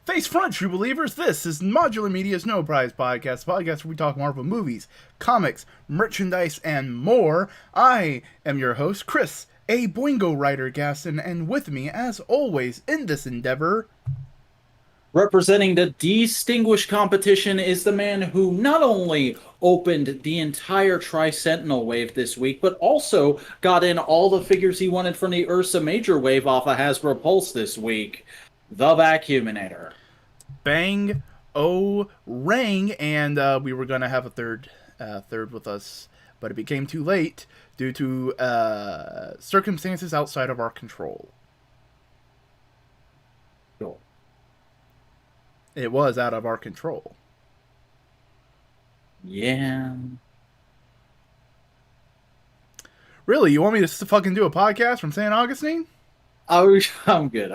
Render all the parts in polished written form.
Face front, true believers. This is Modular Media's No Prize Podcast, a podcast where we talk Marvel movies, comics, merchandise, and more. I am your host, Chris, a Boingo writer Gaston, and with me, as always, in this endeavor, representing the distinguished competition is the man who not only opened the entire Tri-Sentinel wave this week, but also got in all the figures he wanted from the Ursa Major wave off of Hasbro Pulse this week, the Vacuuminator. Bang O Rang, and we were gonna have a third with us, but it became too late due to circumstances outside of our control. Cool. It was out of our control. Yeah. Really, you want me to fucking do a podcast from St. Augustine? Oh, I'm good.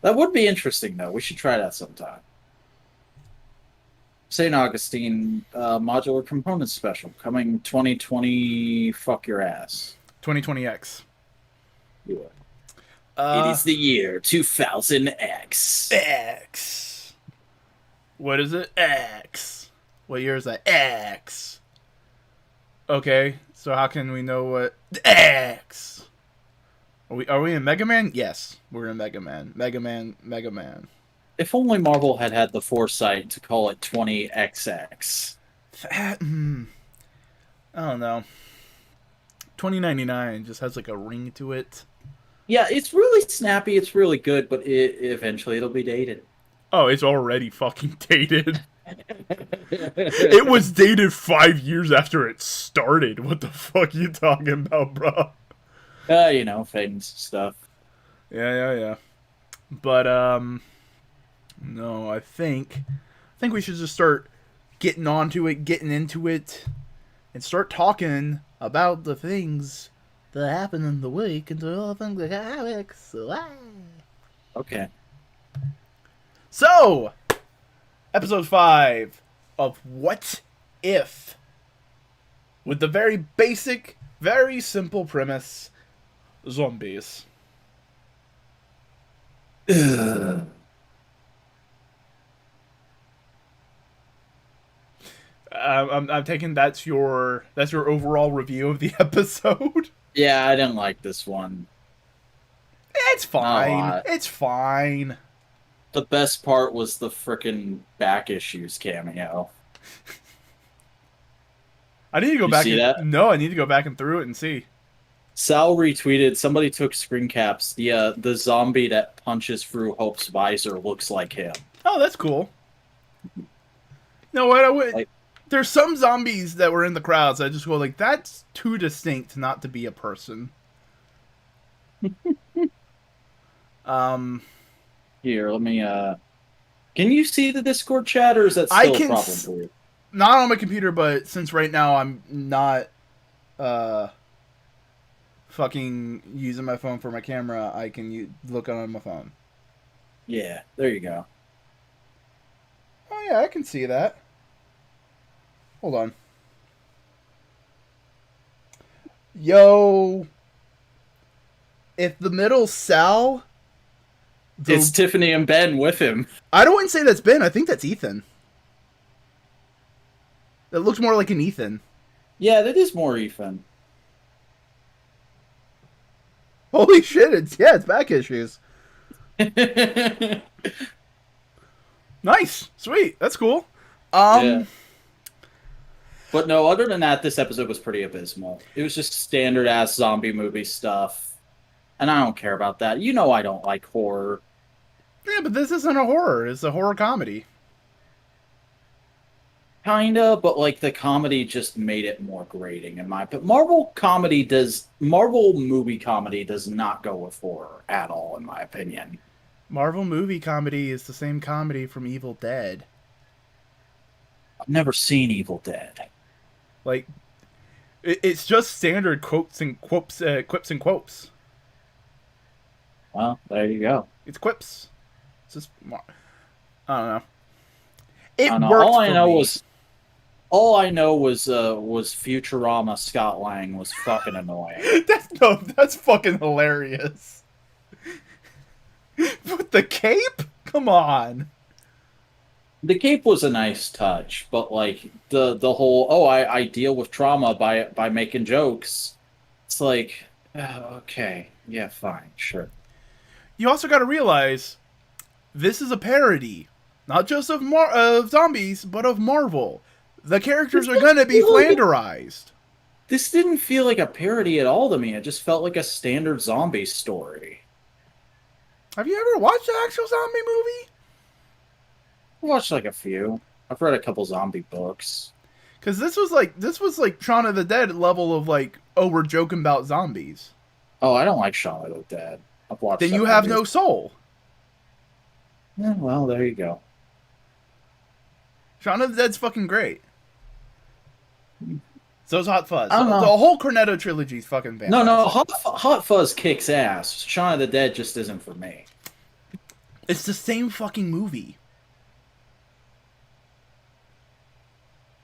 That would be interesting, though. We should try that sometime. St. Augustine modular components special coming 2020. Fuck your ass. 2020X. You are. It is the year 2000X. X. What is it? X. What year is that? X. Okay, so how can we know what X? Are we in Mega Man? Yes, we're in Mega Man. Mega Man. If only Marvel had had the foresight to call it 20XX. I don't know. 2099 just has like a ring to it. Yeah, it's really snappy, it's really good, but eventually it'll be dated. Oh, it's already fucking dated. It was dated 5 years after it started. What the fuck are you talking about, bro? Things, stuff. Yeah. But, no, I think we should just start getting onto it, getting into it, and start talking about the things that happen in the week and all the things that comics. Okay. So, episode 5 of What If? With the very basic, very simple premise, zombies. Ugh. I'm taking that's your overall review of the episode. Yeah, I didn't like this one. It's fine. It's fine. The best part was the frickin' back issues cameo. I need to go back. See that? No, I need to go back and through it and see. Sal retweeted. Somebody took screen caps. The zombie that punches through Hope's visor looks like him. Oh, that's cool. You know what? There's some zombies that were in the crowds. I just go like, that's too distinct not to be a person. Here, let me. Can you see the Discord chat, or is that still a problem for you? Not on my computer, but since right now I'm not fucking using my phone for my camera, I can look on my phone. Yeah, there you go. Oh yeah, I can see that. Hold on. Yo, if the middle Sal, it's Tiffany and Ben with him. I don't want to say that's Ben. I think that's Ethan. It looks more like an Ethan. Yeah, that is more Ethan. Holy shit! It's back issues. Nice, sweet, that's cool. Yeah. But no, other than that, this episode was pretty abysmal. It was just standard ass zombie movie stuff, and I don't care about that. You know, I don't like horror. Yeah, but this isn't a horror. It's a horror comedy. Kinda, but like the comedy just made it more grating in my opinion. Marvel movie comedy does not go with horror at all, in my opinion. Marvel movie comedy is the same comedy from Evil Dead. I've never seen Evil Dead. Like, it's just standard quotes and quips and quotes. Well, there you go. It's quips. It's just, I don't know. It I don't know. worked All I for know me. was Futurama Scott Lang was fucking annoying. That's fucking hilarious. With the cape? Come on. The cape was a nice touch, but like the whole I deal with trauma by making jokes. It's like okay, yeah, fine, sure. You also got to realize this is a parody, not just of zombies, but of Marvel. The characters This are didn't gonna be feel like a, flanderized. this didn't feel like a parody at all to me. It just felt like a standard zombie story. Have you ever watched an actual zombie movie? I watched like a few. I've read a couple zombie books. Because this was like Shaun of the Dead level of like, oh, we're joking about zombies. Oh, I don't like Shaun of the Dead. I've watched Then you that have movie. no soul. Yeah, well, there you go. Shaun of the Dead's fucking great. So's Hot Fuzz. I don't So the know. whole Cornetto trilogy is fucking No, no, fantastic. Hot Fuzz kicks ass. Shaun of the Dead just isn't for me. It's the same fucking movie.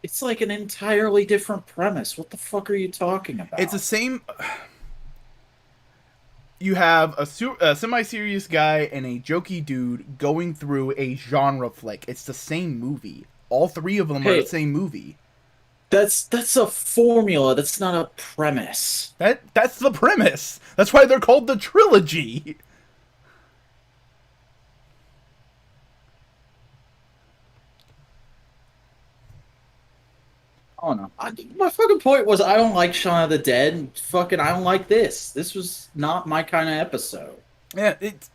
It's like an entirely different premise. What the fuck are you talking It's the about? same. You have a semi-serious guy and a jokey dude going through a genre flick. It's the same movie. All three of them are the Hey, same movie. that's a formula. That's not a premise. That's the premise. That's why they're called the trilogy. I don't know. My fucking point was I don't like Shaun of the Dead. And fucking, I don't like this. This was not my kind of episode. Yeah, it's.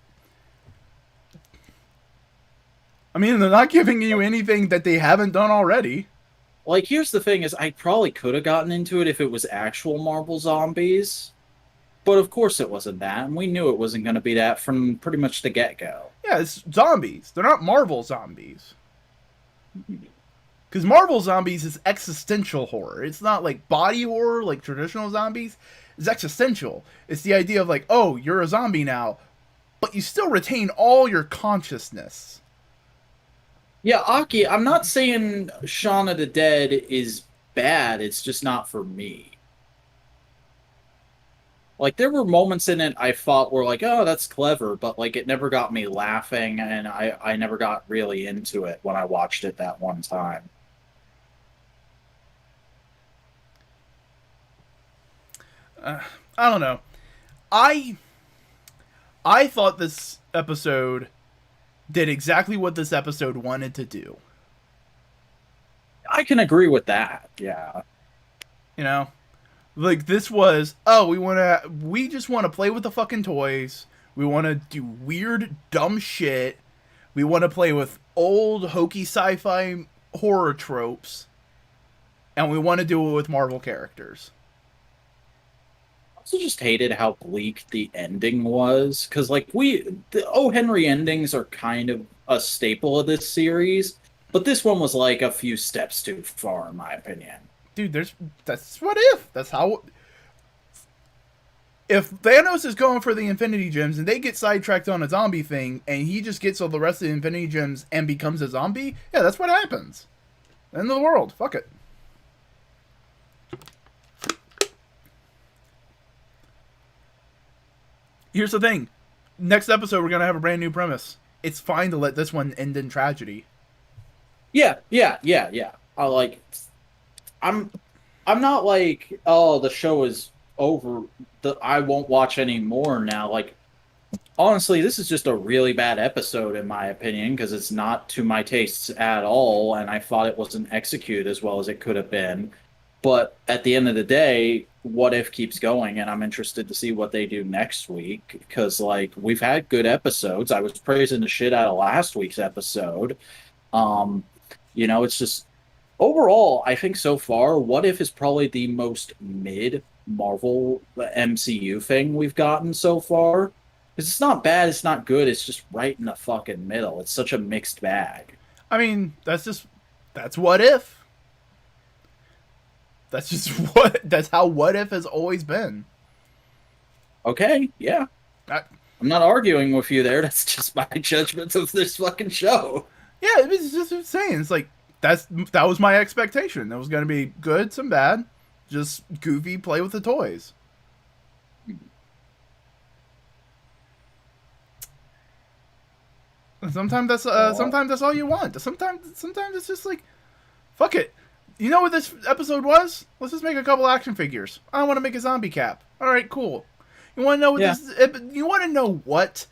I mean, they're not giving you anything that they haven't done already. Like, here's the thing: is I probably could have gotten into it if it was actual Marvel zombies, but of course it wasn't that, and we knew it wasn't going to be that from pretty much the get go. Yeah, it's zombies. They're not Marvel zombies. Because Marvel zombies is existential horror. It's not like body horror like traditional zombies. It's existential. It's the idea of like, oh, you're a zombie now, but you still retain all your consciousness. Yeah, Aki, I'm not saying Shaun of the Dead is bad. It's just not for me. Like there were moments in it I thought were like, oh, that's clever, but like it never got me laughing, and I never got really into it when I watched it that one time. I don't know. I I thought this episode did exactly what this episode wanted to do. I can agree with that. Yeah. You know, like this was, oh, we just want to play with the fucking toys. We want to do weird dumb shit. We want to play with old hokey sci-fi horror tropes, and we want to do it with Marvel characters. I also just hated how bleak the ending was because like the O. Henry endings are kind of a staple of this series, but this one was like a few steps too far in my opinion. Dude, that's what if. That's how if Thanos is going for the Infinity Gems and they get sidetracked on a zombie thing and he just gets all the rest of the Infinity Gems and becomes a zombie, yeah, that's what happens. End of the world. Fuck it. Here's the thing. Next episode, we're gonna have a brand new premise. It's fine to let this one end in tragedy. Yeah. I like. I'm. I'm not like, oh, the show is over. I won't watch any more now. Like, honestly, this is just a really bad episode in my opinion because it's not to my tastes at all, and I thought it wasn't executed as well as it could have been. But at the end of the day, what if keeps going, and I'm interested to see what they do next week because like we've had good episodes. I was praising the shit out of last week's episode. Um, it's just overall, I think so far, What If is probably the most mid Marvel MCU thing we've gotten so far. 'Cause it's not bad, it's not good, it's just right in the fucking middle. It's such a mixed bag. I mean, that's what if. That's just that's how what if has always been. Okay, yeah. I, I'm not arguing with you there. That's just my judgment of this fucking show. yeah, it's just insane. It's like that was my expectation. It was gonna be good, some bad, just goofy, play with the toys. Sometimes that's all you want. Sometimes it's just like, fuck it. You know what this episode was? Let's just make a couple action figures. I want to make a zombie cap. All right, cool. You want to know what Yeah. You want to know what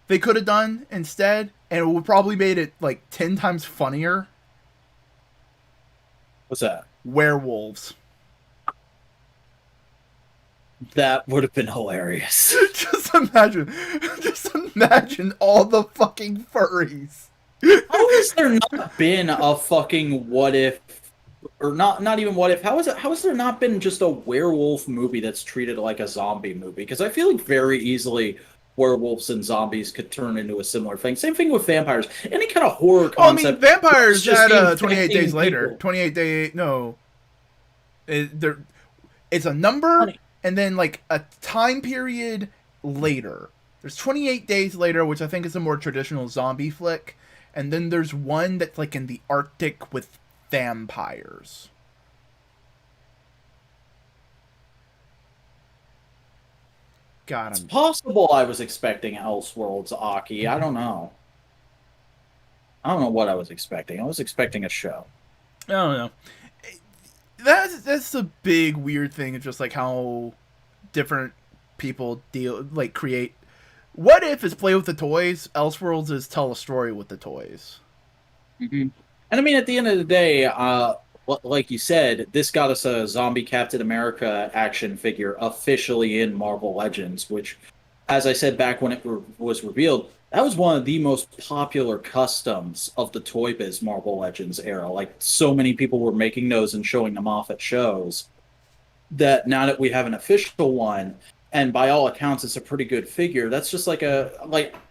they could have done instead, and it would probably made it like 10 times funnier. What's that? Werewolves. That would have been hilarious. Just imagine all the fucking furries. How has there not been a fucking what if, or not even what if? How has there not been just a werewolf movie that's treated like a zombie movie? Because I feel like very easily werewolves and zombies could turn into a similar thing. Same thing with vampires. Any kind of horror concept. Well, I mean, vampires just had 28 days infecting later. people. 28 day no. It's a number 20. and then like a time period later. There's 28 days later, which I think is a more traditional zombie flick, and then there's one that's like in the Arctic with vampires. God, It's possible I was expecting Elseworlds, Aki. I don't know. I don't know what I was expecting. I was expecting a show. I don't know. That's the big weird thing. It's just like how different people create. What if is play with the toys? Elseworlds is tell a story with the toys. Hmm. And I mean, at the end of the day, like you said, this got us a zombie Captain America action figure officially in Marvel Legends, which, as I said back when it was revealed, that was one of the most popular customs of the Toy Biz Marvel Legends era. Like, so many people were making those and showing them off at shows that now that we have an official one, and by all accounts it's a pretty good figure, that's just like I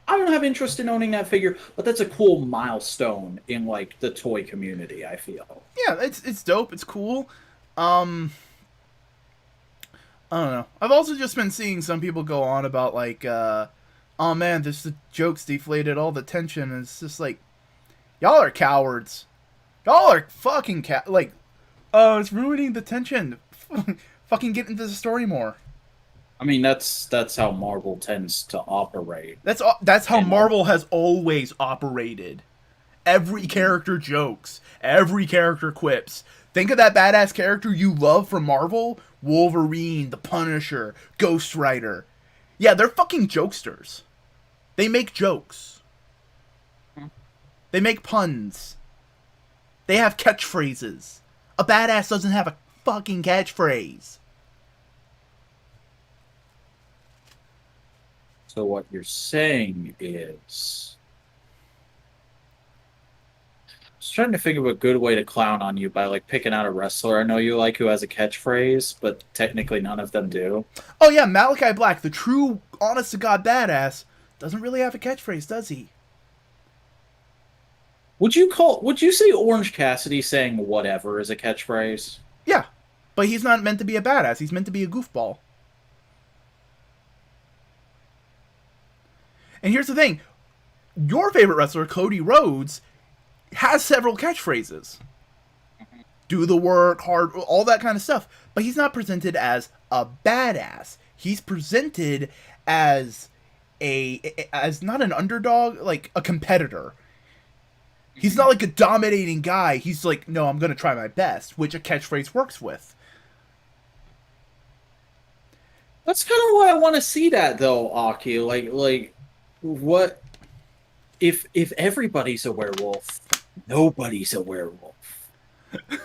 don't have interest in owning that figure, but that's a cool milestone in like the toy community, I feel. Yeah, it's dope. It's cool. I don't know. I've also just been seeing some people go on about like, oh man, the jokes deflated all the tension, and it's just like, y'all are cowards. Y'all are fucking like, oh, it's ruining the tension. Fucking get into the story more. I mean, that's how Marvel tends to operate. That's how And Marvel has always operated. Every character jokes. Every character quips. Think of that badass character you love from Marvel: Wolverine, the Punisher, Ghost Rider. Yeah, they're fucking jokesters. They make jokes. They make puns. They have catchphrases. A badass doesn't have a fucking catchphrase. So what you're saying is, I was trying to think of a good way to clown on you by like picking out a wrestler I know you like who has a catchphrase, but technically none of them do. Oh yeah, Malachi Black, the true, honest to God badass, doesn't really have a catchphrase, does he? Would you say Orange Cassidy saying whatever is a catchphrase? Yeah, but he's not meant to be a badass. He's meant to be a goofball. And here's the thing. Your favorite wrestler, Cody Rhodes, has several catchphrases. Do the work, hard, all that kind of stuff. But he's not presented as a badass. He's presented as as not an underdog, like a competitor. He's not like a dominating guy. He's like, no, I'm going to try my best, which a catchphrase works with. That's kind of why I want to see that though, Aki. Like what if everybody's a werewolf, nobody's a werewolf?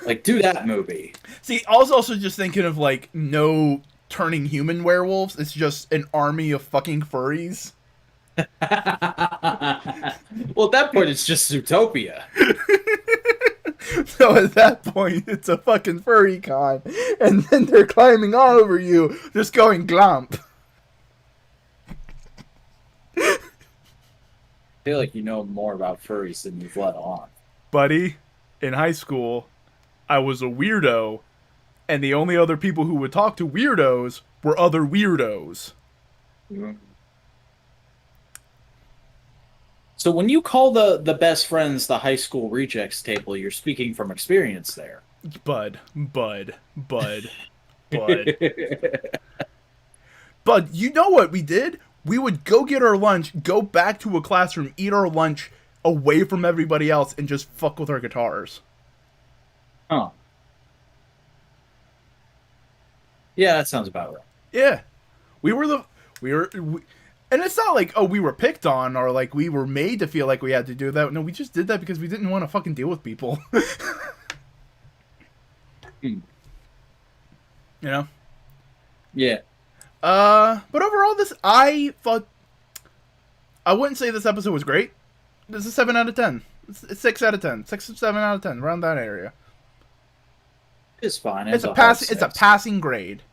Like, do that movie. See, I was also just thinking of like no turning human werewolves. It's just an army of fucking furries. Well, at that point, it's just Zootopia. So at that point, it's a fucking furry con, and then they're climbing all over you, just going glomp. I feel like you know more about furries than you've let on. Buddy, in high school, I was a weirdo, and the only other people who would talk to weirdos were other weirdos. So when you call the best friends the high school rejects table, you're speaking from experience there. Bud. But you know what we did? We would go get our lunch, go back to a classroom, eat our lunch away from everybody else and just fuck with our guitars. Huh. Yeah, that sounds about right. Yeah, we were the we were. We, and it's not like, oh, we were picked on or like we were made to feel like we had to do that. No, we just did that because we didn't want to fucking deal with people. Hmm. You know? Yeah. But overall, I thought, I wouldn't say this episode was great. This is 7 out of 10. It's 6 out of 10. 6 or 7 out of 10, around that area. It's fine. It's a passing grade.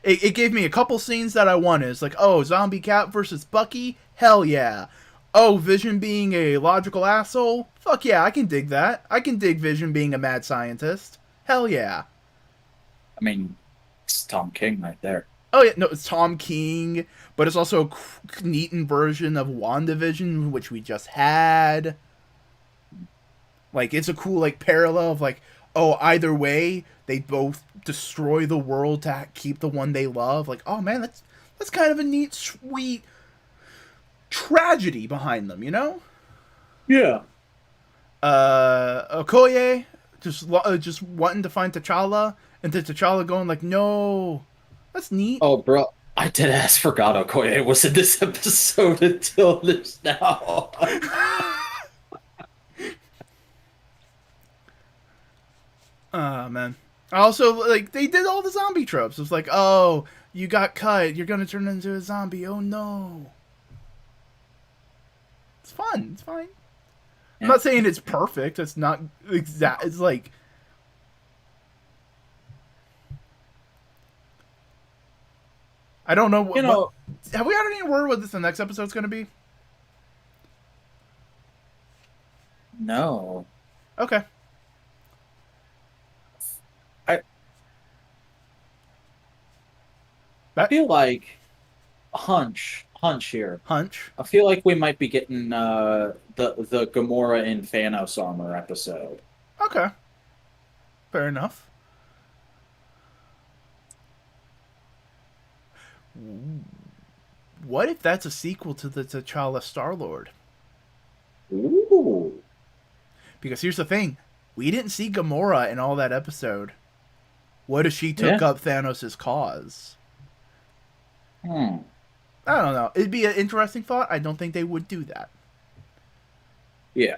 It gave me a couple scenes that I wanted. It's like, oh, Zombie Cap versus Bucky? Hell yeah. Oh, Vision being a logical asshole? Fuck yeah, I can dig that. I can dig Vision being a mad scientist. Hell yeah. I mean, it's Tom King right there. Oh yeah, no, it's Tom King, but it's also a neat version of WandaVision, which we just had. Like, it's a cool, like, parallel of, like, oh, either way, they both destroy the world to keep the one they love. Like, oh man, that's kind of a neat, sweet tragedy behind them, you know? Yeah. Okoye just wanting to find T'Challa, and then T'Challa going like, no, that's neat. Oh, bro, I did ask forgot Okoye was in this episode until this now. Man. Also, like, they did all the zombie tropes. It's like, oh, you got cut, you're gonna turn into a zombie. Oh no. It's fun. It's fine. I'm not saying it's perfect. It's not exact. It's like, I don't know. Have we had any word what the next episode's going to be? No. Okay. I feel like hunch here. Hunch. I feel like we might be getting the Gamora in Thanos armor episode. Okay. Fair enough. What if that's a sequel to the T'Challa Star-Lord? Ooh. Because here's the thing. We didn't see Gamora in all that episode. What if she took up Thanos' cause? I don't know. It'd be an interesting thought. I don't think they would do that. Yeah.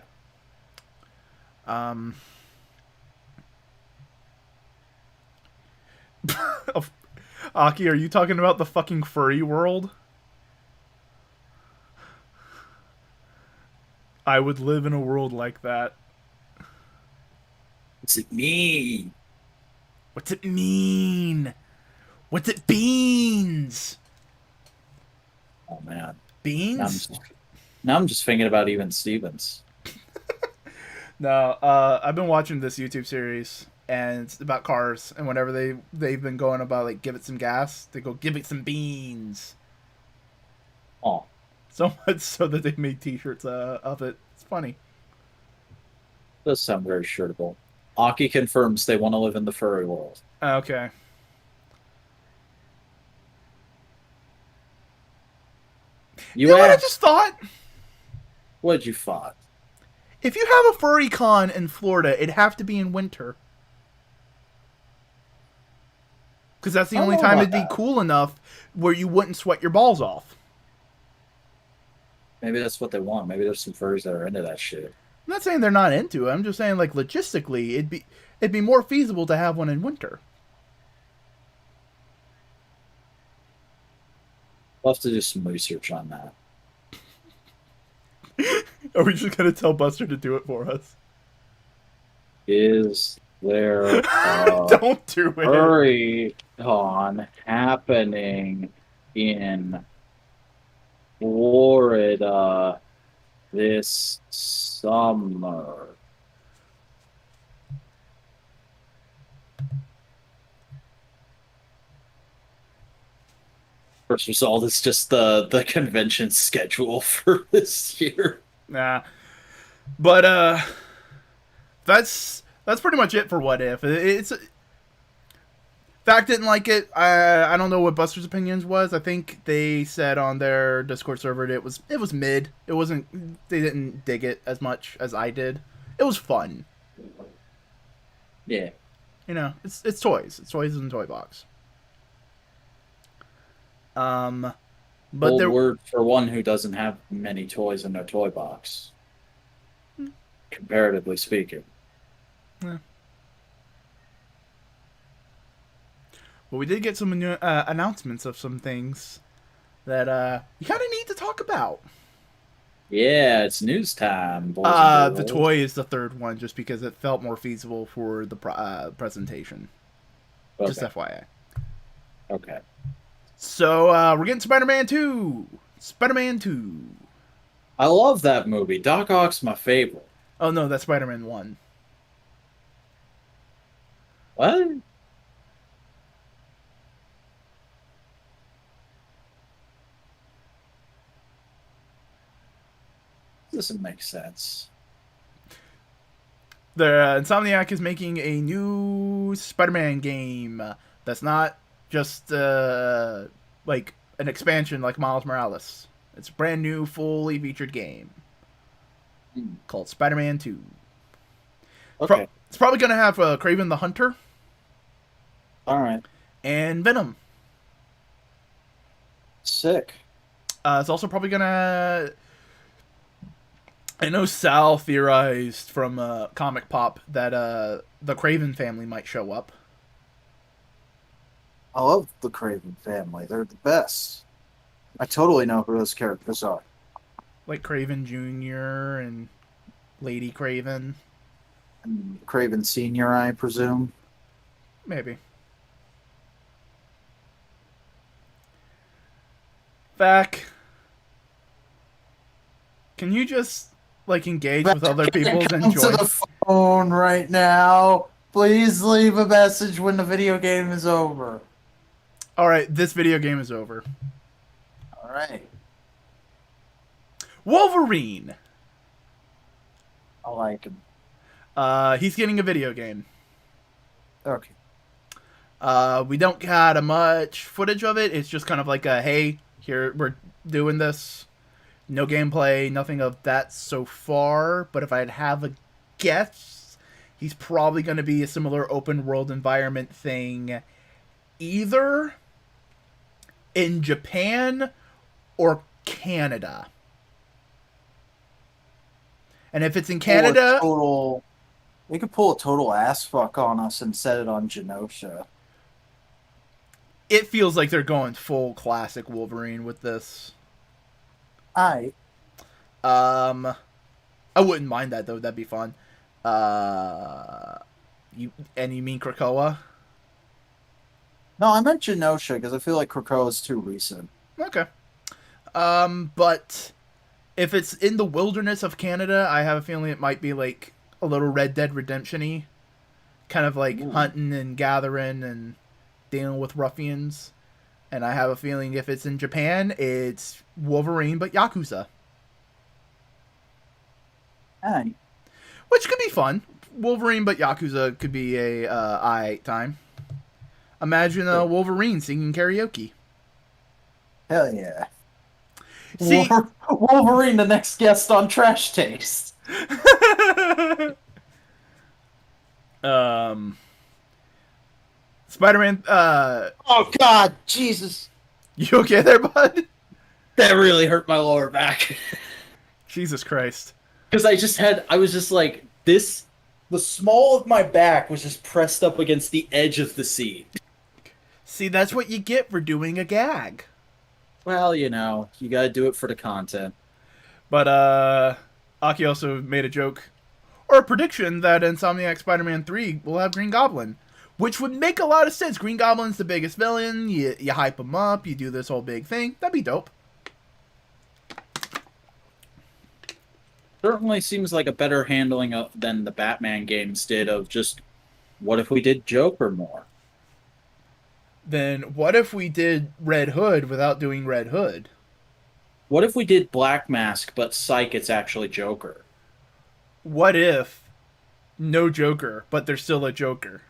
Aki, are you talking about the fucking furry world? I would live in a world like that. What's it mean? What's it mean? What's it beans? Oh man. Beans? Now I'm just thinking about Even Stevens. No, I've been watching this YouTube series and it's about cars, and whenever they've been going about like give it some gas, they go give it some beans. Oh. So much so that they made t-shirts of it. It's funny. Does sound very shirtable. Aki confirms they want to live in the furry world. Okay. You know what I just thought? What did you thought? If you have a furry con in Florida, it'd have to be in winter. Because that's the only time it'd be cool enough where you wouldn't sweat your balls off. Maybe that's what they want. Maybe there's some furries that are into that shit. I'm not saying they're not into it. I'm just saying, like, logistically, it'd be more feasible to have one in winter. We'll have to do some research on that. Are we just gonna tell Buster to do it for us? Is there don't do it. furry con happening in Florida this summer? First result is just the convention schedule for this year. Nah, but that's pretty much it for What If. Fact didn't like it. I don't know what Buster's opinions was. I think they said on their Discord server that it was mid. It wasn't. They didn't dig it as much as I did. It was fun. Yeah. It's toys. It's toys in a toy box. But Old there. word for one who doesn't have many toys in their toy box, comparatively speaking. Yeah. Well, we did get some new announcements of some things that you kind of need to talk about. Yeah, it's news time, boys and The girls. toy is the third one, just because it felt more feasible for the presentation. Just Okay. FYI. Okay. So we're getting Spider-Man 2. Spider-Man 2. I love that movie. Doc Ock's my favorite. Oh no, that's Spider-Man 1. What? Doesn't make sense. The Insomniac is making a new Spider-Man game that's not just like an expansion like Miles Morales. It's a brand new, fully featured game called Spider-Man 2. Okay. It's probably going to have Kraven the Hunter All right. and Venom. Sick. It's also probably going to... I know Sal theorized from Comic Pop that the Kraven family might show up. I love the Craven family. They're the best. I totally know who those characters are. Like Kraven Jr. and Lady Kraven. And Craven Senior, I presume. Maybe. Vac, can you just like engage with other people and Come enjoy? to the phone right now. Please leave a message when the video game is over. All right, this video game is over. All right. Wolverine. I like him. He's getting a video game. Okay. We don't got much footage of it. It's just kind of like a hey, here we're doing this. No gameplay, nothing of that so far. But if I'd have a guess, he's probably going to be a similar open world environment thing, either in Japan or Canada. And if it's in Canada, We could pull a total ass fuck on us and set it on Genosha. it feels like they're going full classic Wolverine with this. I I wouldn't mind that though. That'd be fun. You mean Krakoa? No, I meant Genosha because I feel like Krakoa is too recent. Okay. But if it's in the wilderness of Canada, I have a feeling it might be like a little Red Dead Redemption-y. Kind of like hunting and gathering and dealing with ruffians. And I have a feeling if it's in Japan, it's Wolverine but Yakuza. Aye. Which could be fun. Wolverine but Yakuza could be a alright time. Imagine Wolverine singing karaoke. Hell yeah. See, Wolverine, the next guest on Trash Taste. Spider-Man. Oh God, Jesus! You okay there, bud? That really hurt my lower back. Jesus Christ. Because I was just like, this, the small of my back was just pressed up against the edge of the seat. See, that's what you get for doing a gag. Well, you gotta do it for the content. But, Aki also made a joke, or a prediction, that Insomniac Spider-Man 3 will have Green Goblin. Which would make a lot of sense. Green Goblin's the biggest villain, you hype him up, you do this whole big thing. That'd be dope. Certainly seems like a better handling of than the Batman games did of just, what if we did Joker more? Then what if we did Red Hood without doing Red Hood? What if we did Black Mask, but Psych, it's actually Joker? What if no Joker, but there's still a Joker?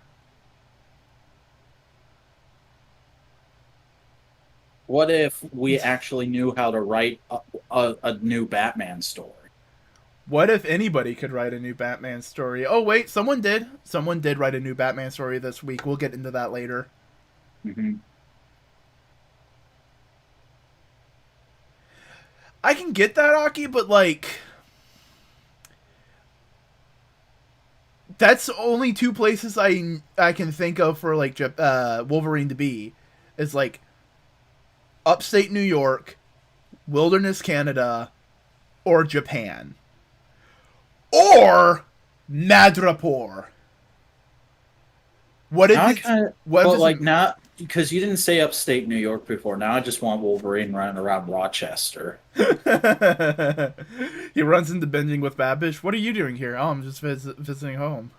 What if we actually knew how to write a new Batman story? What if anybody could write a new Batman story? Oh wait, someone did. Someone did write a new Batman story this week. We'll get into that later. Hmm. I can get that, Aki, but like that's only two places I can think of for like Wolverine to be. Is like upstate New York, wilderness Canada, or Japan. Or Madripoor. What if Now I it's kind of, what if but it's like not because you didn't say upstate New York before. Now I just want Wolverine running around Rochester. he runs into binging with Babish. What are you doing here? Oh, I'm just visiting home.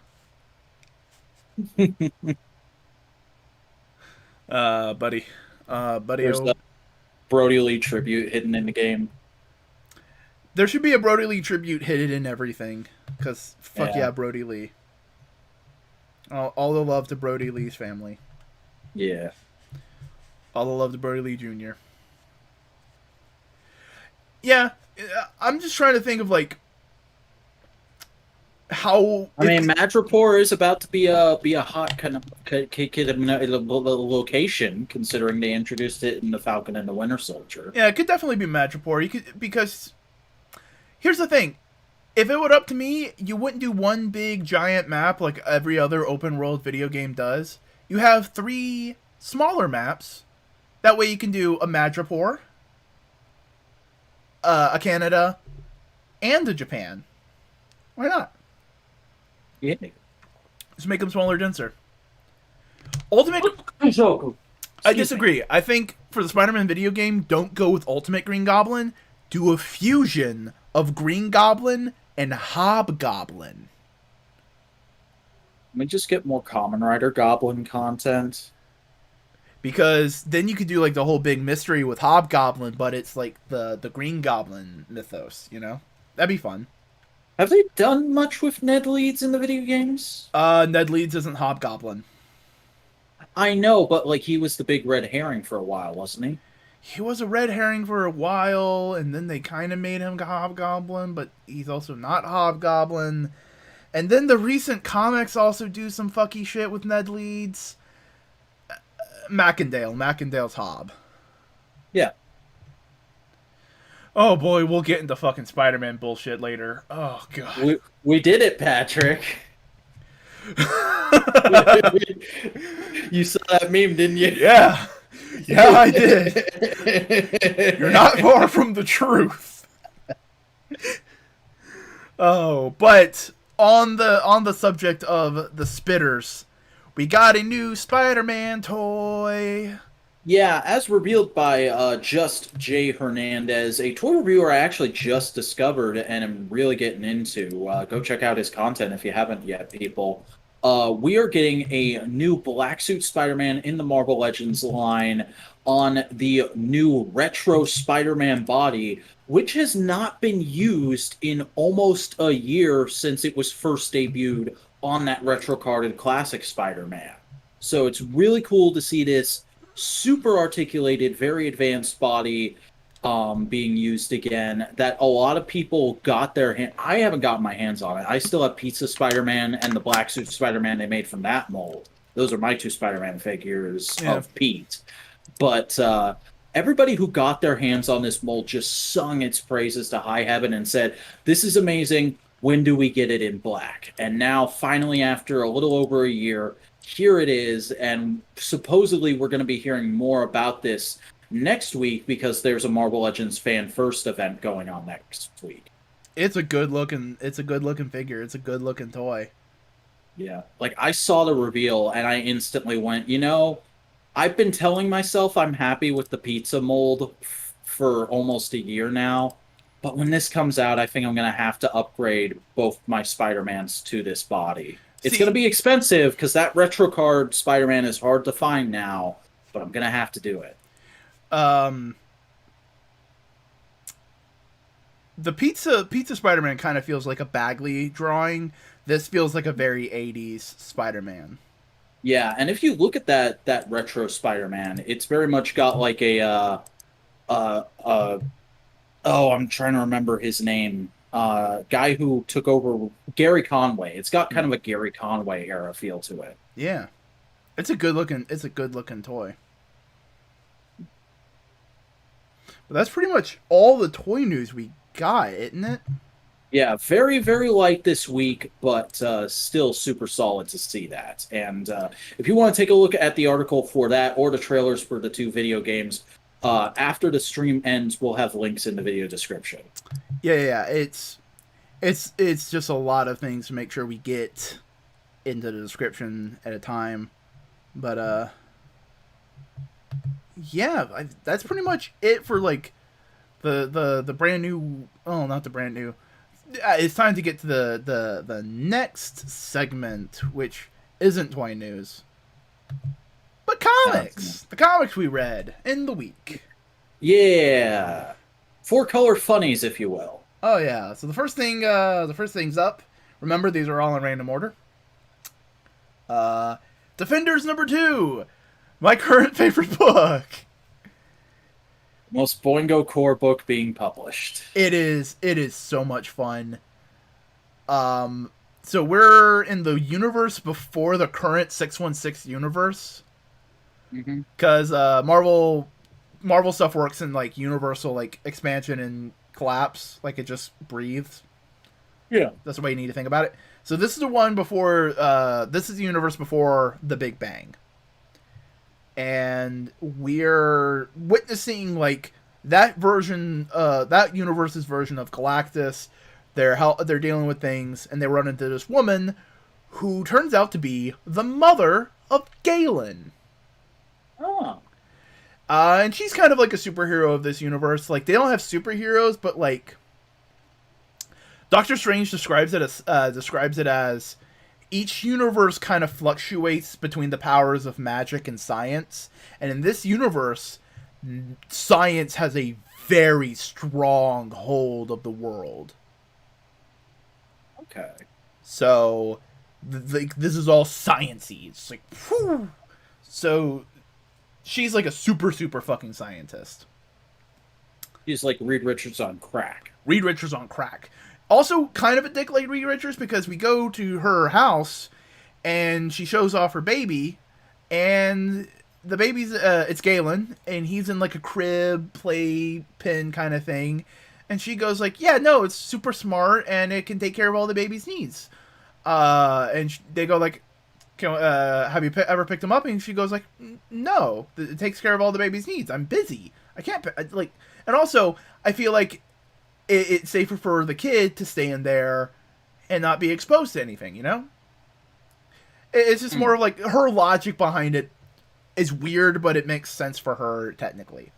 Buddy. Buddy. There's the Brody Lee tribute hidden in the game. There should be a Brody Lee tribute hidden in everything. Because fuck Yeah, yeah, Brody Lee. All the love to Brody Lee's family. yeah. All the love to Brody Lee Jr. Yeah, I'm just trying to think of like how I mean, Madripoor is about to be a hot kind of location, considering they introduced it in the Falcon and the Winter Soldier. yeah, it could definitely be Madripoor. You could because here's the thing. If it were up to me, you wouldn't do one big giant map like every other open world video game does. You have 3 smaller maps. That way you can do a Madripoor, a Canada, and a Japan. Why not? Yeah. Just make them smaller, denser. Ultimate. So, I disagree. I think for the Spider-Man video game, don't go with Ultimate Green Goblin. Do a fusion of Green Goblin and Hobgoblin. Let me just get more Common Rider Goblin content. Because then you could do like the whole big mystery with Hobgoblin, but it's like the Green Goblin mythos, you know? That'd be fun. Have they done much with Ned Leeds in the video games? Ned Leeds isn't Hobgoblin. I know, but like he was the big red herring for a while, wasn't he? He was a red herring for a while, and then they kind of made him Hobgoblin, but he's also not Hobgoblin. And then the recent comics also do some fucky shit with Ned Leeds. Macendale's Hob. Yeah. Oh boy, we'll get into fucking Spider-Man bullshit later. Oh god. We did it, Patrick. You saw that meme, didn't you? Yeah. Yeah, I did. You're not far from the truth. Oh, but on the subject of the spitters, we got a new Spider-Man toy. Yeah, as revealed by Just J Hernandez, a toy reviewer I actually just discovered and am really getting into. Go check out his content if you haven't yet, people. We are getting a new Black Suit Spider-Man in the Marvel Legends line on the new retro Spider-Man body, which has not been used in almost a year since it was first debuted on that retro carded classic Spider-Man. So it's really cool to see this super articulated, very advanced body being used again. That a lot of people got their hand. I haven't gotten my hands on it. I still have Pizza Spider-Man and the Black Suit Spider-Man they made from that mold. Those are my 2 Spider-Man figures of Pete. But everybody who got their hands on this mold just sung its praises to high heaven and said, "This is amazing. When do we get it in black?" And now, finally, after a little over a year, here it is, and supposedly we're going to be hearing more about this next week because there's a Marvel Legends Fan First event going on next week. It's a good looking figure. It's a good looking toy. Yeah. Like, I saw the reveal and I instantly went, I've been telling myself I'm happy with the pizza mold for almost a year now. But when this comes out, I think I'm going to have to upgrade both my Spider-Mans to this body. It's going to be expensive because that retro card Spider-Man is hard to find now, but I'm going to have to do it. The pizza Spider-Man kind of feels like a Bagley drawing. This feels like a very 80s Spider-Man. Yeah, and if you look at that retro Spider-Man, it's very much got like a oh, I'm trying to remember his name. Guy who took over Gary Conway. It's got kind Hmm. of a Gary Conway era feel to it. Yeah, it's a good looking toy. But that's pretty much all the toy news we got, isn't it? Yeah, very, very light this week, but still super solid to see that. And if you want to take a look at the article for that or the trailers for the two video games, after the stream ends, we'll have links in the video description. Yeah. It's just a lot of things to make sure we get into the description at a time. But yeah, that's pretty much it for like the brand new. Oh, not the brand new. It's time to get to the next segment, which isn't toy news, but comics. The comics we read in the week. Yeah. Four color funnies, if you will. Oh yeah. So the first thing's up. Remember, these are all in random order. Uh, Defenders #2, my current favorite book. Most Boingo core book being published. It is so much fun. So we're in the universe before the current 616 universe, Mm-hmm. because Marvel stuff works in like universal like expansion and collapse, like it just breathes. Yeah. That's the way you need to think about it. So this is the one before. This is the universe before the Big Bang, and we're witnessing like that version, that universe's version of Galactus. They're dealing with things, and they run into this woman who turns out to be the mother of Galen. Oh. And she's kind of like a superhero of this universe. Like, they don't have superheroes, but like Doctor Strange describes it as each universe kind of fluctuates between the powers of magic and science, and in this universe, science has a very strong hold of the world. Okay. So, this is all science-y. It's like, whew. So, she's like a super, super fucking scientist. He's like Reed Richards on crack. Reed Richards on crack. Also, kind of a dick like Reed Richards, because we go to her house and she shows off her baby, and the baby's it's Galen, and he's in like a crib playpen kind of thing, and she goes like, "Yeah, no, it's super smart and it can take care of all the baby's needs." And they go like, "Have you ever picked him up?" And she goes like, "No, it takes care of all the baby's needs. I'm busy. I can't like." And also, I feel like it's safer for the kid to stay in there and not be exposed to anything, you know? It's just more of like her logic behind it is weird, but it makes sense for her technically.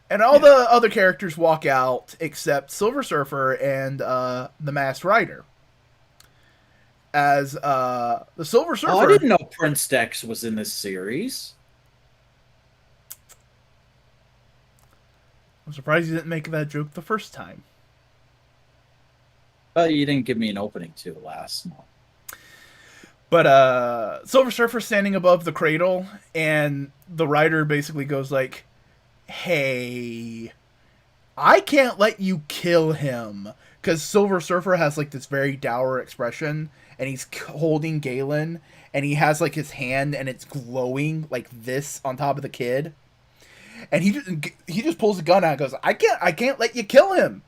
And all the other characters walk out except Silver Surfer and the Masked Rider. As the Silver Surfer. Oh, I didn't know Prince Dex was in this series. I'm surprised you didn't make that joke the first time. You didn't give me an opening to last month. But Silver Surfer standing above the cradle, and the rider basically goes like, "Hey, I can't let you kill him." Because Silver Surfer has like this very dour expression, and he's holding Galen, and he has like his hand, and it's glowing like this on top of the kid. And he just pulls a gun out and goes, I can't let you kill him.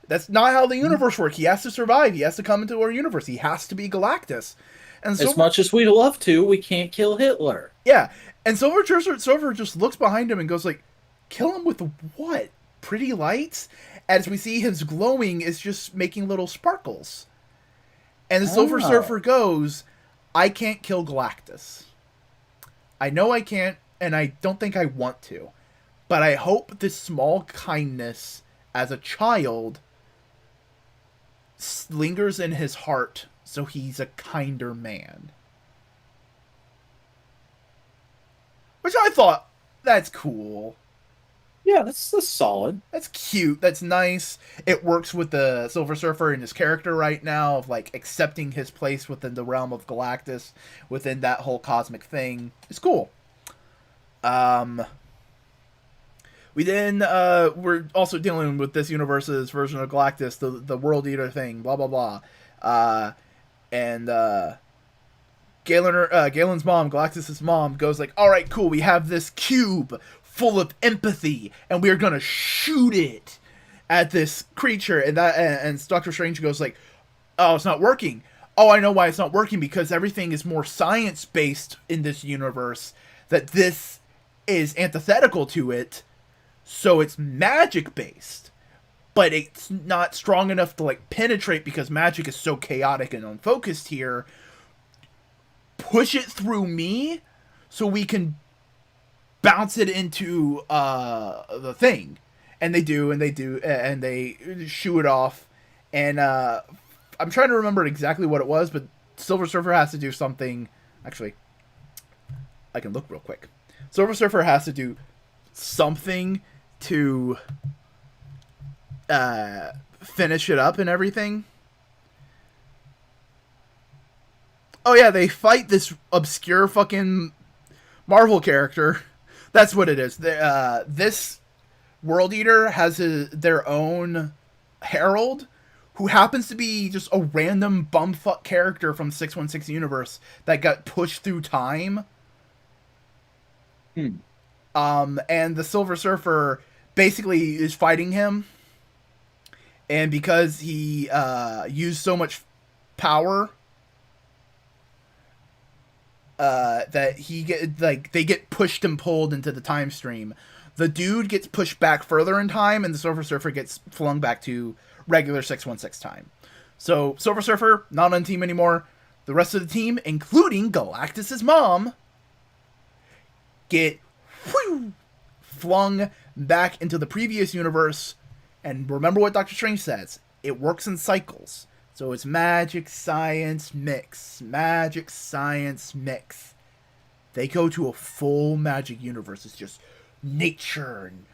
That's not how the universe works. He has to survive. He has to come into our universe. He has to be Galactus. And As much as we'd love to, we can't kill Hitler. Yeah. And Silver just looks behind him and goes like, "Kill him with what? Pretty lights?" As we see his glowing is just making little sparkles. And the Silver Surfer goes, "I can't kill Galactus. I know I can't, and I don't think I want to. But I hope this small kindness as a child lingers in his heart, so he's a kinder man." Which I thought, that's cool. Yeah, that's solid. That's cute. That's nice. It works with the Silver Surfer and his character right now of like accepting his place within the realm of Galactus, within that whole cosmic thing. It's cool. Um, we're also dealing with this universe's version of Galactus, the World Eater thing. Blah blah blah. And Galen's mom, Galactus's mom, goes like, "All right, cool. We have this cube full of empathy, and we're gonna shoot it at this creature." And Doctor Strange goes like, "Oh, it's not working. Oh, I know why it's not working, because everything is more science based in this universe. That this is antithetical to it, so it's magic based." But it's not strong enough to like penetrate because magic is so chaotic and unfocused here. Push it through me so we can bounce it into the thing. And they do, and they shoo it off. And I'm trying to remember exactly what it was, but Silver Surfer has to do something. Actually, I can look real quick. Silver Surfer has to do something to finish it up and everything. Oh yeah, they fight this obscure fucking Marvel character. That's what it is. This World Eater has their own herald, who happens to be just a random bumfuck character from 616 universe that got pushed through time. Hmm. And the Silver Surfer basically is fighting him, and because he used so much power, that they get pushed and pulled into the time stream. The dude gets pushed back further in time, and the Silver Surfer gets flung back to regular 616 time. So Silver Surfer not on the team anymore. The rest of the team, including Galactus's mom, get flung back into the previous universe. And remember what Doctor Strange says: it works in cycles. So it's magic, science, mix. Magic, science, mix. They go to a full magic universe. It's just nature and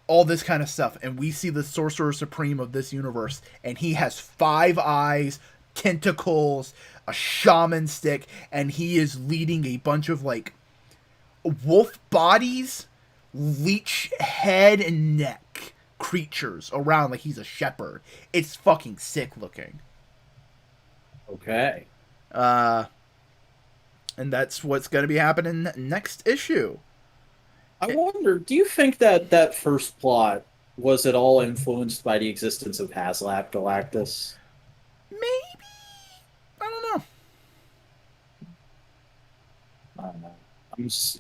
all this kind of stuff. And we see the Sorcerer Supreme of this universe. And he has 5 eyes, tentacles, a shaman stick. And he is leading a bunch of, like, wolf bodies, leech head and neck creatures around like he's a shepherd. It's fucking sick looking. Okay. And that's what's going to be happening next issue. I wonder, do you think that that first plot was at all influenced by the existence of Haslab Galactus? Maybe? I don't know. I don't know.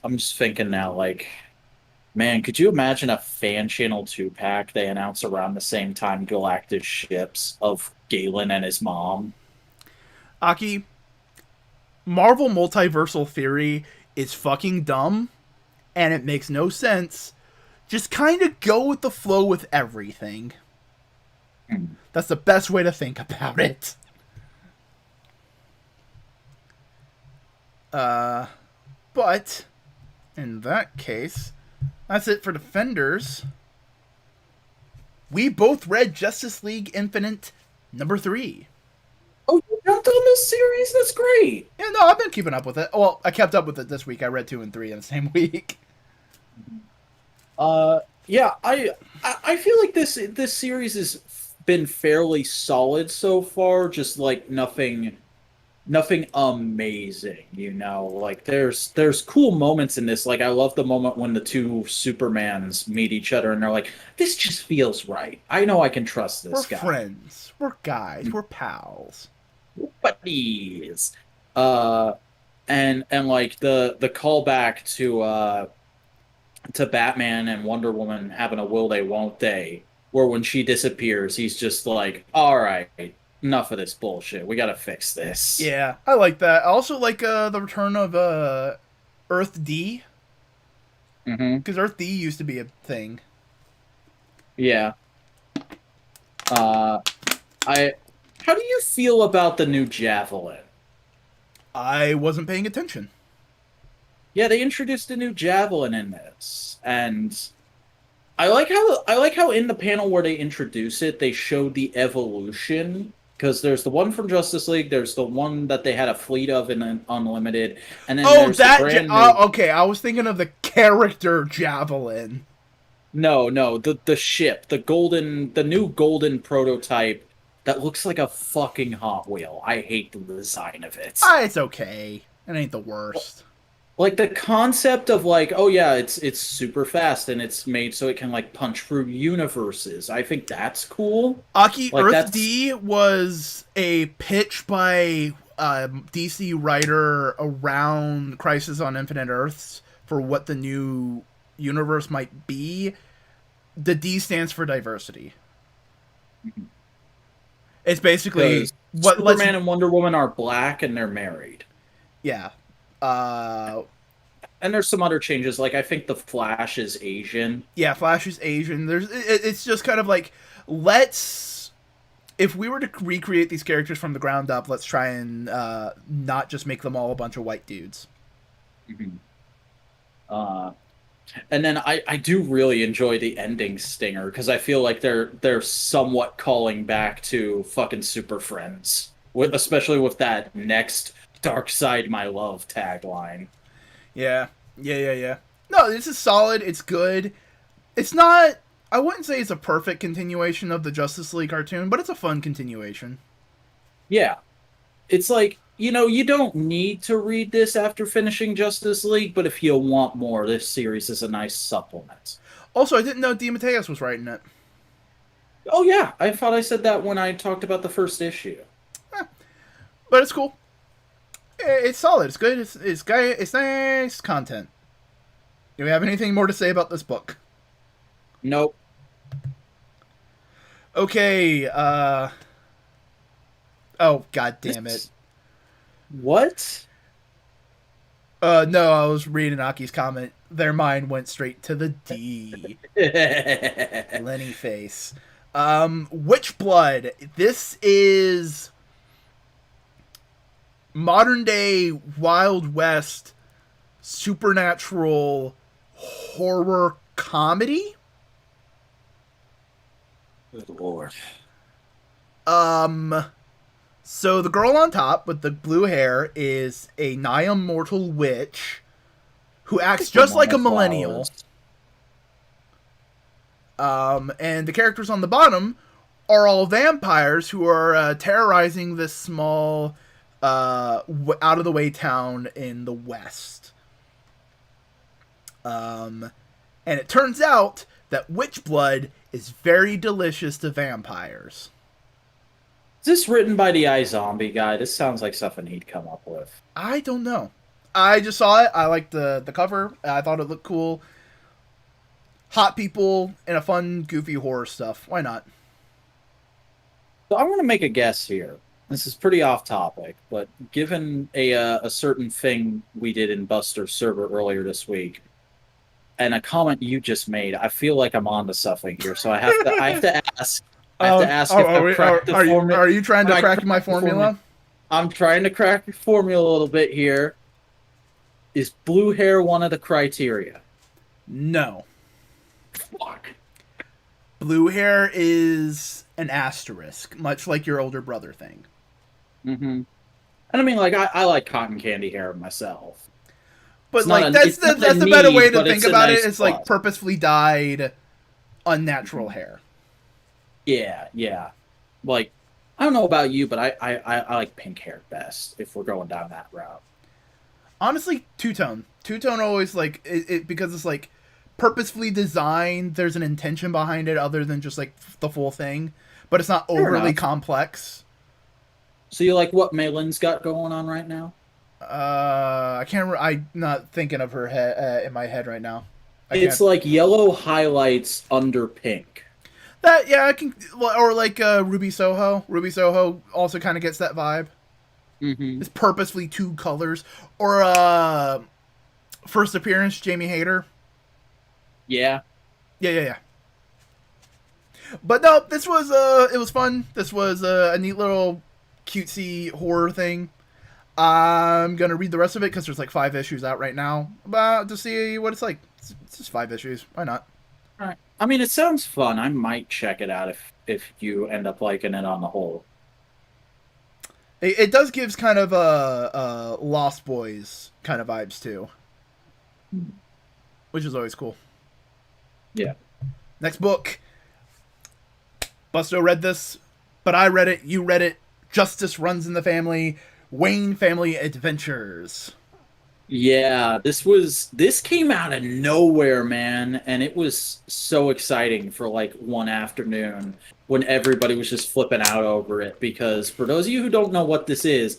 I'm just thinking now, like, man, could you imagine a fan channel 2-pack they announce around the same time Galactus ships of Galen and his mom? Aki, Marvel multiversal theory is fucking dumb, and it makes no sense. Just kind of go with the flow with everything. That's the best way to think about it. But in that case, that's it for Defenders. We both read Justice League Infinite #3. Oh, you jumped on this series? That's great. Yeah, no, I've been keeping up with it. Well, I kept up with it this week. I read 2 and 3 in the same week. Yeah, I feel like this series has been fairly solid so far. Just like nothing amazing, you know. Like there's cool moments in this. Like I love the moment when the two Supermans meet each other and they're like, "This just feels right. I know I can trust this guy. We're friends. We're guys. We're pals. Buddies." And like the callback to Batman and Wonder Woman having a will they won't they, where when she disappears, he's just like, "All right, enough of this bullshit. We gotta fix this." Yeah, I like that. I also like the return of Earth D, because Earth D used to be a thing. Yeah. How do you feel about the new Javelin? I wasn't paying attention. Yeah, they introduced a new Javelin in this, and I like how in the panel where they introduce it, they showed the evolution. Because there's the one from Justice League, there's the one that they had a fleet of in Unlimited, and then Oh, there's the brand new. okay, I was thinking of the character Javelin. No, the ship, the new golden prototype that looks like a fucking Hot Wheel. I hate the design of it. It's okay. It ain't the worst. Like the concept of like, oh yeah, it's super fast and it's made so it can like punch through universes. I think that's cool. Aki, Like Earth that's D was a pitch by DC writer around Crisis on Infinite Earths for what the new universe might be. The D stands for diversity. It's basically what Superman and Wonder Woman are black and they're married. Yeah. And there's some other changes, like I think the Flash is Asian. Yeah, Flash is Asian. It's just kind of like, if we were to recreate these characters from the ground up, let's try and not just make them all a bunch of white dudes. Mm-hmm. And then I do really enjoy the ending stinger because I feel like they're somewhat calling back to fucking Super Friends, especially with that next "Dark Side My Love" tagline. Yeah. No, this is solid. It's good. It's not. I wouldn't say it's a perfect continuation of the Justice League cartoon, but it's a fun continuation. Yeah, it's like, you don't need to read this after finishing Justice League, but if you want more, this series is a nice supplement. Also, I didn't know DeMatteis was writing it. Oh yeah, I thought I said that when I talked about the first issue. But it's cool. It's solid. It's good. It's nice content. Do we have anything more to say about this book? Nope. Okay. Oh, god damn it. What? No, I was reading Aki's comment. Their mind went straight to the D. Lenny face. Witchblood. This is modern day Wild West supernatural horror comedy. Good lord. So the girl on top with the blue hair is a nigh immortal witch who acts just like a millennial. And the characters on the bottom are all vampires who are terrorizing this small, out of the way town in the west. And it turns out that witch blood is very delicious to vampires. Is this written by the iZombie guy? This sounds like something he'd come up with. I don't know. I just saw it. I liked the cover. I thought it looked cool. Hot people and a fun, goofy horror stuff. Why not? So I'm going to make a guess here. This is pretty off topic, but given a certain thing we did in Buster's server earlier this week, and a comment you just made, I feel like I'm onto something here. So I have to ask. Are you trying to crack my formula? I'm trying to crack your formula a little bit here. Is blue hair one of the criteria? No. Fuck. Blue hair is an asterisk, much like your older brother thing. Mm-hmm. And I mean, like, I like cotton candy hair myself. But like that's the better way to think about it. It's like purposefully dyed, unnatural hair. Yeah. Like, I don't know about you, but I like pink hair best if we're going down that route. Honestly, two-tone. Two-tone always, like, it because it's, like, purposefully designed. There's an intention behind it other than just, like, the full thing. But it's not overly complex. So you like what Malin's got going on right now? I can't. I'm not thinking of her head in my head right now. It's like yellow highlights under pink. That I can, or like Ruby Soho. Ruby Soho also kind of gets that vibe. Mm-hmm. It's purposefully two colors. Or first appearance, Jamie Hayter. Yeah. But no, this was it was fun. This was a neat little cutesy horror thing. I'm gonna read the rest of it because there's like 5 issues out right now, to see what it's like. It's just 5 issues. Why not? All right. I mean, it sounds fun. I might check it out if you end up liking it on the whole. It does gives kind of a Lost Boys kind of vibes too, which is always cool. Yeah. Next book. Busto read this, but I read it. You read it. Justice Runs in the Family. Wayne Family Adventures. Yeah, this came out of nowhere, man, and it was so exciting for like one afternoon when everybody was just flipping out over it because for those of you who don't know what this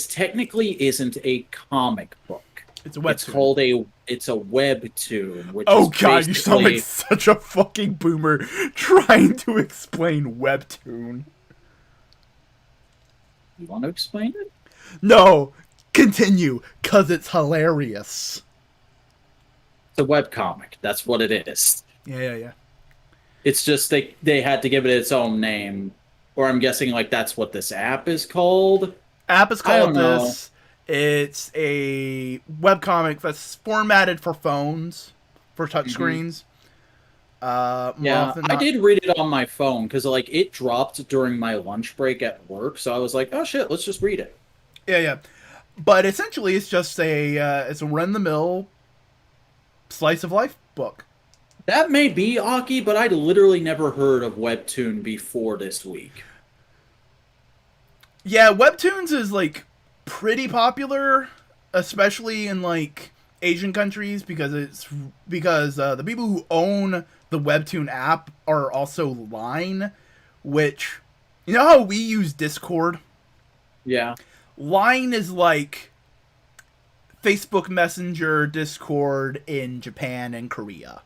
technically isn't a comic book. It's a It's webtoon. called it's a webtoon, which Oh is god, you sound like basically such a fucking boomer trying to explain webtoon. you want to explain it? No, continue, cause it's hilarious. It's a webcomic. That's what it is. Yeah. It's just they had to give it its own name, or I'm guessing like that's what this app is called. App is I called don't know. this. It's a webcomic that's formatted for phones, for touchscreens. More Yeah, often I not. did read it on my phone because like it dropped during my lunch break at work, so I was like, oh shit, let's just read it. Yeah. But essentially, it's just it's a run the mill slice of life book. That may be Aki, but I'd literally never heard of Webtoon before this week. Yeah, webtoons is like pretty popular, especially in like Asian countries because the people who own the webtoon app are also Line, which you know how we use Discord. Yeah. Line is like Facebook Messenger, Discord in Japan and Korea.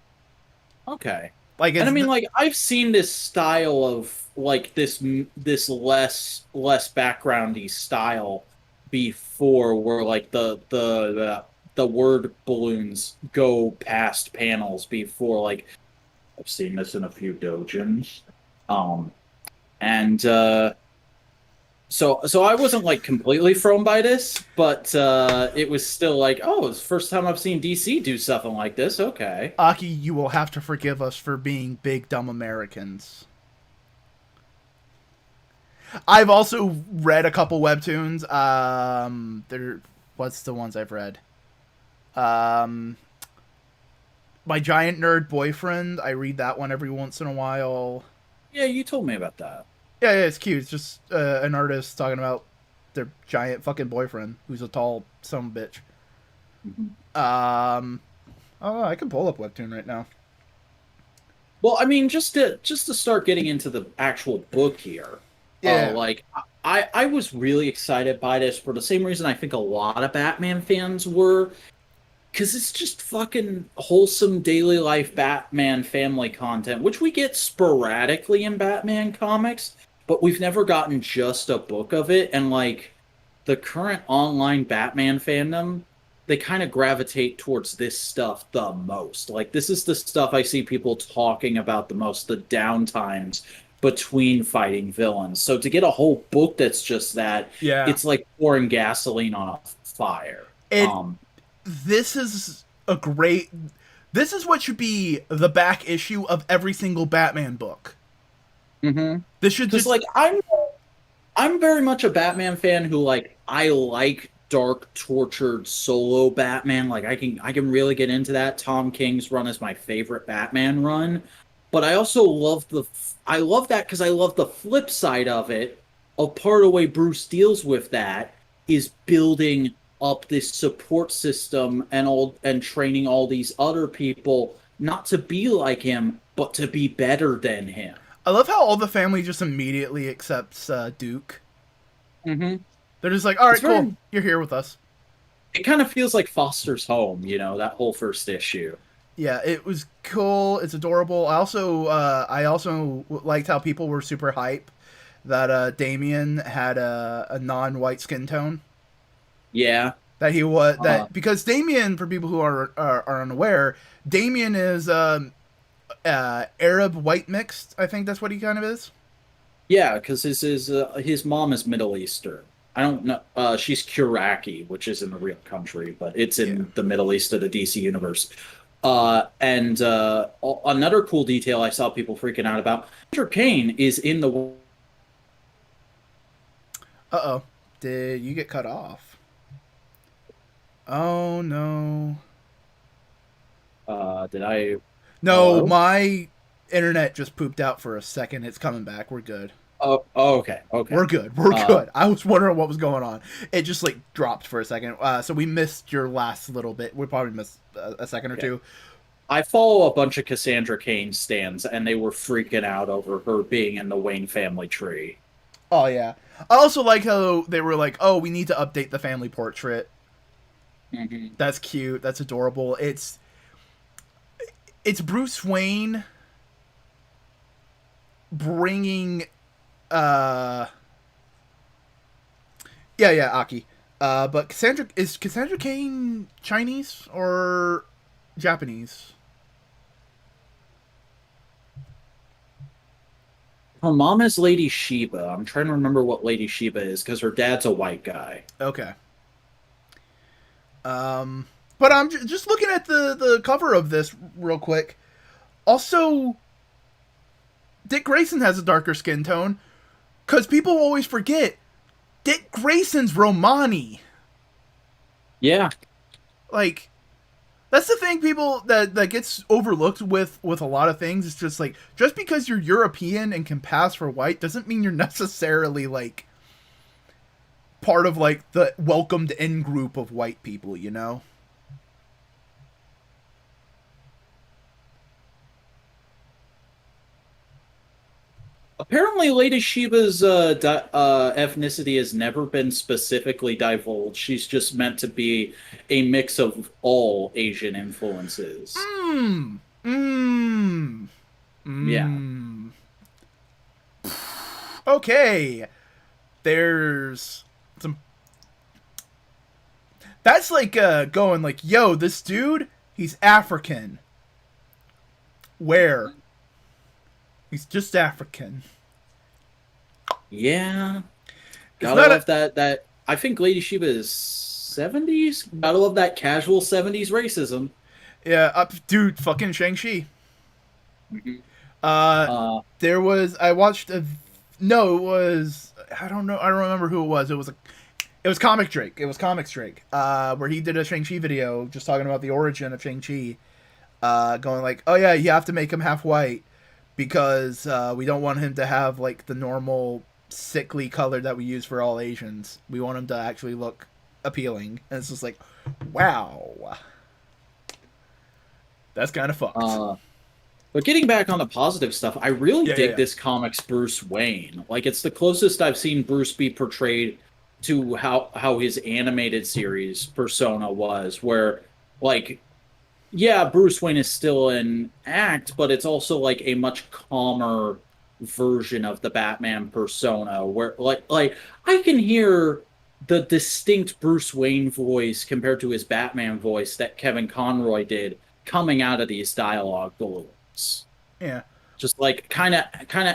Okay. Like And it's I mean, like I've seen this style of like this less backgroundy style before, where like the word balloons go past panels before. Like I've seen this in a few dojins, um, and so I wasn't like completely thrown by this, but it was still like, oh, it's the first time I've seen DC do something like this. Okay. Aki, you will have to forgive us for being big dumb Americans. I've also read a couple webtoons. What's the ones I've read? Um, My Giant Nerd Boyfriend. I read that one every once in a while. Yeah, you told me about that. Yeah, it's cute. It's just an artist talking about their giant fucking boyfriend, who's a tall son of a bitch. Um, oh, I can pull up webtoon right now. Well, I mean, just to start getting into the actual book here, Yeah. like I was really excited by this for the same reason I think a lot of Batman fans were, because it's just fucking wholesome daily life Batman family content, which we get sporadically in Batman comics, but we've never gotten just a book of it. And like the current online Batman fandom, they kind of gravitate towards this stuff the most. Like this is the stuff I see people talking about the most, the downtimes between fighting villains. So to get a whole book that's just that, Yeah. it's like pouring gasoline on a fire. It this is a great. This is what should be the back issue of every single Batman book. Mm-hmm. This should Because just like I'm very much a Batman fan who like I like dark tortured solo Batman. Like I can really get into that. Tom King's run is my favorite Batman run. But I also I love that because I love the flip side of it. A part of the way Bruce deals with that is building up this support system and training all these other people not to be like him, but to be better than him. I love how all the family just immediately accepts Duke. Mm-hmm. They're just like, all right, It's very cool, you're here with us. It kind of feels like Foster's Home, that whole first issue. Yeah, it was cool. It's adorable. I also liked how people were super hype that Damien had a non-white skin tone. Yeah. That he was that because Damien, for people who are unaware, Damien is Arab white mixed. I think that's what he kind of is. Yeah, because his mom is Middle Eastern. I don't know. She's Kuraki, which is in the real country, but it's in the Middle East of the DC universe. Another cool detail I saw people freaking out about: Cassandra Cain is in the. Uh-oh. Did you get cut off? Oh, no. Did I? No, Hello? my internet just pooped out for a second. It's coming back. We're good. Oh, okay, okay. We're good. We're Uh, good. I was wondering what was going on. It just like dropped for a second. So we missed your last little bit. We probably missed a second or okay. two. I follow a bunch of Cassandra Cain stands, and they were freaking out over her being in the Wayne family tree. Oh yeah. I also like how they were like, "Oh, we need to update the family portrait." Hmm. That's cute. That's adorable. It's Bruce Wayne bringing uh yeah, Aki. But Cassandra Cain Chinese or Japanese? Her mom is Lady Shiba. I'm trying to remember what Lady Shiba is because her dad's a white guy. Okay. But I'm just looking at the cover of this real quick. Also, Dick Grayson has a darker skin tone because people always forget Dick Grayson's Romani. Yeah, Like, that's the thing people that gets overlooked with a lot of things. It's just like, just because you're European and can pass for white doesn't mean you're necessarily like part of like the welcomed in group of white people, you know? apparently Lady Shiba's ethnicity has never been specifically divulged. She's just meant to be a mix of all Asian influences. Mmm. Mmm. Yeah. Mmm. Okay. There's some. That's like going like, yo, this dude, he's African. Where? He's just African. Yeah. It's Gotta not a. love that I think Lady Shiba is 70s. Gotta love that casual 70s racism. Yeah, dude, fucking Shang-Chi. Mhm. Uh, Uh there was. I watched a. No, it was. I don't know. I don't remember who it was. It was Comic Drake. It was Comics Drake. Where he did a Shang-Chi video just talking about the origin of Shang-Chi. Going like, oh yeah, you have to make him half white because we don't want him to have like the normal sickly color that we use for all Asians. We want him to actually look appealing. And it's just like, wow, that's kind of fucked. uh But getting back on the positive stuff, I really dig Yeah. this comic's Bruce Wayne. Like it's the closest I've seen Bruce be portrayed to how his animated series persona was, where like yeah, Bruce Wayne is still an act, but it's also like a much calmer version of the Batman persona where like I can hear the distinct Bruce Wayne voice compared to his Batman voice that Kevin Conroy did coming out of these dialogue balloons. Yeah. Just like kind of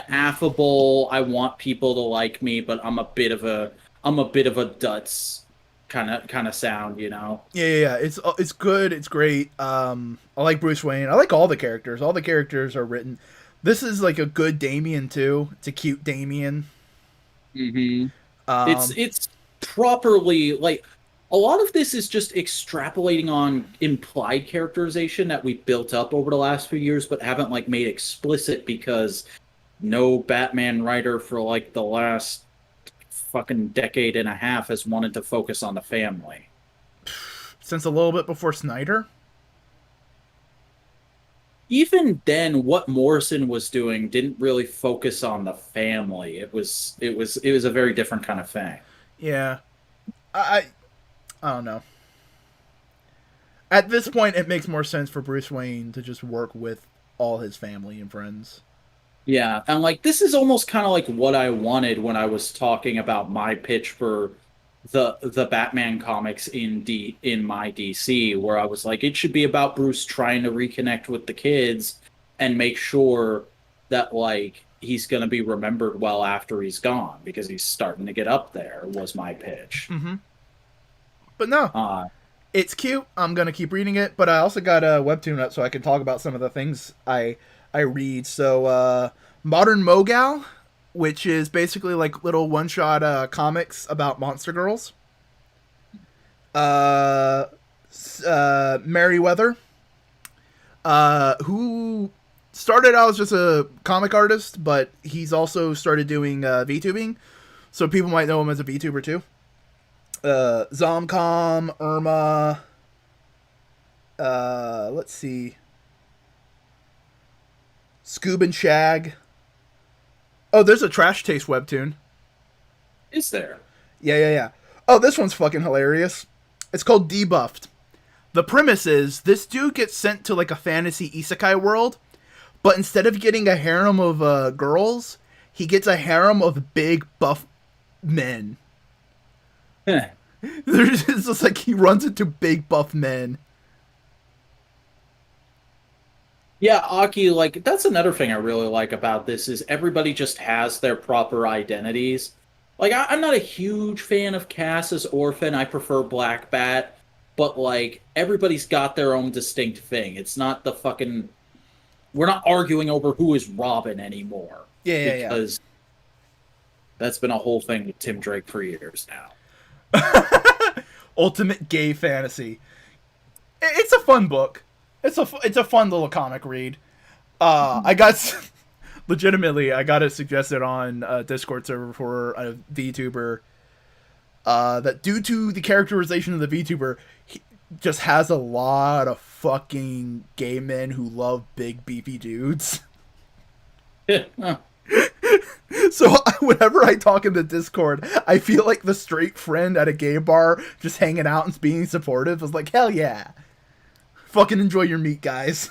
affable. I want people to like me, but I'm a bit of a Dutz kind of sound, you know. Yeah. It's good. It's great. I like Bruce Wayne. I like all the characters. All the characters are written. This is like a good Damien too. It's a cute Damien. Hmm. It's Um, it's properly like a lot of this is just extrapolating on implied characterization that we built up over the last few years, but haven't like made explicit because no Batman writer for like the last fucking decade and a half has wanted to focus on the family. since a little bit before Snyder. Even then, what Morrison was doing didn't really focus on the family. It was a very different kind of thing. Yeah. I I don't know. At this point, it makes more sense for Bruce Wayne to just work with all his family and friends. Yeah, and like this is almost kind of like what I wanted when I was talking about my pitch for the Batman comics in my DC, where I was like, it should be about Bruce trying to reconnect with the kids and make sure that like he's gonna be remembered well after he's gone because he's starting to get up there. Was my pitch. Mm-hmm. But no, Uh, It's cute. I'm gonna keep reading it, but I also got a webtoon up so I can talk about some of the things I read. So Modern Mogal, which is basically like little one shot comics about monster girls. Uh, Merryweather, who started out as just a comic artist, but he's also started doing VTubing, so people might know him as a VTuber too. Zomcom, Irma. Let's see. Scoob and Shag. Oh, there's a Trash Taste webtoon. Is there? Yeah. Oh, this one's fucking hilarious. It's called Debuffed. The premise is this dude gets sent to like a fantasy isekai world, but instead of getting a harem of girls, he gets a harem of big buff men. It's just like he runs into big buff men. Yeah, Aki, like, that's another thing I really like about this is everybody just has their proper identities. Like, I'm not a huge fan of Cass as Orphan. I prefer Black Bat. But, like, everybody's got their own distinct thing. It's not the fucking... We're not arguing over who is Robin anymore. Yeah. Because that's been a whole thing with Tim Drake for years now. Ultimate gay fantasy. It's a fun book. It's a fun little comic read. I got legitimately I got it suggested on a Discord server for a VTuber. That due to the characterization of the VTuber, he just has a lot of fucking gay men who love big beefy dudes. So whenever I talk in the Discord, I feel like the straight friend at a gay bar just hanging out and being supportive. Is like, hell yeah. Fucking enjoy your meat, guys.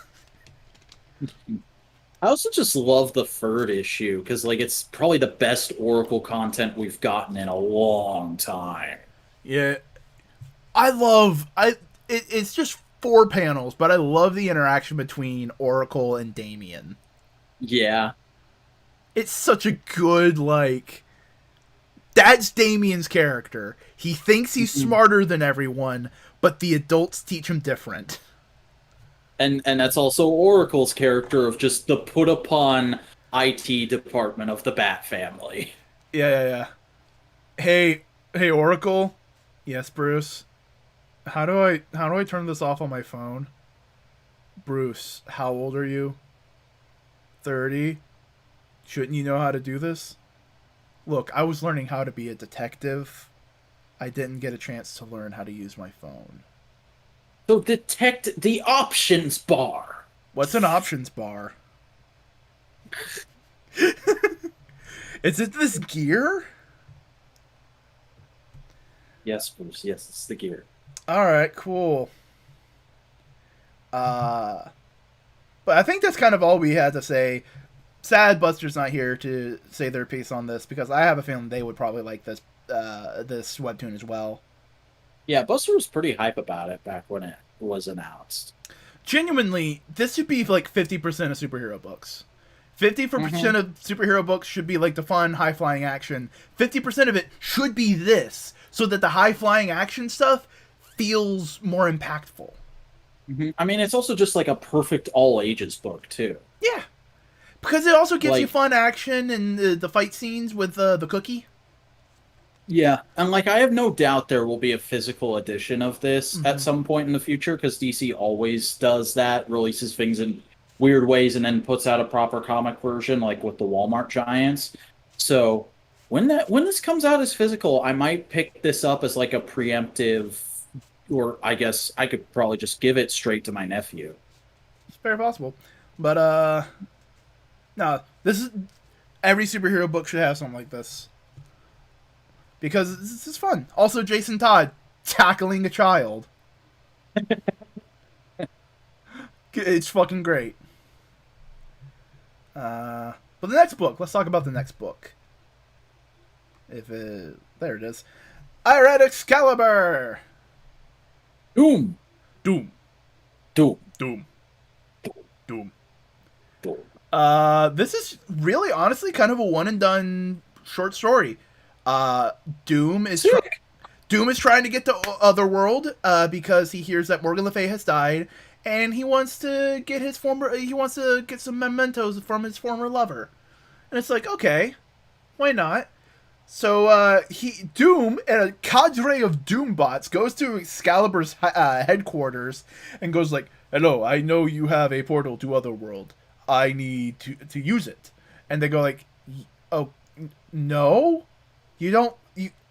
I also just love the third issue, because, like, it's probably the best Oracle content we've gotten in a long time. Yeah. It's just 4 panels, but I love the interaction between Oracle and Damien. Yeah. It's such a good, like... That's Damien's character. He thinks he's smarter than everyone, but the adults teach him different. And that's also Oracle's character of just the put-upon IT department of the Bat family. Yeah. Hey, Oracle. Yes, Bruce. How do I turn this off on my phone? Bruce, how old are you? 30? Shouldn't you know how to do this? Look, I was learning how to be a detective. I didn't get a chance to learn how to use my phone. So detect the options bar. What's an options bar? Is it this gear? Yes, Bruce. Yes, it's the gear. Alright, cool. But I think that's kind of all we had to say. Sad Buster's not here to say their piece on this, because I have a feeling they would probably like this this webtoon as well. Yeah, Buster was pretty hype about it back when it was announced. Genuinely, this should be like 50% of superhero books. 50% of superhero books should be like the fun, high-flying action. 50% of it should be this, so that the high-flying action stuff feels more impactful. I mean, it's also just like a perfect all-ages book, too. Yeah. Because it also gives Like- you fun action and the fight scenes with the cookie. Yeah, and like I have no doubt there will be a physical edition of this at some point in the future, because DC always does that, releases things in weird ways and then puts out a proper comic version, like with the Walmart giants. So when this comes out as physical, I might pick this up as like a preemptive, or I guess I could probably just give it straight to my nephew. It's very possible. But no, this is every superhero book should have something like this. Because this is fun. Also, Jason Todd tackling a child. It's fucking great. But the next book. Let's talk about the next book. There it is. I read Excalibur. Doom. Doom. Doom. Doom. Doom. Doom. This is really, honestly, kind of a one and done short story. Doom is Doom is trying to get to Otherworld because he hears that Morgan Le Fay has died, and he wants to get some mementos from his former lover. And it's like, okay, why not? So Doom and a cadre of Doombots goes to Excalibur's headquarters and goes like, "Hello, I know you have a portal to Otherworld. I need to use it." And they go like, "Oh, no, you don't.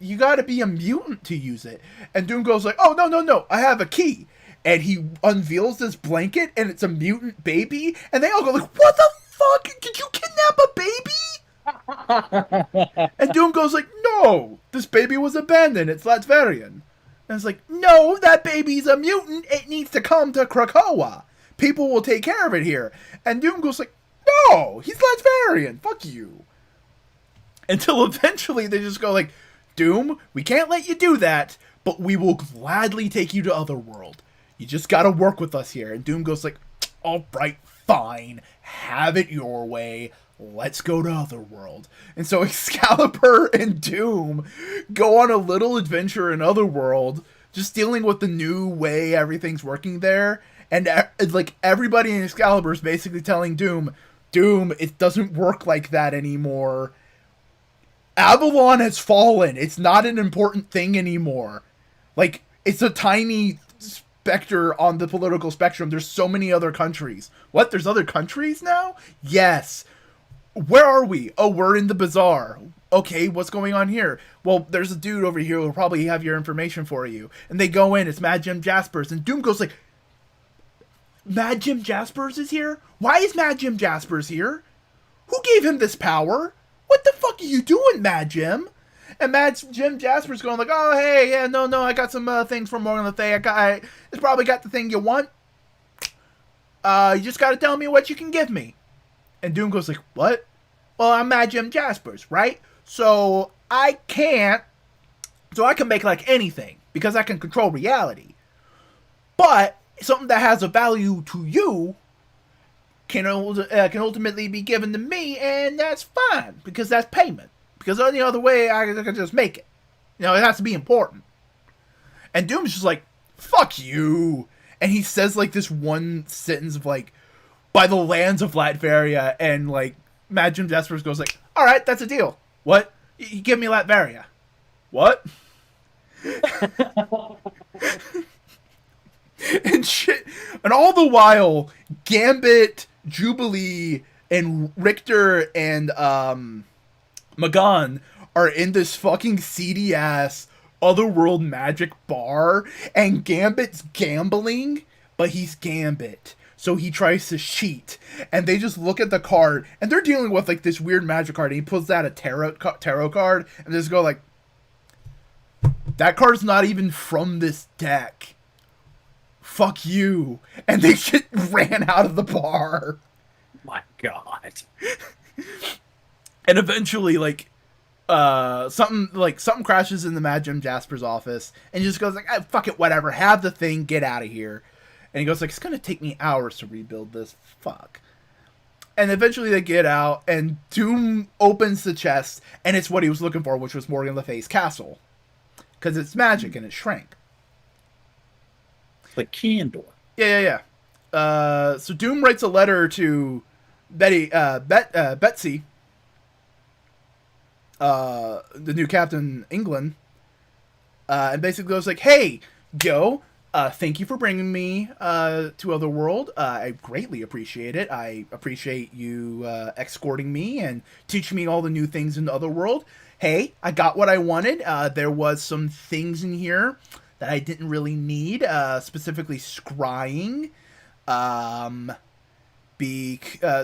You got to be a mutant to use it." And Doom goes like, "Oh, no, I have a key." And he unveils this blanket, and it's a mutant baby. And they all go like, "What the fuck? Did you kidnap a baby?" And Doom goes like, "No, this baby was abandoned. It's Latverian." And it's like, "No, that baby's a mutant. It needs to come to Krakoa. People will take care of it here." And Doom goes like, "No, he's Latverian. Fuck you." Until eventually they just go like, "Doom, we can't let you do that, but we will gladly take you to Otherworld. You just gotta work with us here." And Doom goes like, "All right, fine. Have it your way. Let's go to Otherworld." And so Excalibur and Doom go on a little adventure in Otherworld, just dealing with the new way everything's working there. And like everybody in Excalibur is basically telling Doom, it doesn't work like that anymore. Avalon has fallen. It's not an important thing anymore. Like, it's a tiny specter on the political spectrum. There's so many other countries. What? There's other countries now? Yes. Where are we? Oh, we're in the bazaar. Okay, what's going on here? Well, there's a dude over here who'll probably have your information for you. And they go in, it's Mad Jim Jaspers, and Doom goes like, "Mad Jim Jaspers is here? Why is Mad Jim Jaspers here? Who gave him this power? What the fuck are you doing, Mad Jim?" And Mad Jim Jasper's going like, "Oh, hey, yeah, no, I got some things from Morgan Le Fay. It's probably got the thing you want. You just gotta tell me what you can give me." And Doom goes like, "What?" "Well, I'm Mad Jim Jaspers, right? So I can make like anything because I can control reality. But something that has a value to you can ultimately be given to me, and that's fine because that's payment. Because any other way, I can just make it. It has to be important." And Doom's just like, "Fuck you." And he says like this one sentence of like, "By the lands of Latveria," and like Mad Jim Jaspers goes like, "All right, that's a deal. What? You give me Latveria. What?" And shit. And all the while, Gambit, Jubilee, and Richter and Magan are in this fucking seedy ass Otherworld magic bar, and Gambit's gambling, but he's Gambit. So he tries to cheat, and they just look at the card, and they're dealing with like this weird magic card, and he pulls out a tarot card, and they just go like, "That card's not even from this deck. Fuck you." And they just ran out of the bar. My God. And eventually, like, something crashes in the Mad Jim Jasper's office, and he just goes like, "Fuck it, whatever. Have the thing. Get out of here." And he goes like, "It's gonna take me hours to rebuild this. Fuck." And eventually they get out, and Doom opens the chest, and it's what he was looking for, which was Morgan Le Fay's castle, because it's magic and it shrank. Like Candor. Yeah. So Doom writes a letter to Betsy, the new Captain England, and basically goes like, "Hey, Joe, thank you for bringing me to Otherworld. I greatly appreciate it. I appreciate you escorting me and teaching me all the new things in the Otherworld. Hey, I got what I wanted. There was some things in here that I didn't really need, specifically scrying,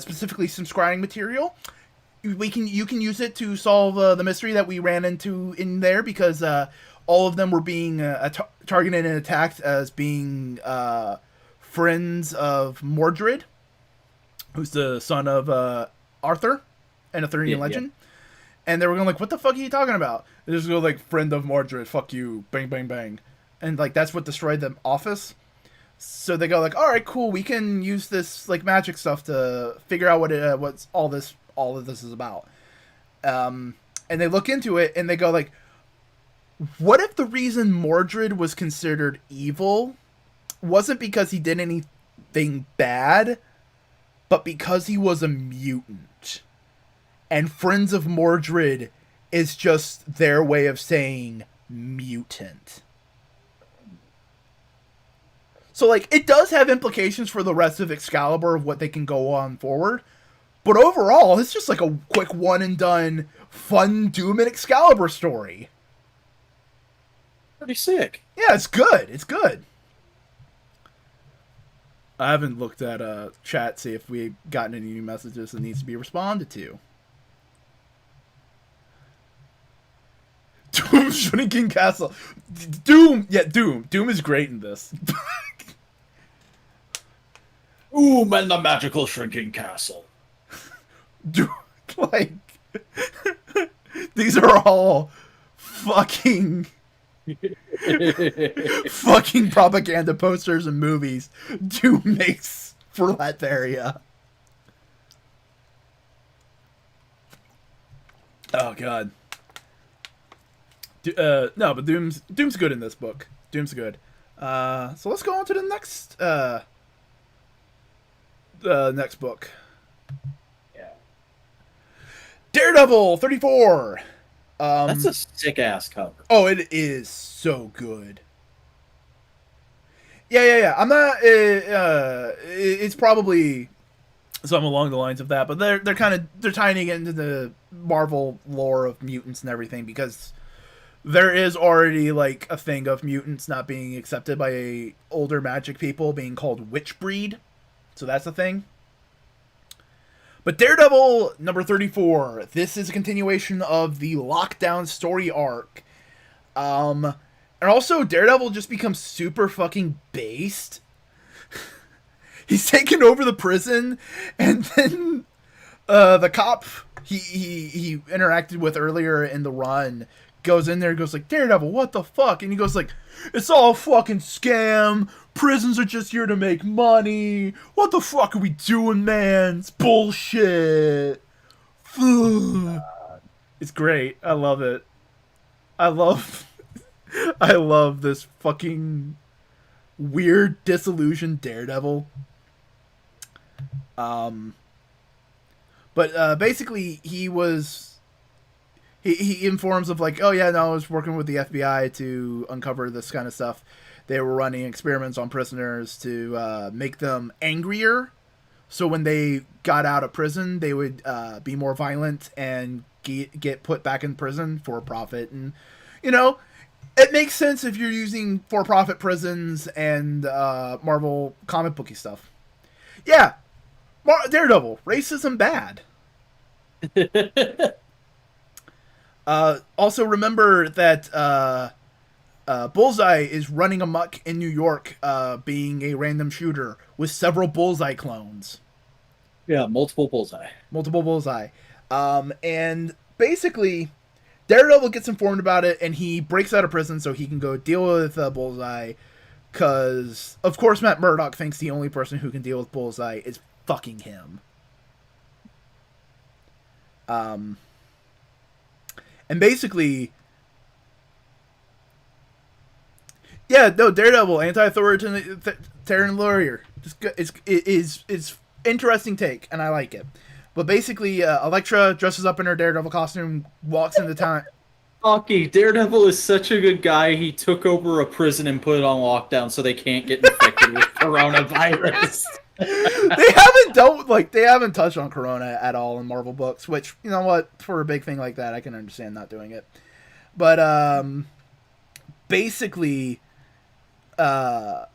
specifically some scrying material. You can use it to solve the mystery that we ran into in there, because all of them were being targeted and attacked as being friends of Mordred, who's the son of Arthur, an Arthurian legend. Yeah. And they were going like, "What the fuck are you talking about?" They just go like, "Friend of Mordred, fuck you, bang, bang, bang." And like that's what destroyed the office. So they go like, "All right, cool. We can use this like magic stuff to figure out what's all of this is about." And they look into it and they go like, what if the reason Mordred was considered evil wasn't because he did anything bad, but because he was a mutant? And Friends of Mordred is just their way of saying mutant. So, like, it does have implications for the rest of Excalibur of what they can go on forward. But overall, it's just like a quick one and done, fun Doom and Excalibur story. Pretty sick. Yeah, it's good. It's good. I haven't looked at chat, see if we've gotten any new messages that needs to be responded to. Doom Shrinking Castle. Doom is great in this. Doom and the Magical Shrinking Castle. Doom, like, these are all fucking propaganda posters and movies Doom makes for Latveria. Oh god. No, but Doom's good in this book. Doom's good. So let's go on to the next book. Yeah. Daredevil 34. That's a sick ass cover. Oh, it is so good. Yeah. I'm not. It's probably something along the lines of that, but they're tying it into the Marvel lore of mutants and everything, because there is already like a thing of mutants not being accepted by older magic people, being called witch breed. So that's a thing. But Daredevil number 34, this is a continuation of the Lockdown story arc. And also Daredevil just becomes super fucking based. He's taken over the prison, and then the cop he interacted with earlier in the run goes in there and goes like, Daredevil, what the fuck? And he goes like, it's all a fucking scam. Prisons are just here to make money. What the fuck are we doing, man? It's bullshit. It's great. I love it. I love this fucking weird, disillusioned Daredevil. But basically he informs of like, oh yeah, no, I was working with the FBI to uncover this kind of stuff. They were running experiments on prisoners to make them angrier, so when they got out of prison, they would be more violent and get put back in prison for profit. And you know, it makes sense if you're using for-profit prisons and Marvel comic booky stuff. Yeah, Daredevil, racism bad. Also remember that Bullseye is running amok in New York, being a random shooter with several Bullseye clones. Yeah, multiple Bullseye. And basically, Daredevil gets informed about it, and he breaks out of prison so he can go deal with Bullseye, because, of course, Matt Murdock thinks the only person who can deal with Bullseye is fucking him. And basically, yeah, no, Daredevil, anti-authoritarian lawyer. It's interesting take, and I like it. But basically, Elektra dresses up in her Daredevil costume, walks into town. Hockey, Daredevil is such a good guy. He took over a prison and put it on lockdown so they can't get infected with coronavirus. They haven't touched on Corona at all in Marvel books, which, you know what, for a big thing like that, I can understand not doing it. But basically, whoa.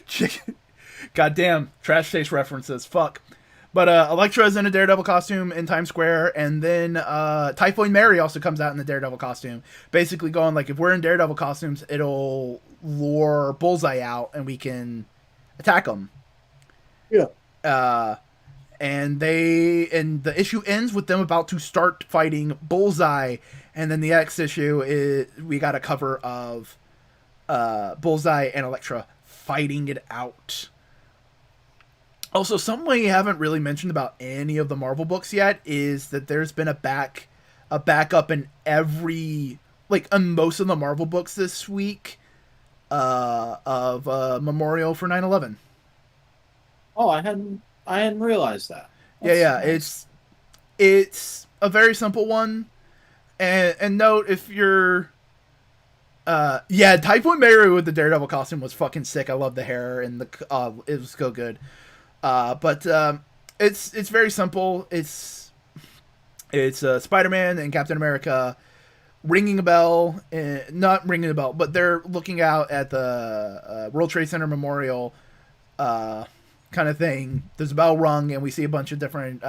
Chicken. Goddamn, trash taste references. Fuck. But Elektra is in a Daredevil costume in Times Square, and then Typhoid Mary also comes out in the Daredevil costume, basically going like, if we're in Daredevil costumes, it'll lure Bullseye out, and we can attack him. Yeah. And the issue ends with them about to start fighting Bullseye, and then the next issue is we got a cover of Bullseye and Elektra fighting it out. Also, something we haven't really mentioned about any of the Marvel books yet is that there's been a backup in every, like, on most of the Marvel books this week, of memorial for 9/11. Oh, I hadn't realized that. Yeah, That's yeah, nice. it's a very simple one, and note if you're, yeah, Typhoon Mary with the Daredevil costume was fucking sick. I love the hair and it was so good. But it's very simple. It's Spider-Man and Captain America ringing a bell, not ringing a bell, but they're looking out at the World Trade Center Memorial, kind of thing. There's a bell rung, and we see a bunch of different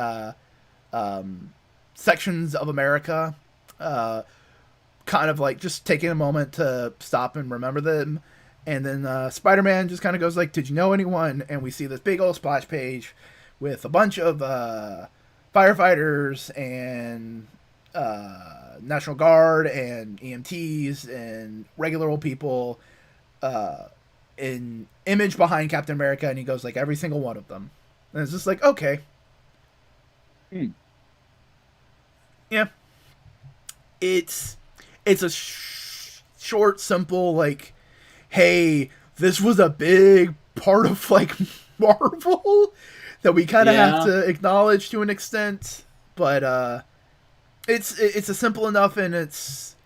sections of America, kind of like just taking a moment to stop and remember them. And then Spider-Man just kind of goes like, "Did you know anyone?" And we see this big old splash page with a bunch of firefighters and National Guard and EMTs and regular old people, in image behind Captain America, and he goes like every single one of them. And it's just like, okay, Hmm. yeah, it's a short, simple, like, hey, this was a big part of, like, Marvel that we kind of have Yeah. to acknowledge to an extent, but it's a simple enough, and it's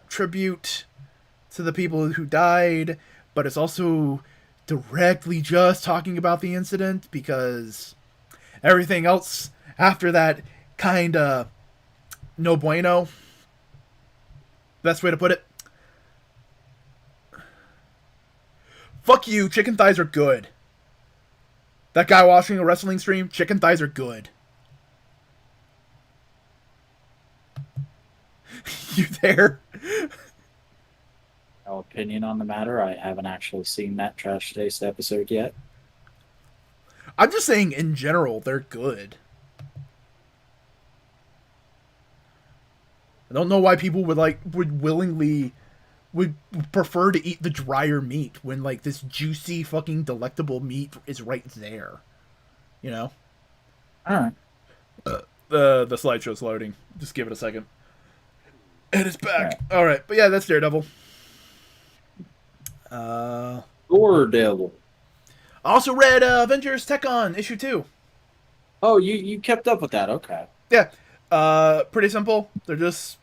tribute to the people who died, but it's also directly just talking about the incident, because everything else after that kind of no bueno. Best way to put it. Fuck you, chicken thighs are good. That guy watching a wrestling stream, chicken thighs are good. You there? No opinion on the matter. I haven't actually seen that Trash Taste episode yet. I'm just saying in general, they're good. I don't know why people would prefer to eat the drier meat when, like, this juicy fucking delectable meat is right there. You know? All right. The slideshow's loading. Just give it a second. And it's All back. right. Alright, but yeah, that's Daredevil. Daredevil. I also read Avengers Tech On issue 2. Oh, you kept up with that. Okay. Yeah. Pretty simple. They're just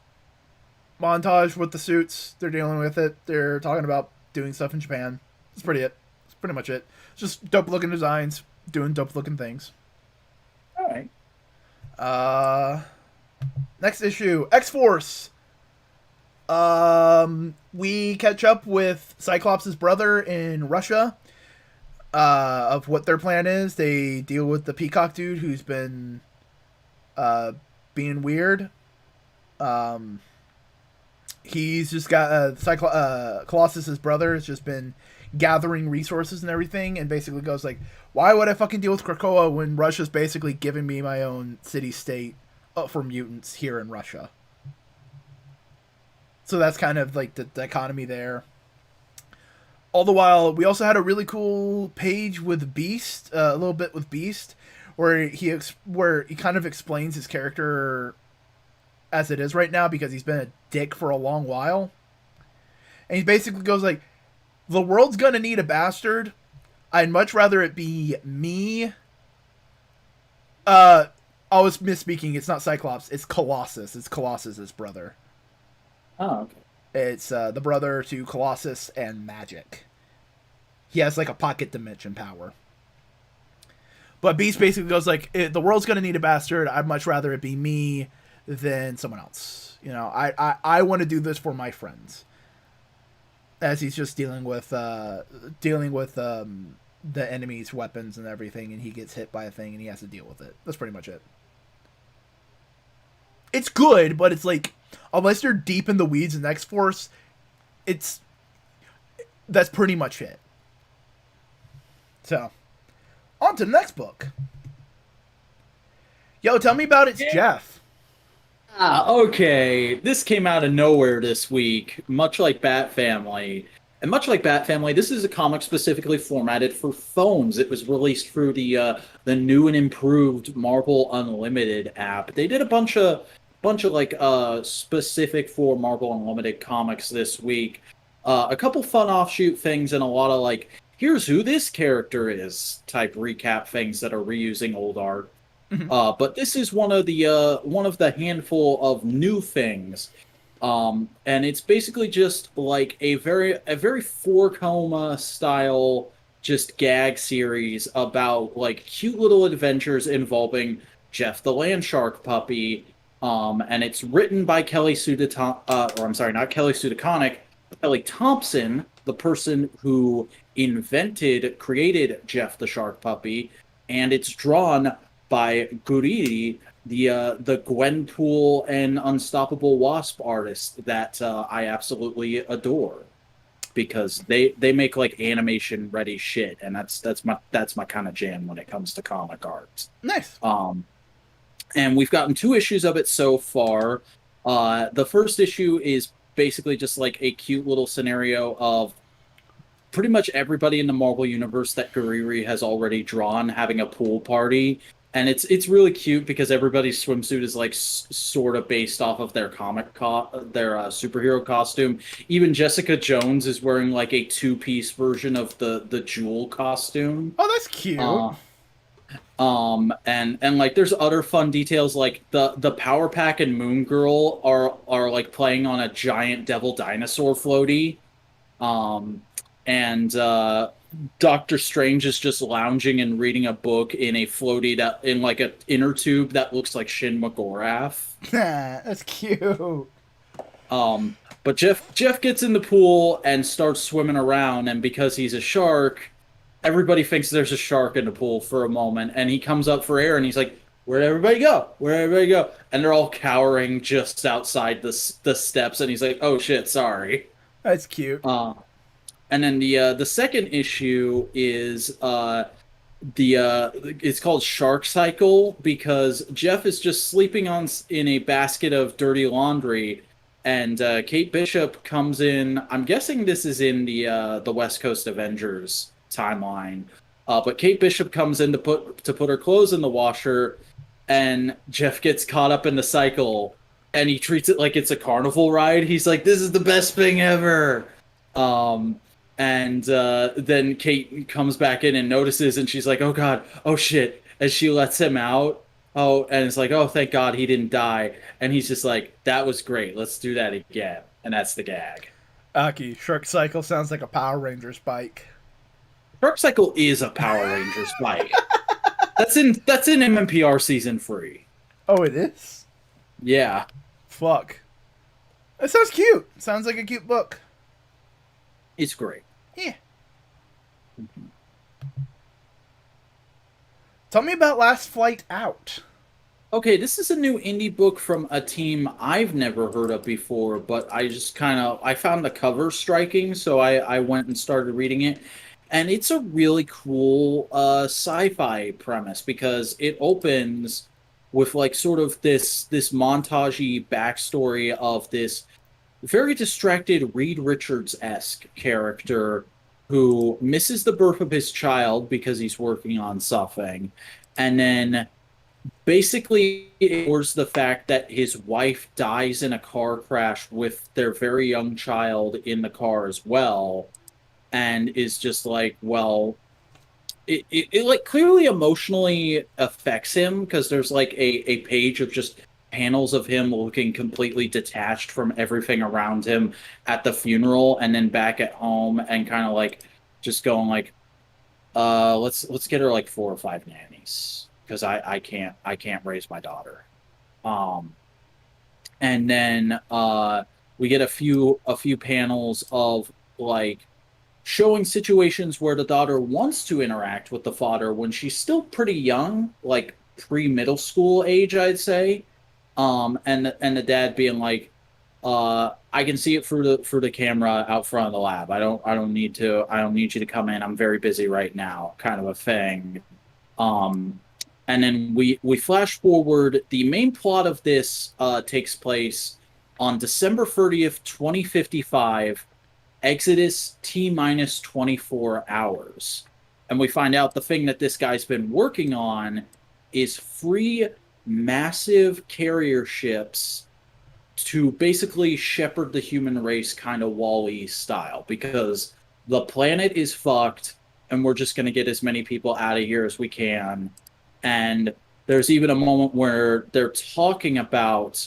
montage with the suits. They're dealing with it. They're talking about doing stuff in Japan. That's pretty it. That's pretty much it. It's just dope looking designs, doing dope looking things. All right. Next issue, X Force. We catch up with Cyclops' brother in Russia. Of what their plan is. They deal with the Peacock dude who's been being weird. He's just got Colossus's brother has just been gathering resources and everything, and basically goes like, "Why would I fucking deal with Krakoa when Russia's basically giving me my own city-state for mutants here in Russia?" So that's kind of like the dichotomy there. All the while, we also had a really cool page with Beast, a little bit with Beast, where he kind of explains his character as it is right now, because he's been a dick for a long while. And he basically goes like, "The world's gonna need a bastard. I'd much rather it be me." I was misspeaking. It's not Cyclops. It's Colossus. It's Colossus's brother. Oh, okay. It's the brother to Colossus and Magic. He has like a pocket dimension power. But Beast basically goes like, "The world's gonna need a bastard. I'd much rather it be me than someone else. You know, I want to do this for my friends." As he's just dealing with the enemy's weapons and everything, and he gets hit by a thing and he has to deal with it. That's pretty much it. It's good, but it's like, unless you're deep in the weeds in X Force, that's pretty much it. So, on to the next book. Yo, tell me about It's Jeff. Okay. This came out of nowhere this week, much like Bat Family. And much like Bat Family, this is a comic specifically formatted for phones. It was released through the new and improved Marvel Unlimited app. They did a bunch of like specific for Marvel Unlimited comics this week. A couple fun offshoot things and a lot of like here's who this character is type recap things that are reusing old art. Mhm. But this is one of the handful of new things, and it's basically just like a very four coma style just gag series about like cute little adventures involving Jeff the Landshark puppy. And it's written by Kelly or I'm sorry, not Kelly Sudaconic, Kelly Thompson, the person who created Jeff the Shark Puppy, and it's drawn by Guriri, the Gwenpool and Unstoppable Wasp artist that I absolutely adore because they make like animation ready shit, and that's my kind of jam when it comes to comic art. Nice. And we've gotten 2 issues of it so far. The first issue is basically just like a cute little scenario of pretty much everybody in the Marvel universe that Guriri has already drawn having a pool party, and it's really cute because everybody's swimsuit is like sort of based off of their their superhero costume. Even Jessica Jones is wearing like a 2-piece version of the Jewel costume. Oh, that's cute. And like there's other fun details like the Power Pack and Moon Girl are like playing on a giant devil dinosaur floaty. And Doctor Strange is just lounging and reading a book in a floaty that in like an inner tube that looks like Shin McGorath. That's cute. But Jeff gets in the pool and starts swimming around, and because he's a shark, everybody thinks there's a shark in the pool for a moment, and he comes up for air and he's like, "Where'd everybody go? Where'd everybody go?" And they're all cowering just outside the steps, and he's like, "Oh shit, sorry." That's cute. And then the second issue is it's called Shark Cycle because Jeff is just sleeping in a basket of dirty laundry, and Kate Bishop comes in. I'm guessing this is in the West Coast Avengers timeline, but Kate Bishop comes in to put her clothes in the washer, and Jeff gets caught up in the cycle, and he treats it like it's a carnival ride. He's like, "This is the best thing ever." And then Kate comes back in and notices, and she's like, "Oh God, oh shit!" As she lets him out. Oh, and it's like, "Oh, thank God he didn't die." And he's just like, "That was great. Let's do that again." And that's the gag. Aki, Shark Cycle sounds like a Power Rangers bike. Shark Cycle is a Power Rangers bike. That's in MMPR season 3. Oh, it is? Yeah. Fuck. That sounds cute. Sounds like a cute book. It's great. Yeah. Tell me about Last Flight Out. Okay, this is a new indie book from a team I've never heard of before, but I found the cover striking, so I went and started reading it. And it's a really cool sci-fi premise because it opens with like sort of this montagey backstory of this very distracted Reed Richards-esque character who misses the birth of his child because he's working on something, and then basically ignores the fact that his wife dies in a car crash with their very young child in the car as well, and is just like, well, it like clearly emotionally affects him because there's like a page of just panels of him looking completely detached from everything around him at the funeral and then back at home and kind of like just going like, let's get her like 4 or 5 nannies because I can't raise my daughter. And then we get a few panels of like showing situations where the daughter wants to interact with the father when she's still pretty young, like pre-middle school age, I'd say. And the dad being like, I can see it through the camera out front of the lab. I don't need you to come in. I'm very busy right now, kind of a thing. And then we flash forward. The main plot of this takes place on December 30th, 2055, Exodus T minus 24 hours. And we find out the thing that this guy's been working on is free massive carrier ships to basically shepherd the human race kind of Wall-E style, because the planet is fucked and we're just going to get as many people out of here as we can. And there's even a moment where they're talking about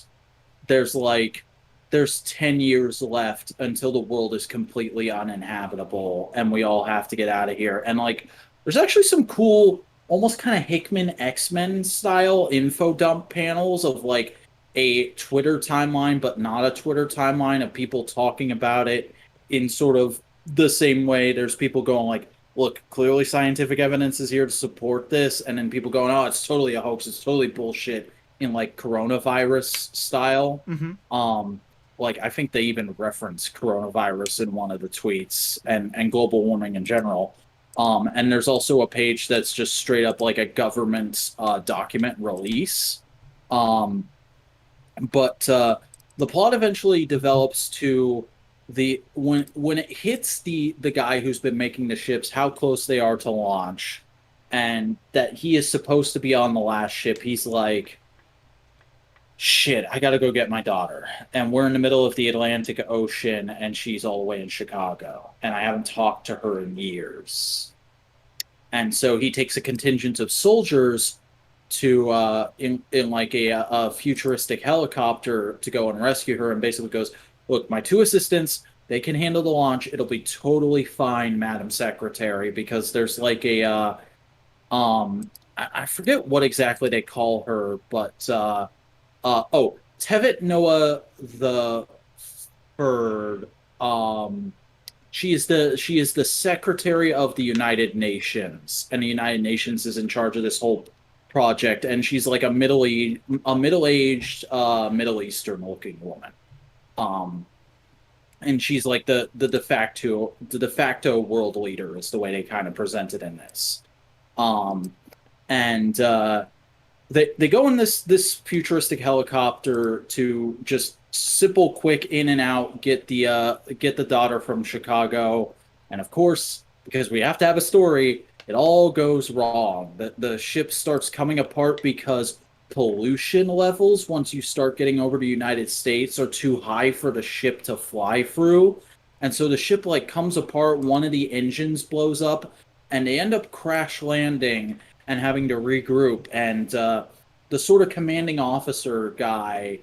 there's like there's 10 years left until the world is completely uninhabitable and we all have to get out of here. And like there's actually some cool almost kind of Hickman X-Men style info dump panels of like a Twitter timeline but not a Twitter timeline of people talking about it in sort of the same way. There's people going like, look, clearly scientific evidence is here to support this, and then people going, oh, it's totally a hoax, it's totally bullshit, in like coronavirus style. Mm-hmm. Like I think they even reference coronavirus in one of the tweets, and global warming in general. And there's also a page that's just straight up like a government document release. But the plot eventually develops to the when it hits the guy who's been making the ships, how close they are to launch, and that he is supposed to be on the last ship. He's like, shit, I gotta go get my daughter. And we're in the middle of the Atlantic Ocean, and she's all the way in Chicago. And I haven't talked to her in years. And so he takes a contingent of soldiers to in like a futuristic helicopter to go and rescue her, and basically goes, look, my two assistants, they can handle the launch. It'll be totally fine, Madam Secretary, because there's like a I forget what exactly they call her, but Tevet Noah the Third. She is the Secretary of the United Nations, and the United Nations is in charge of this whole project. And she's like a middle aged Middle Eastern looking woman. And she's like the de facto world leader is the way they kind of present it in this. And they go in this futuristic helicopter to just simple, quick in and out, get the daughter from Chicago, and of course, because we have to have a story, it all goes wrong. The ship starts coming apart because pollution levels, once you start getting over to the United States, are too high for the ship to fly through, and so the ship like comes apart. One of the engines blows up, and they end up crash landing and having to regroup. And the sort of commanding officer guy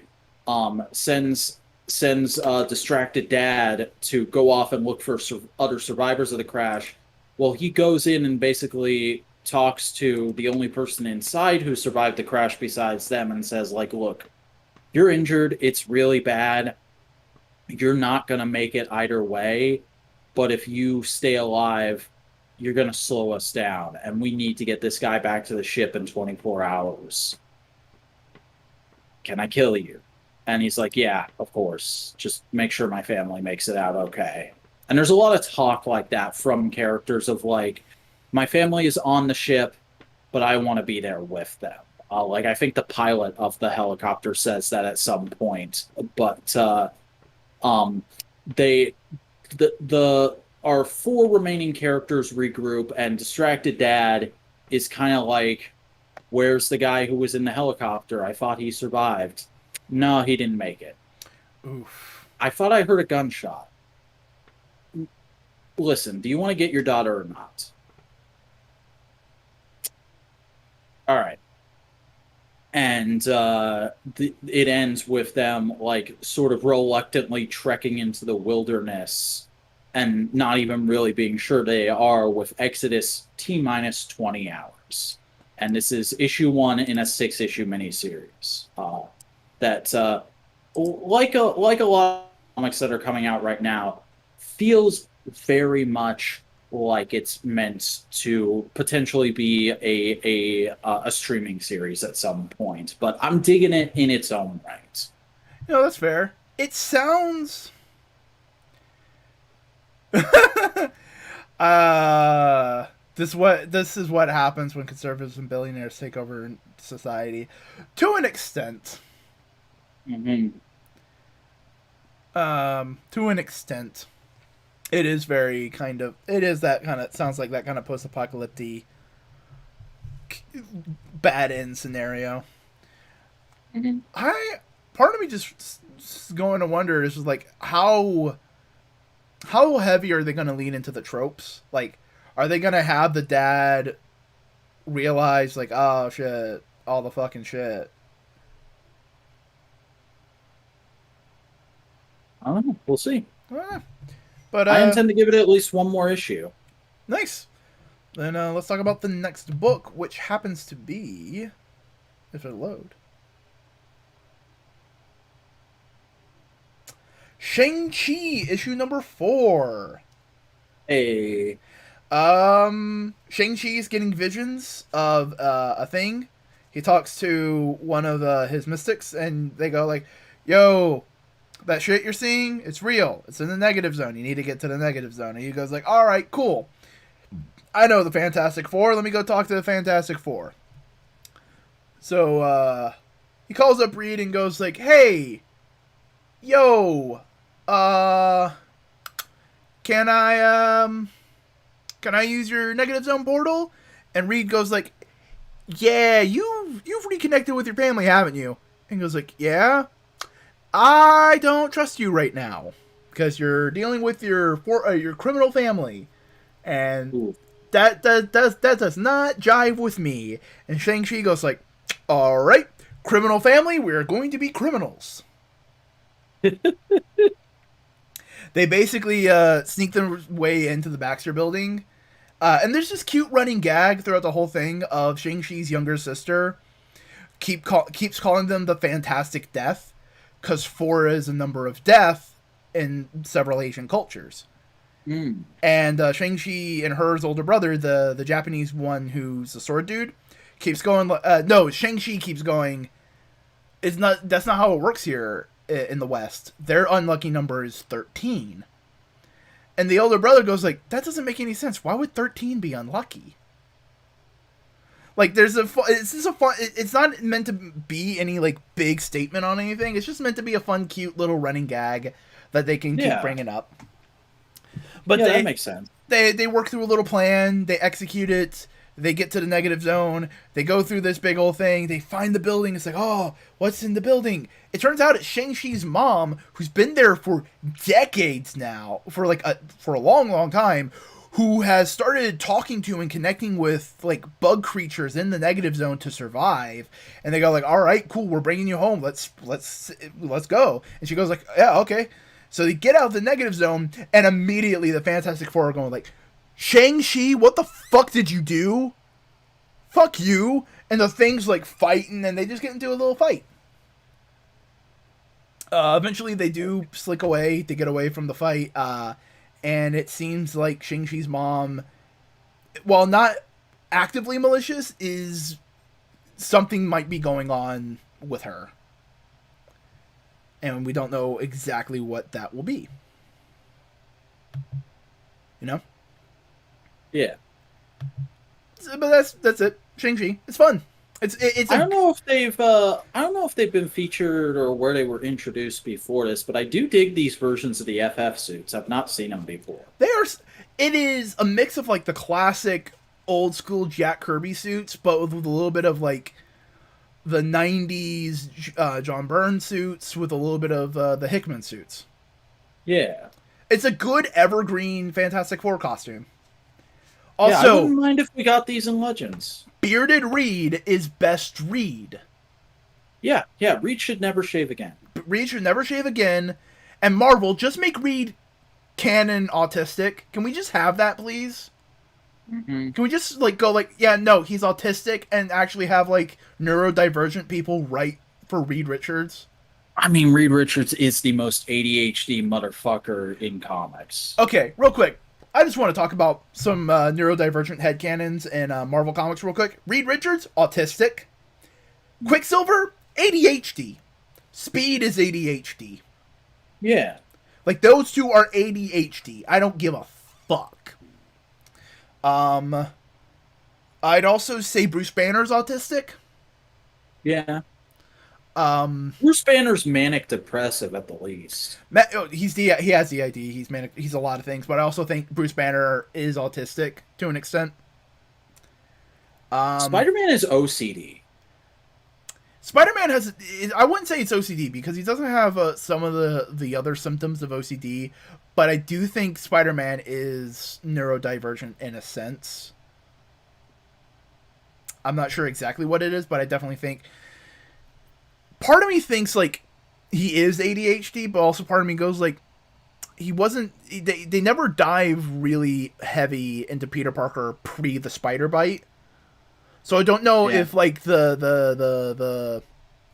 sends distracted dad to go off and look for other survivors of the crash. Well, he goes in and basically talks to the only person inside who survived the crash besides them, and says like, look, you're injured, it's really bad, you're not going to make it either way, but if you stay alive, you're going to slow us down, and we need to get this guy back to the ship in 24 hours. Can I kill you? And he's like, yeah, of course. Just make sure my family makes it out okay. And there's a lot of talk like that from characters of like, my family is on the ship, but I want to be there with them. Like, I think the pilot of the helicopter says that at some point. But our four remaining characters regroup, and distracted dad is kind of like, where's the guy who was in the helicopter? I thought he survived. No, he didn't make it. Oof. I thought I heard a gunshot. Listen, do you want to get your daughter or not? All right. And it ends with them like sort of reluctantly trekking into the wilderness, and not even really being sure they are, with Exodus T minus 20 hours. And this is issue 1 in a 6-issue miniseries. That like a lot of comics that are coming out right now, feels very much like it's meant to potentially be a streaming series at some point. But I'm digging it in its own right. You know, that's fair. It sounds this is what happens when conservatives and billionaires take over society, to an extent. Mm-hmm. To an extent. It is very kind of. It is that kind of. Sounds like that kind of post-apocalyptic bad end scenario. Mm-hmm. Part of me just going to wonder is just like how heavy are they going to lean into the tropes? Like, are they going to have the dad realize like, oh shit, all the fucking shit? I don't know. We'll see. Eh, but I intend to give it at least one more issue. nice. Then let's talk about the next book, which happens to be, if it load, Shang-Chi issue number 4. Hey. Shang-Chi's getting visions of a thing. He talks to one of his mystics, and they go like, "Yo, that shit you're seeing, it's real. It's in the negative zone. You need to get to the negative zone." And he goes like, "All right, cool. I know the Fantastic Four. Let me go talk to the Fantastic Four." So he calls up Reed and goes like, "Hey, yo, can I use your negative zone portal?" And Reed goes like, "Yeah, you've reconnected with your family, haven't you?" And goes like, "Yeah. I don't trust you right now because you're dealing with your criminal family, and Ooh. that does not jive with me." And Shang-Chi goes like, "All right, criminal family, we're going to be criminals." They basically sneak their way into the Baxter building. And there's this cute running gag throughout the whole thing of Shang-Chi's younger sister keeps calling them the Fantastic Death, because 4 is a number of death in several Asian cultures. Mm. And Shang-Chi and her older brother, the Japanese one who's the sword dude, keeps going. No, Shang-Chi keeps going. That's not how it works here in the West. Their unlucky number is 13. And the older brother goes like, "That doesn't make any sense. Why would 13 be unlucky?" Like, it's just a fun. It's not meant to be any like big statement on anything. It's just meant to be a fun, cute little running gag that they can keep bringing up. But yeah, that makes sense. They work through a little plan. They execute it. They get to the negative zone. They go through this big old thing. They find the building. It's like, oh, what's in the building? It turns out it's Shang-Chi's mom, who's been there for decades now, for a long, long time, who has started talking to and connecting with like bug creatures in the negative zone to survive. And they go like, "All right, cool, we're bringing you home. Let's go." And she goes like, "Yeah, okay." So they get out of the negative zone, and immediately the Fantastic Four are going like, "Shang-Chi, what the fuck did you do? Fuck you." And the thing's like fighting, and they just get into a little fight. Eventually they do slick away to get away from the fight, and it seems like Shang-Chi's mom, while not actively malicious, is something might be going on with her. And we don't know exactly what that will be. You know? Yeah. But that's it. Shang-Chi. It's fun. I don't know if they've been featured or where they were introduced before this, but I do dig these versions of the FF suits. I've not seen them before. It is a mix of like the classic old school Jack Kirby suits, but with a little bit of like the 90s John Byrne suits with a little bit of the Hickman suits. Yeah. It's a good evergreen Fantastic Four costume. Also, Also, I wouldn't mind if we got these in Legends. Bearded Reed is best Reed. Yeah, Reed should never shave again. Reed should never shave again. And Marvel, just make Reed canon autistic. Can we just have that, please? Mm-hmm. Can we just like go like, yeah, no, he's autistic, and actually have like neurodivergent people write for Reed Richards? I mean, Reed Richards is the most ADHD motherfucker in comics. Okay, real quick. I just want to talk about some neurodivergent headcanons in Marvel Comics real quick. Reed Richards, autistic. Quicksilver, ADHD. Speed is ADHD. Yeah. Like, those two are ADHD. I don't give a fuck. I'd also say Bruce Banner's autistic. Yeah. Bruce Banner's manic depressive at the least. He has the ID. He's manic. He's a lot of things, but I also think Bruce Banner is autistic to an extent. Spider-Man is OCD. Spider-Man has. I wouldn't say it's OCD because he doesn't have some of the other symptoms of OCD, but I do think Spider-Man is neurodivergent in a sense. I'm not sure exactly what it is, but I definitely think. Part of me thinks like he is ADHD, but also part of me goes like he wasn't. They never dive really heavy into Peter Parker pre the spider bite. So I don't know if like the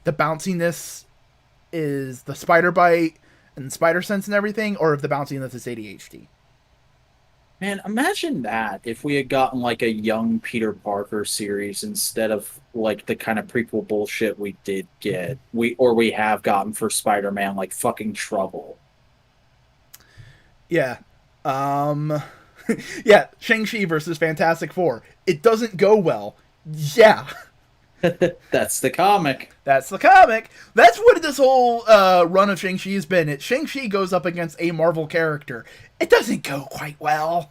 bounciness is the spider bite and spider sense and everything, or if the bounciness is ADHD. Man, imagine that if we had gotten like a young Peter Parker series instead of like the kind of prequel bullshit we did get. We have gotten for Spider-Man, like fucking Trouble. Yeah. Yeah, Shang-Chi versus Fantastic Four. It doesn't go well. Yeah. That's the comic. That's the comic. That's what this whole run of Shang-Chi has been. Shang-Chi goes up against a Marvel character. It doesn't go quite well.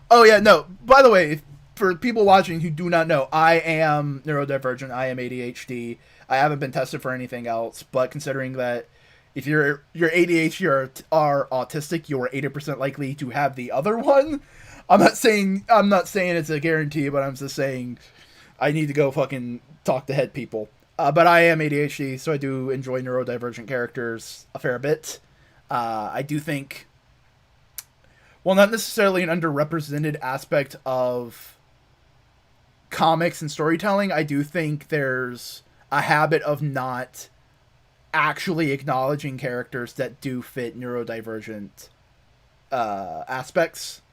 Oh, yeah, no. By the way, for people watching who do not know, I am neurodivergent. I am ADHD. I haven't been tested for anything else, but considering that if you're ADHD or are autistic, you're 80% likely to have the other one. I'm not saying it's a guarantee, but I'm just saying I need to go fucking talk to head people. But I am ADHD, so I do enjoy neurodivergent characters a fair bit. I do think, well, not necessarily an underrepresented aspect of comics and storytelling. I do think there's a habit of not actually acknowledging characters that do fit neurodivergent aspects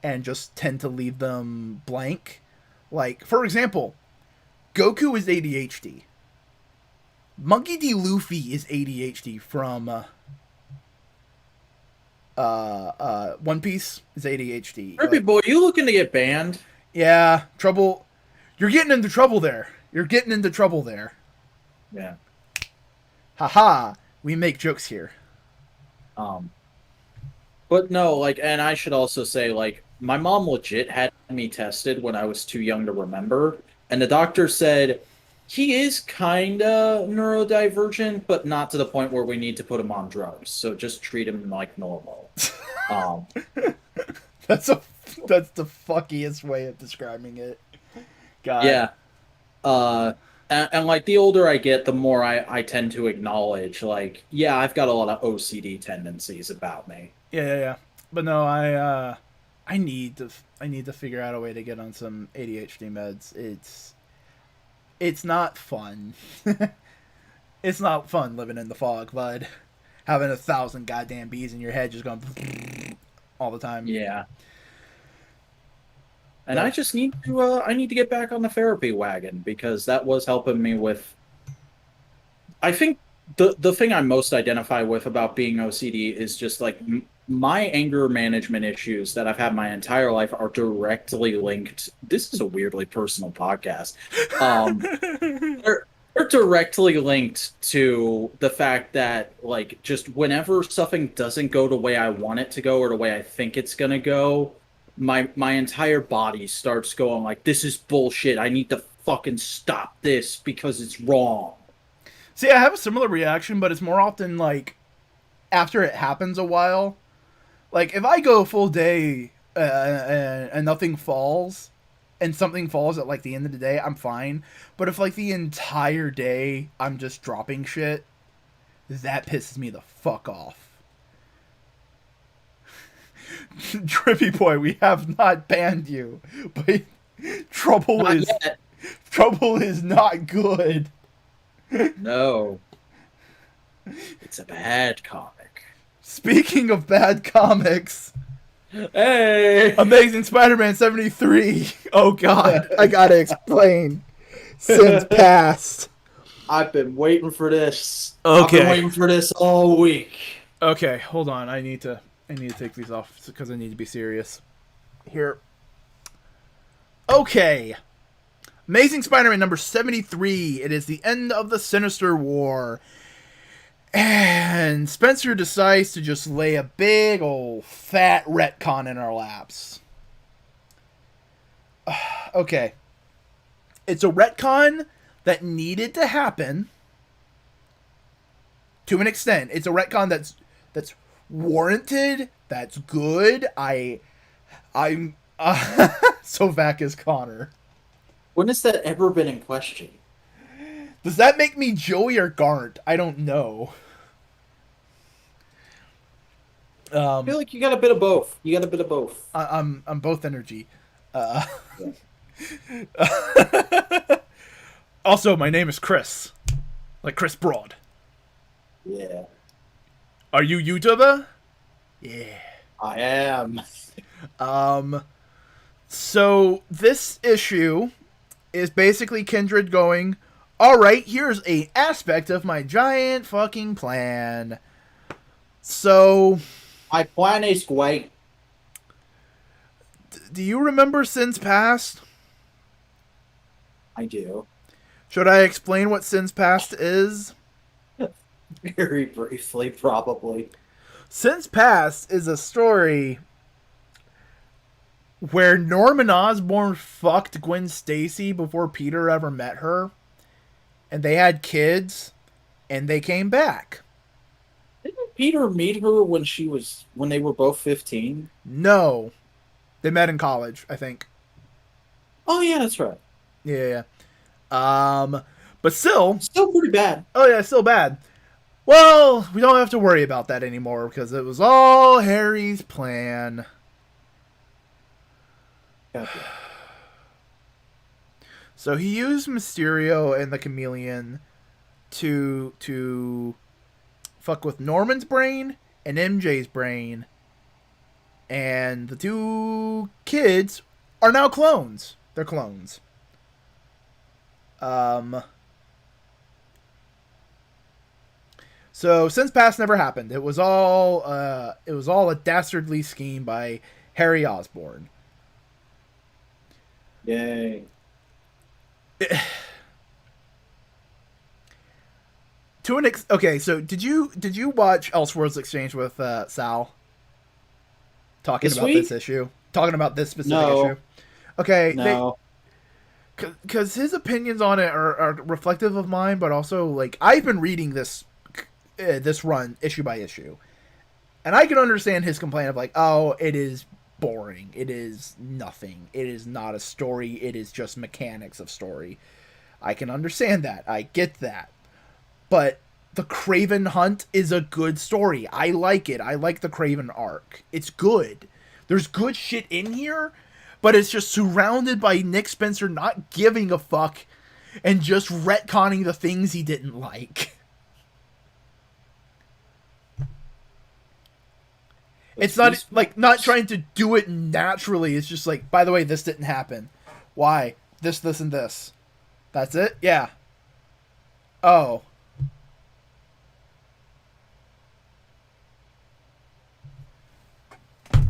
and just tend to leave them blank. Like, for example, Goku is ADHD. Monkey D. Luffy is ADHD from One Piece is ADHD. Kirby boy, you looking to get banned? Yeah, trouble. You're getting into trouble there. Yeah. Haha, we make jokes here. But no, like, and I should also say, like, my mom legit had me tested when I was too young to remember, and the doctor said he is kind of neurodivergent, but not to the point where we need to put him on drugs. So just treat him like normal. That's the fuckiest way of describing it. God. Yeah. And like the older I get, the more I tend to acknowledge, like, yeah, I've got a lot of OCD tendencies about me. Yeah. But no, I need to figure out a way to get on some ADHD meds. It's not fun. It's not fun living in the fog, bud. Having 1,000 goddamn bees in your head just going all the time. Yeah. And I just need to get back on the therapy wagon because that was helping me with. I think the thing I most identify with about being OCD is just like my anger management issues that I've had my entire life are directly linked. This is a weirdly personal podcast. They're directly linked to the fact that like just whenever something doesn't go the way I want it to go or the way I think it's gonna go, my entire body starts going like, this is bullshit. I need to fucking stop this because it's wrong. See, I have a similar reaction, but it's more often like after it happens a while. Like if I go a full day and nothing falls, and something falls at like the end of the day, I'm fine. But if like the entire day I'm just dropping shit, that pisses me the fuck off. Trippy boy, we have not banned you, but trouble is not good. No. It's a bad comic. Speaking of bad comics, hey, Amazing Spider-Man 73. Oh god, I gotta explain. Since past. I've been waiting for this. Okay. I've been waiting for this all week. Okay, hold on. I need to take these off because I need to be serious. Here. Okay. Amazing Spider-Man number 73. It is the end of the Sinister War. And Spencer decides to just lay a big old fat retcon in our laps. Okay. It's a retcon that needed to happen to an extent. It's a retcon that's warranted, that's good. I'm Sovak is Connor. When has that ever been in question? Does that make me Joey or Garnt? I don't know. I feel like you got a bit of both. You got a bit of both. I'm both energy. Also, my name is Chris, like Chris Broad. Yeah, Are you YouTuber? Yeah. I am. So this issue is basically Kindred going, all right, here's a aspect of my giant fucking plan. So, My plan is great. do you remember Sins Past? I do. Should I explain what Sins Past is? Very briefly, probably. Sins Past is a story where Norman Osborn fucked Gwen Stacy before Peter ever met her, and they had kids, and they came back. Didn't Peter meet her when they were both 15? No, they met in college, I think. Oh yeah, that's right. Yeah. But still, Pretty bad. oh yeah, still bad. Well, we don't have to worry about that anymore because it was all Harry's plan. Gotcha. So he used Mysterio and the Chameleon to fuck with Norman's brain and MJ's brain, and the two kids are now clones. They're clones. So Since Past never happened. It was all a dastardly scheme by Harry Osborn. Yay. Okay, so did you watch Elseworlds Exchange with Sal? Talking This about week? this issue, talking about this specific No. issue. Okay, No. because his opinions on it are reflective of mine, but also like I've been reading this run issue by issue, and I can understand his complaint of like, oh, it is boring, it is nothing, it is not a story, it is just mechanics of story. I can understand that, I get that, but the Kraven Hunt is a good story. I like it. I like the Kraven arc. It's good. There's good shit in here, but it's just surrounded by Nick Spencer not giving a fuck and just retconning the things he didn't like. It's not like not trying to do it naturally. It's just like, by the way, this didn't happen. Why? This, and this. That's it? Yeah. Oh.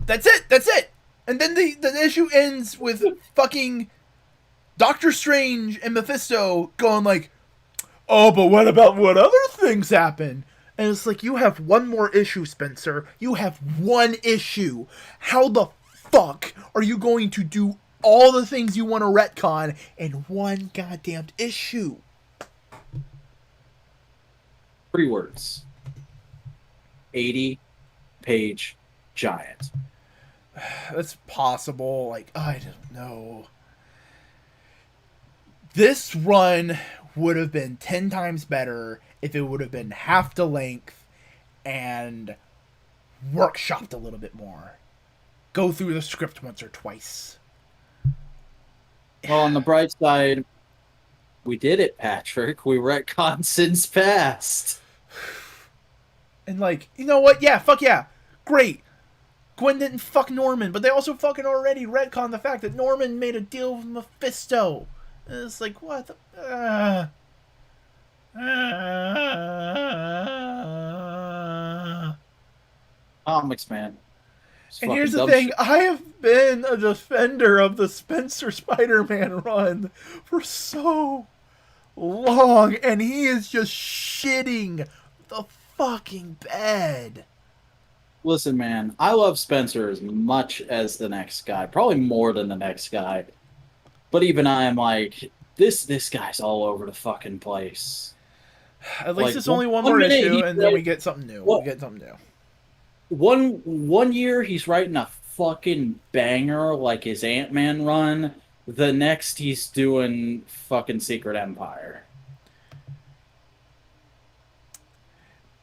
That's it! And then the issue ends with fucking Doctor Strange and Mephisto going like, oh, but what about what other things happen? And it's like, you have one more issue, Spencer. You have one issue. How the fuck are you going to do all the things you want to retcon in one goddamn issue? 3 words. 80-page giant. That's possible. Like, I don't know. This run would have been 10 times better if it would have been half the length and workshopped a little bit more. Go through the script once or twice. Well, on the bright side, we did it, Patrick. We retconned Since Past. And like, you know what? Yeah, fuck yeah. Great. Gwen didn't fuck Norman, but they also fucking already retconned the fact that Norman made a deal with Mephisto. And it's like, what the... Comics, man. It's And fucking here's the dumb thing, shit. I have been a defender of the Spencer Spider-Man run for so long, and he is just shitting the fucking bed. Listen, man, I love Spencer as much as the next guy, probably more than the next guy. But even I am like, this guy's all over the fucking place. At least Like it's only one one more minute issue, he's and then we right, get something new. what We get something new. one year he's writing a fucking banger like his Ant-Man run. The next he's doing fucking Secret Empire.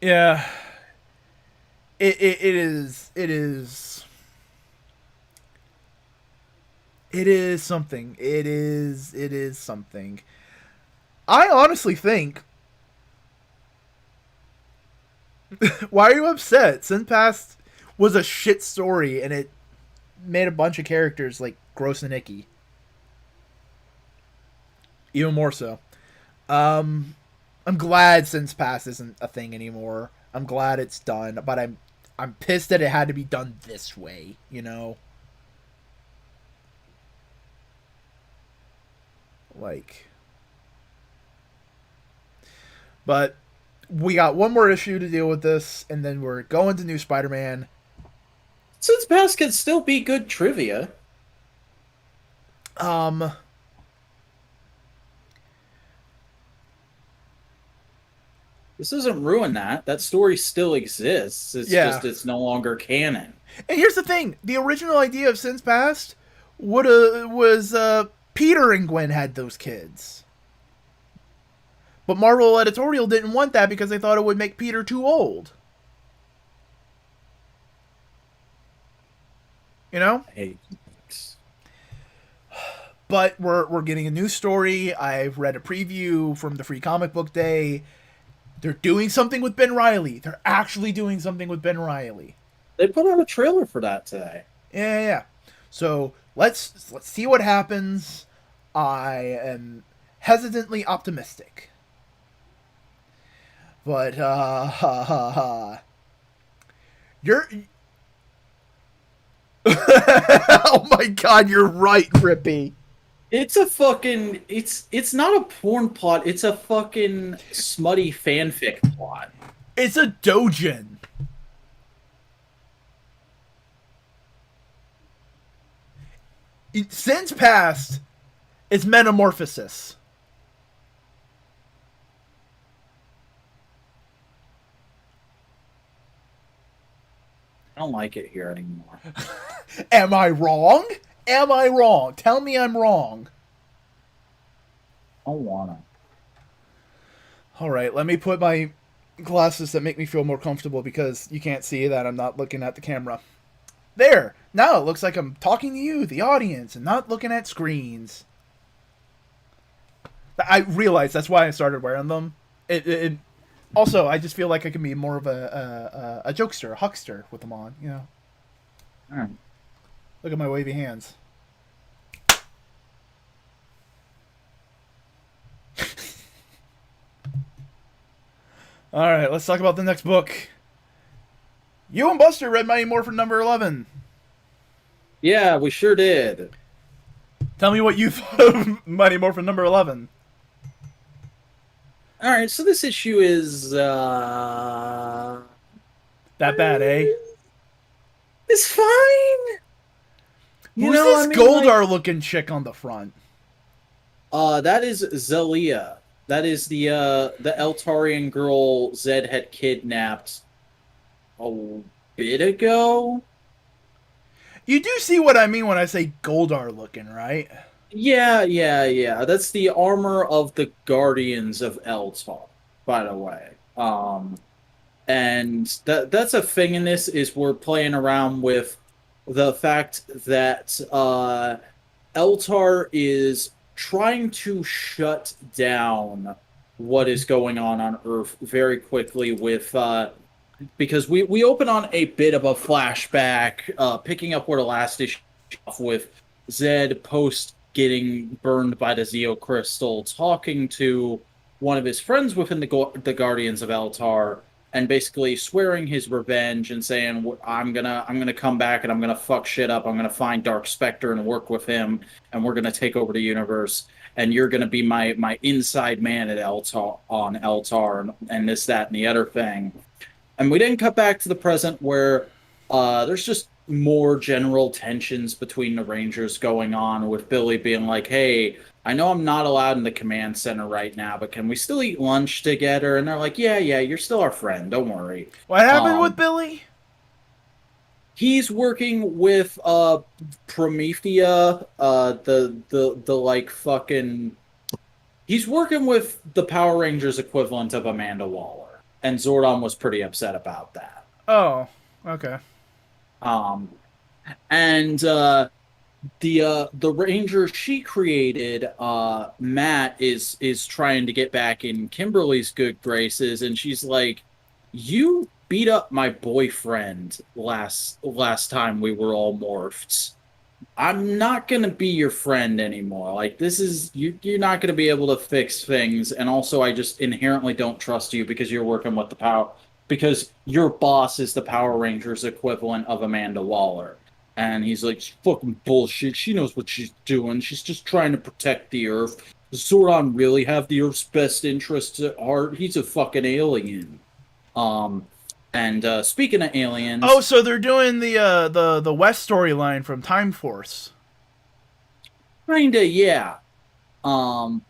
Yeah, it is something. It is something. I honestly think. Why are you upset? Sin Past was a shit story, and it made a bunch of characters like gross and icky. Even more so. I'm glad Sin's Past isn't a thing anymore. I'm glad it's done, but I'm pissed that it had to be done this way, you know? Like, but we got one more issue to deal with this, and then we're going to New Spider-Man. Since past can still be good trivia. Um, This doesn't ruin that. That story still exists. It's Yeah. just it's no longer canon. and here's the thing: the original idea of Sin's Past was Peter and Gwen had those kids, but Marvel editorial didn't want that because they thought it would make Peter too old. You know. Hey, But we're getting a new story. I've read a preview from the Free Comic Book Day. They're doing something with Ben Reilly. They're actually doing something with Ben Reilly. they put out a trailer for that today. Yeah. So let's see what happens. I am hesitantly optimistic. But you're oh my god, you're right, Rippy. It's a fucking it's not a porn plot, it's a fucking smutty fanfic plot. It's a dojin. Since past is metamorphosis. I don't like it here anymore. Am I wrong? Am I wrong? Tell me I'm wrong. I don't wanna. All right, let me put my glasses that make me feel more comfortable because you can't see that I'm not looking at the camera. There! Now it looks like I'm talking to you, the audience, and not looking at screens. I realize that's why I started wearing them. Also, I just feel like I can be more of a jokester, a huckster with them on, you know. Alright. Look at my wavy hands. Alright, let's talk about the next book. You and Buster read Mighty Morphin number 11. Yeah, we sure did. Tell me what you thought of Mighty Morphin number 11. Alright, so this issue is That bad, eh? it's fine. Who's this Goldar looking chick on the front? That is Zelia. That is the Eltarian girl Zed had kidnapped a bit ago. You do see what I mean when I say Goldar looking, right? Yeah. That's the armor of the Guardians of Eltar, by the way. And that's a thing in this is we're playing around with the fact that Eltar is trying to shut down what is going on Earth very quickly with because we open on a bit of a flashback, picking up where the last issue off with Zed post getting burned by the Zeo Crystal, talking to one of his friends within the Guardians of Eltar, and basically swearing his revenge and saying, I'm gonna come back and I'm gonna fuck shit up. I'm gonna find Dark Spectre and work with him, and we're gonna take over the universe. And you're gonna be my inside man at Eltar on Eltar and this, that, and the other thing. And we didn't cut back to the present where there's just more general tensions between the Rangers going on, with Billy being like, hey, I know I'm not allowed in the command center right now, but can we still eat lunch together? And they're like, yeah, you're still our friend. Don't worry. What happened with Billy? He's working with Promethea, the like fucking. He's working with the Power Rangers equivalent of Amanda Waller, and Zordon was pretty upset about that. Oh, okay. And the ranger she created, Matt, is trying to get back in Kimberly's good graces, and she's like, "You beat up my boyfriend last time we were all morphed. I'm not gonna be your friend anymore. Like, this is you're not gonna be able to fix things, and also I just inherently don't trust you because you're working with the power." Because your boss is the Power Rangers equivalent of Amanda Waller. And he's like, fucking bullshit. She knows what she's doing. She's just trying to protect the Earth. Does Zordon really have the Earth's best interests at heart? He's a fucking alien. And speaking of aliens... Oh, so they're doing the West storyline from Time Force. Kinda, yeah. And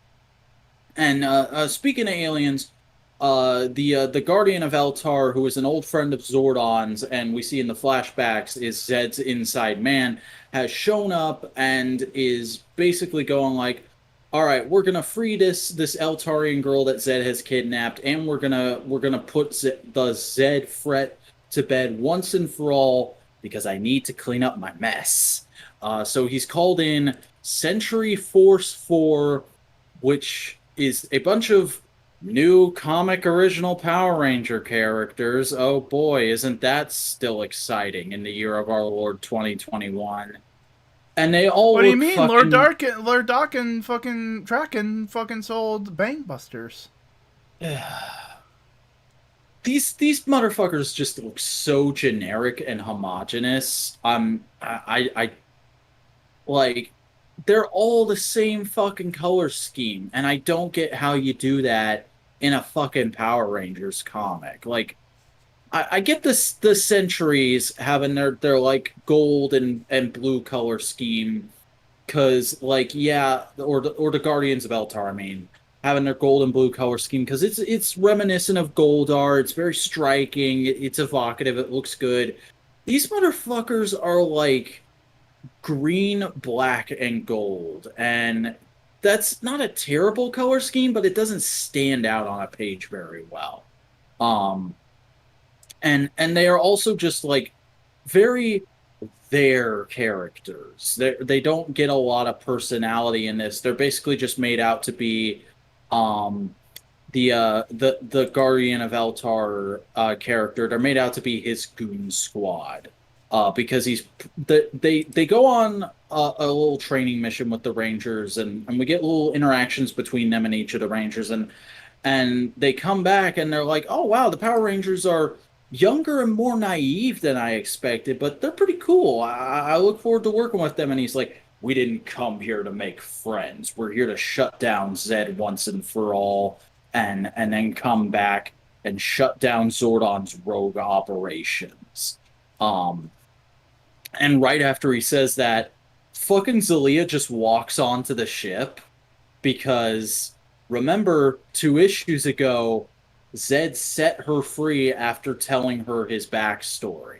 speaking of aliens... the Guardian of Eltar, who is an old friend of Zordon's, and we see in the flashbacks is Zed's inside man, has shown up and is basically going like, all right, we're gonna free this Eltarian girl that Zed has kidnapped, and we're gonna put the Zed threat to bed once and for all, because I need to clean up my mess. So he's called in Century Force 4, which is a bunch of new comic original Power Ranger characters. Oh boy, isn't that still exciting in the year of our Lord 2021. And they all What do you look mean? fucking... Lord Doc and fucking Draken fucking sold Bangbusters. These motherfuckers just look so generic and homogenous. I like, they're all the same fucking color scheme, and I don't get how you do that in a fucking Power Rangers comic. Like, I get this, the Centuries having their like gold and blue color scheme, because like, yeah, or the Guardians of Eltar, I mean, having their gold and blue color scheme, because it's reminiscent of Goldar. It's very striking. It's evocative. It looks good. These motherfuckers are like green, black, and gold, and that's not a terrible color scheme, but it doesn't stand out on a page very well. And they are also just like very their characters. They don't get a lot of personality in this. They're basically just made out to be the Guardian of Eltar character. They're made out to be his goon squad. Because they go on a little training mission with the Rangers, and we get little interactions between them and each of the Rangers, and they come back and they're like, oh wow, the Power Rangers are younger and more naive than I expected, but they're pretty cool. I look forward to working with them. And he's like, we didn't come here to make friends. We're here to shut down Zed once and for all, and then come back and shut down Zordon's rogue operations. And right after he says that, fucking Zelia just walks onto the ship, because remember 2 issues ago, Zed set her free after telling her his backstory.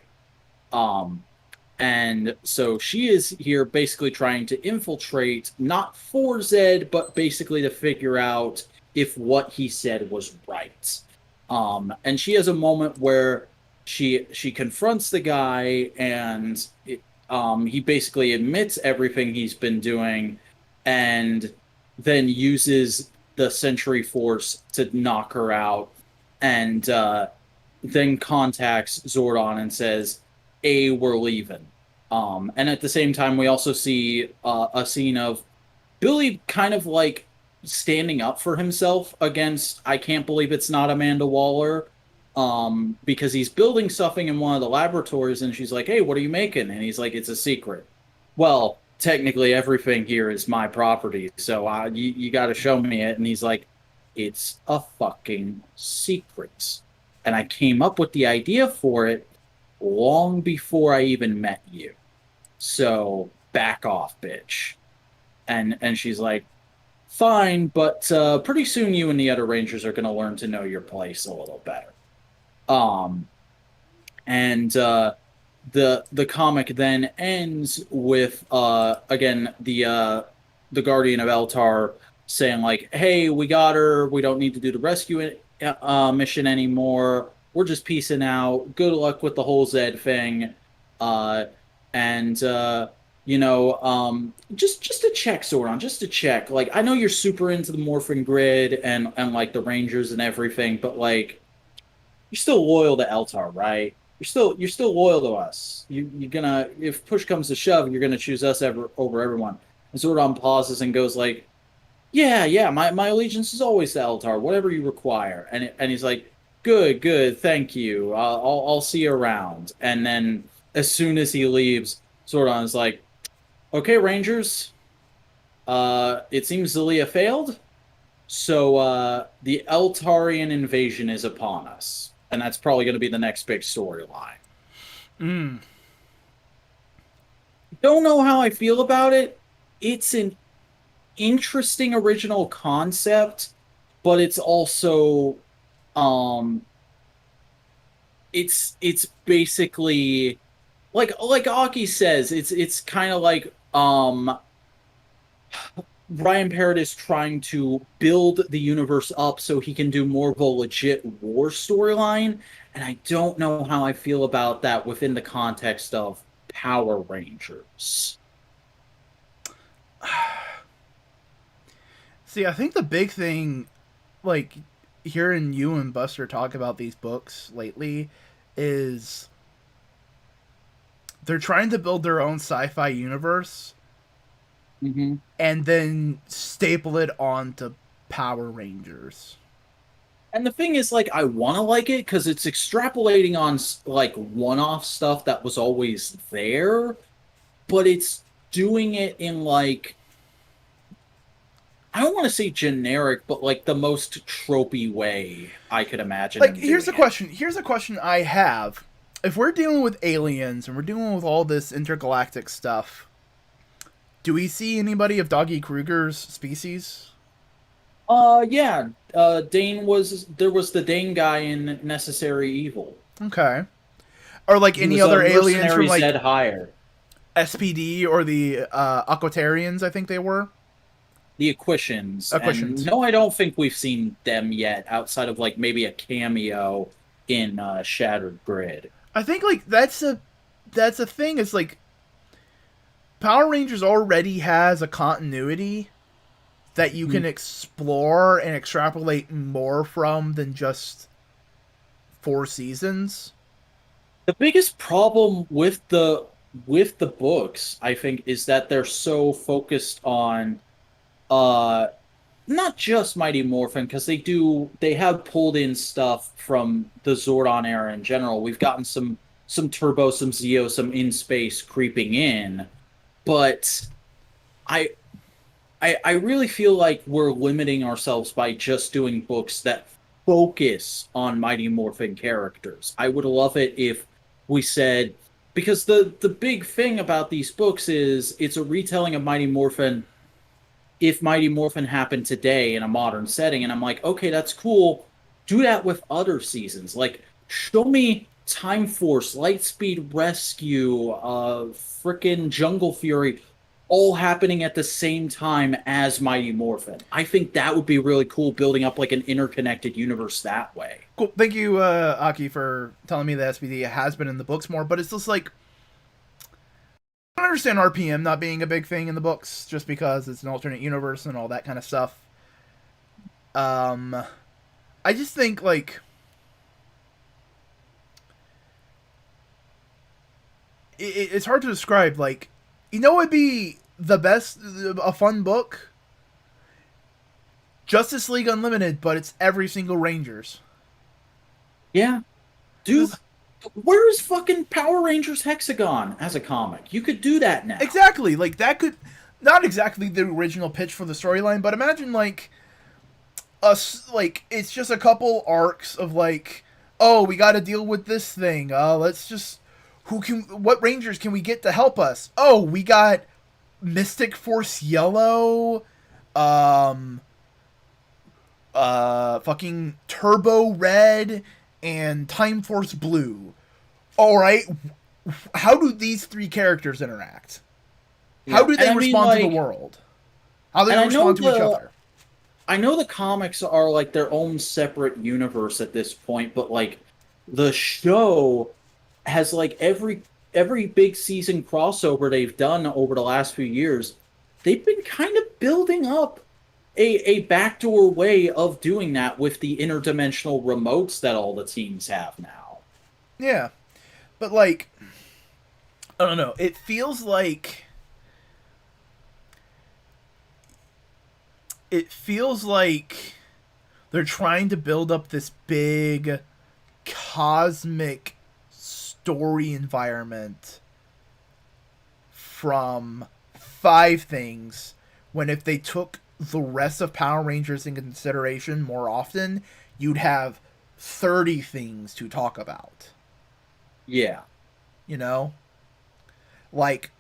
And so she is here basically trying to infiltrate, not for Zed, but basically to figure out if what he said was right. And she has a moment where she confronts the guy, and he basically admits everything he's been doing, and then uses the Century Force to knock her out, and then contacts Zordon and says, we're leaving. And at the same time, we also see a scene of Billy kind of like standing up for himself against, I can't believe it's not Amanda Waller. because he's building something in one of the laboratories, and she's like, "Hey, what are you making?" And he's like, "It's a secret." Well, technically, everything here is my property, so you got to show me it. And he's like, "It's a fucking secret," and I came up with the idea for it long before I even met you. So back off, bitch. And she's like, "Fine, but pretty soon you and the other Rangers are going to learn to know your place a little better." Um, and the comic then ends with again the Guardian of Eltar saying like, "Hey, we got her. We don't need to do the rescue mission anymore. We're just peacing out. Good luck with the whole Zed thing." Uh, and just to check, Zordon, just to check. Like, I know you're super into the Morphin Grid and like the Rangers and everything, but like you're still loyal to Eltar, right? You're still loyal to us. You're gonna, if push comes to shove, you're gonna choose us over everyone. And Zordon pauses and goes like, "Yeah, yeah, my allegiance is always to Eltar, whatever you require." And he's like, "Good, good, thank you. I'll see you around." And then as soon as he leaves, Zordon is like, "Okay, Rangers, it seems Zelia failed. So the Eltarian invasion is upon us, and that's probably going to be the next big storyline." Mm. Don't know how I feel about it. It's an interesting original concept, but it's also um it's basically like Aki says, it's kind of like Brian Parrott is trying to build the universe up so he can do more of a legit war storyline. And I don't know how I feel about that within the context of Power Rangers. See, I think the big thing, like, hearing you and Buster talk about these books lately, is they're trying to build their own sci-fi universe Mm-hmm. and then staple it onto Power Rangers. And the thing is, like, I want to like it because it's extrapolating on like one-off stuff that was always there, but it's doing it in like I don't want to say generic, but like the most tropey way I could imagine Like, him here's doing the it. question. Here's a question I have. If we're dealing with aliens and we're dealing with all this intergalactic stuff, do we see anybody of Doggy Kruger's species? Yeah. Dane was there was the Dane guy in Necessary Evil. Okay. Or like He any was a other aliens from mercenary Zed like hire. SPD or the Aquatarians, I think they were. The Equitians. And Aquatians. no, I don't think we've seen them yet, outside of like maybe a cameo in Shattered Grid. I think like that's a thing. It's like Power Rangers already has a continuity that you can Mhm. explore and extrapolate more from than just 4 seasons. The biggest problem with the books, I think, is that they're so focused on uh not just Mighty Morphin, because they have pulled in stuff from the Zordon era in general. We've gotten some Turbo, some Zeo, some in space creeping in, but I I really feel like we're limiting ourselves by just doing books that focus on Mighty Morphin characters. I would love it if we said, because the big thing about these books is it's a retelling of Mighty Morphin if Mighty Morphin happened today in a modern setting. And I'm like, okay, that's cool. Do that with other seasons. Like, show me Time Force, Lightspeed Rescue, frickin' Jungle Fury, all happening at the same time as Mighty Morphin. I think that would be really cool, building up like an interconnected universe that way. Cool. Thank you, Aki, for telling me that SPD has been in the books more, but it's just like I don't understand RPM not being a big thing in the books just because it's an alternate universe and all that kind of stuff. Um, I just think like it's hard to describe. Like, it'd be the best, a fun book, Justice League Unlimited, but it's every single Rangers. Yeah. Dude, where's fucking Power Rangers Hexagon as a comic? You could do that now. Exactly. Like, that could... Not exactly the original pitch for the storyline, but imagine, like... us, like, it's just a couple arcs of, like... Oh, we gotta deal with this thing. Let's just... What Rangers can we get to help us? Oh, we got... Mystic Force Yellow... fucking Turbo Red... and Time Force Blue. Alright, how do these three characters interact? How do they respond to the world? How do they respond to each other? I know the comics are like their own separate universe at this point, but like the show has like every big season crossover they've done over the last few years, they've been kind of building up a backdoor way of doing that with the interdimensional remotes that all the teams have now. Yeah. But like, I don't know, it feels like they're trying to build up this big cosmic story environment from 5 things, when if they took the rest of Power Rangers in consideration more often, you'd have 30 things to talk about. Yeah. You know? Like,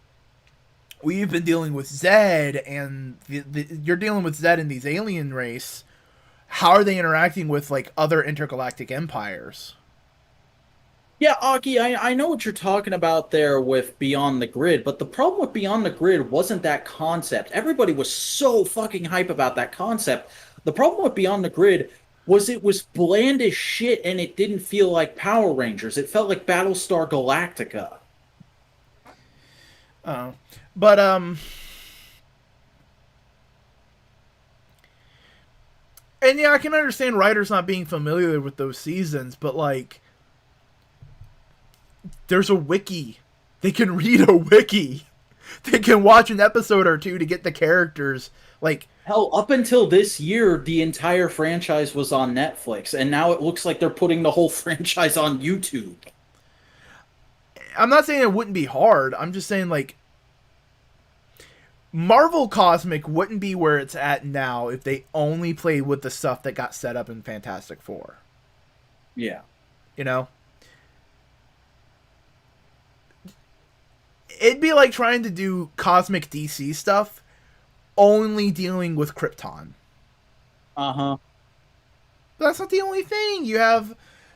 we've been dealing with Zed, and you're dealing with Zed and these alien race. How are they interacting with, like, other intergalactic empires? Yeah, Aki, I know what you're talking about there with Beyond the Grid, but the problem with Beyond the Grid wasn't that concept. Everybody was so fucking hype about that concept. The problem with Beyond the Grid was it was bland as shit, and it didn't feel like Power Rangers. It felt like Battlestar Galactica. But, and yeah, I can understand writers not being familiar with those seasons, but, like, there's a wiki. They can read a wiki. They can watch an episode or two to get the characters. Like, hell, up until this year, the entire franchise was on Netflix, and now it looks like they're putting the whole franchise on YouTube. I'm not saying it wouldn't be hard. I'm just saying, like, Marvel Cosmic wouldn't be where it's at now if they only played with the stuff that got set up in Fantastic Four. Yeah. You know? It'd be like trying to do Cosmic DC stuff only dealing with Krypton. Uh-huh. But that's not the only thing. You have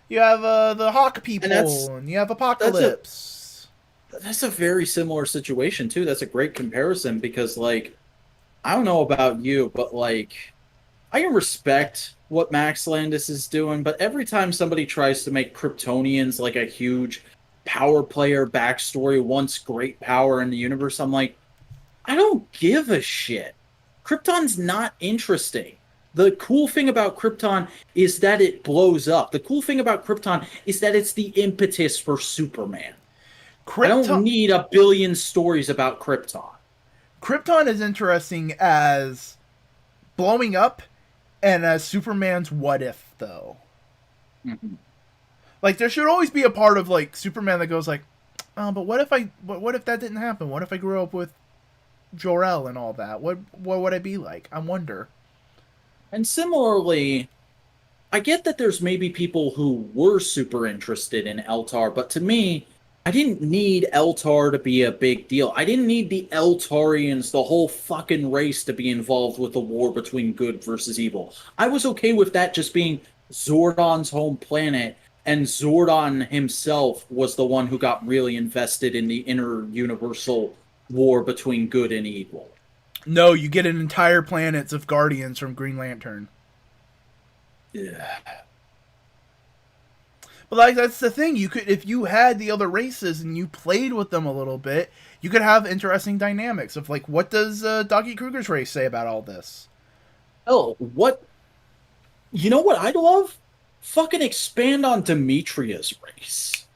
the Hawk people, and you have Apocalypse. That's a very similar situation, too. That's a great comparison because, like, I don't know about you, but, like, I can respect what Max Landis is doing, but every time somebody tries to make Kryptonians, like, a huge power player backstory, once great power in the universe, I'm like, I don't give a shit. Krypton's not interesting. The cool thing about Krypton is that it blows up. The cool thing about Krypton is that it's the impetus for Superman. I don't need a billion stories about Krypton. Krypton is interesting as blowing up and as Superman's what if, though. Mm-hmm. Like, there should always be a part of, like, Superman that goes like, oh, but what if that didn't happen? What if I grew up with Jor-El and all that? What would I be like? I wonder. And similarly, I get that there's maybe people who were super interested in Eltar, but to me, I didn't need Eltar to be a big deal. I didn't need the Eltarians, the whole fucking race, to be involved with the war between good versus evil. I was okay with that just being Zordon's home planet, and Zordon himself was the one who got really invested in the inter-universal war between good and evil. No, you get an entire planets of Guardians from Green Lantern. Yeah. But, like, that's the thing. You could, if you had the other races and you played with them a little bit, you could have interesting dynamics of, like, what does Doggy Kruger's race say about all this? Oh, what? You know what I'd love? Fucking expand on Demetria's race.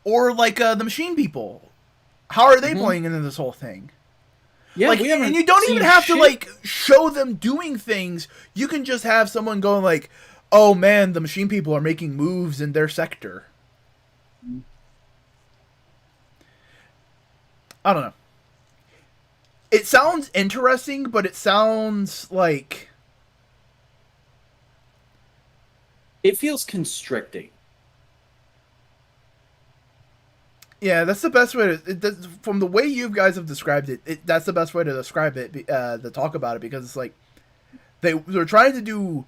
Or, like, the Machine People. How are they playing into this whole thing? Yeah, like, and you don't even have to, like, show them doing things. You can just have someone going, like, oh man, the machine people are making moves in their sector. I don't know. It sounds interesting, but it sounds like It feels constricting. yeah, that's the best way from the way you guys have described it. That's the best way to describe it, to talk about it, because it's like they're trying to do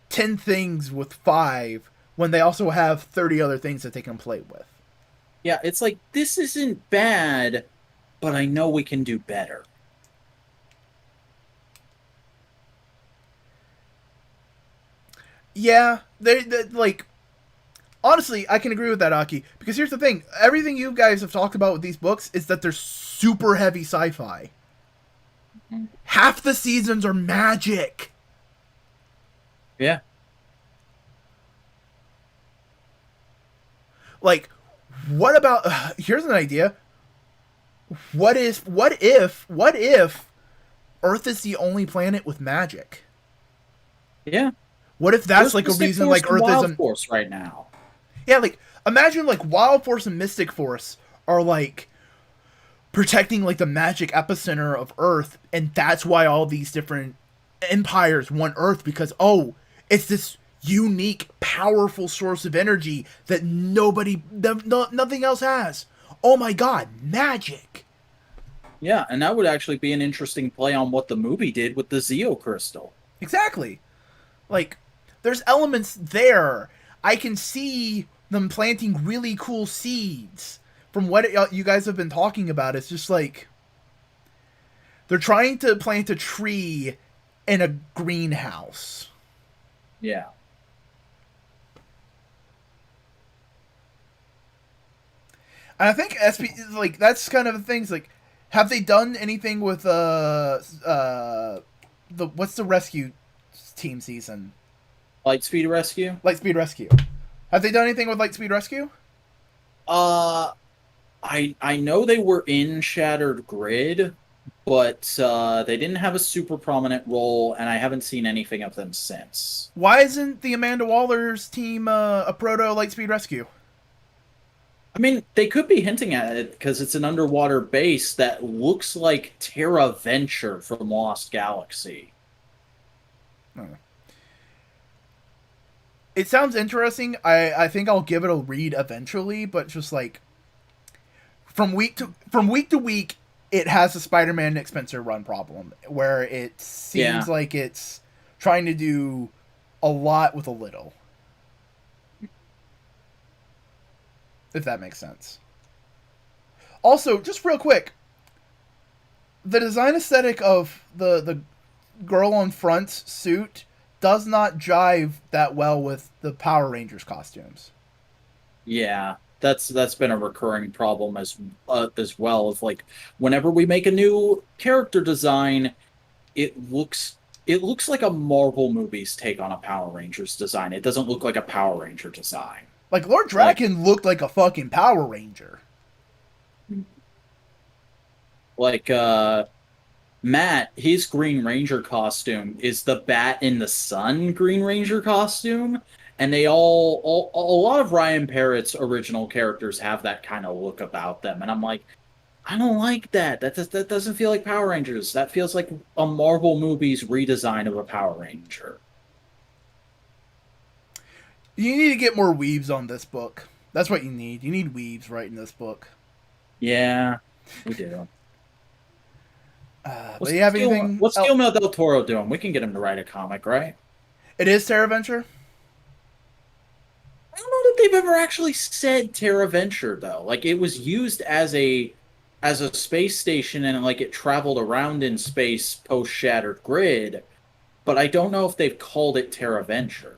10 things with 5 when they also have 30 other things that they can play with. Yeah, it's like, this isn't bad, but I know we can do better. Yeah, they like honestly, I can agree with that, Aki, because here's the thing: everything you guys have talked about with these books is that they're super heavy sci-fi. Half the seasons are magic. Yeah. Like, what about? Here's an idea. What if Earth is the only planet with magic? Yeah. What if that's like a reason like Earth Wild isn't? Force right now. Yeah, like imagine like Wild Force and Mystic Force are like protecting like the magic epicenter of Earth, and that's why all these different empires want Earth, because oh, it's this unique, powerful source of energy that nothing else has. Oh my god, magic! Yeah, and that would actually be an interesting play on what the movie did with the Zeo Crystal. Exactly. Like, there's elements there. I can see them planting really cool seeds. From what you guys have been talking about, it's just like they're trying to plant a tree in a greenhouse. Yeah. And I think like that's kind of the things like, have they done anything with the what's the rescue team season? Lightspeed Rescue? Lightspeed Rescue. Have they done anything with Lightspeed Rescue? I know they were in Shattered Grid, but they didn't have a super prominent role, and I haven't seen anything of them since. Why isn't the Amanda Waller's team a proto Lightspeed Rescue? I mean, they could be hinting at it because it's an underwater base that looks like Terra Venture from Lost Galaxy. It sounds interesting. I think I'll give it a read eventually, but just like from week to week, it has a Spider-Man Nick Spencer run problem where it seems like it's trying to do a lot with a little. If that makes sense. Also, just real quick, the design aesthetic of the girl on front's suit does not jive that well with the Power Rangers costumes. Yeah, that's been a recurring problem as well. Of like, whenever we make a new character design, it looks like a Marvel movie's take on a Power Rangers design. It doesn't look like a Power Ranger design. Like Lord Draken looked like a fucking Power Ranger. Like Matt, his Green Ranger costume is the Bat in the Sun Green Ranger costume, and they all a lot of Ryan Parrott's original characters have that kind of look about them, and I'm like, I don't like that. That doesn't feel like Power Rangers. That feels like a Marvel movie's redesign of a Power Ranger. You need to get more weaves on this book. That's what you need. You need weaves writing this book. Yeah, we do. Do you have anything? What's Guillermo del Toro doing? We can get him to write a comic, right? It is Terra Venture? I don't know that they've ever actually said Terra Venture, though. Like, it was used as a space station, and like it traveled around in space post Shattered Grid, but I don't know if they've called it Terra Venture.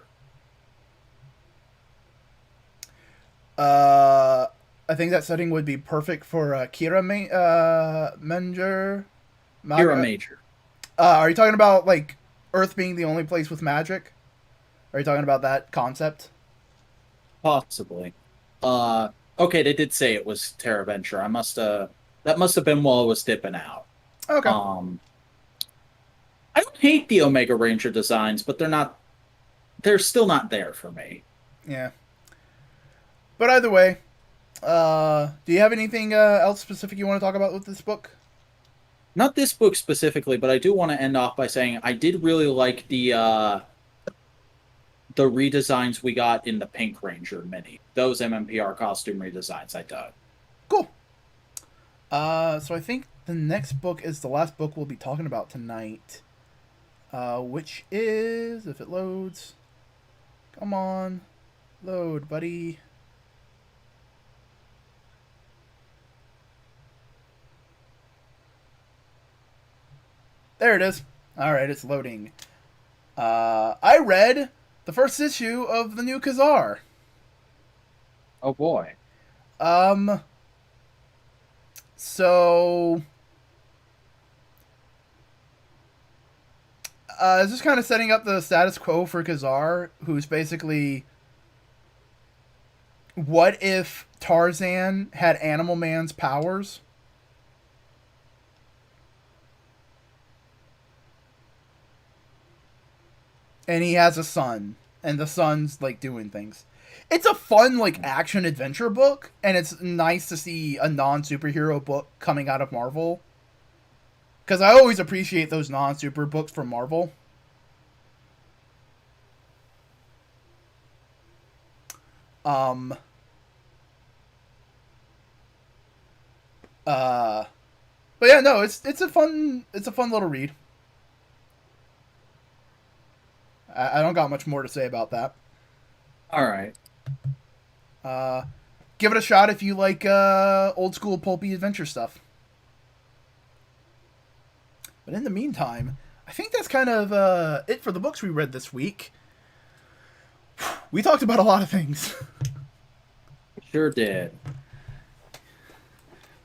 I think that setting would be perfect for Kira Major. Kira Major. Are you talking about like Earth being the only place with magic? Are you talking about that concept? Possibly. Okay, they did say it was Terra Venture. That must have been while it was dipping out. Okay. I don't hate the Omega Ranger designs, but they're not they're still not there for me. Yeah. But either way, do you have anything else specific you want to talk about with this book? Not this book specifically, but I do want to end off by saying I did really like the redesigns we got in the Pink Ranger mini. Those MMPR costume redesigns I dug. Cool. So I think the next book is the last book we'll be talking about tonight. Which is, if it loads, come on, load, buddy. There it is. All right, it's loading. I read the first issue of the new Khazar. Oh boy. Um, so it's just kind of setting up the status quo for Khazar, who's basically, what if Tarzan had Animal Man's powers? And he has a son, and the son's like doing things. It's a fun like action adventure book, and it's nice to see a non superhero book coming out of Marvel. Because I always appreciate those non super books from Marvel. Um. But yeah, no, it's a fun little read. I don't got much more to say about that. All right. Give it a shot if you like old school pulpy adventure stuff. But in the meantime, I think that's kind of it for the books we read this week. We talked about a lot of things. Sure did.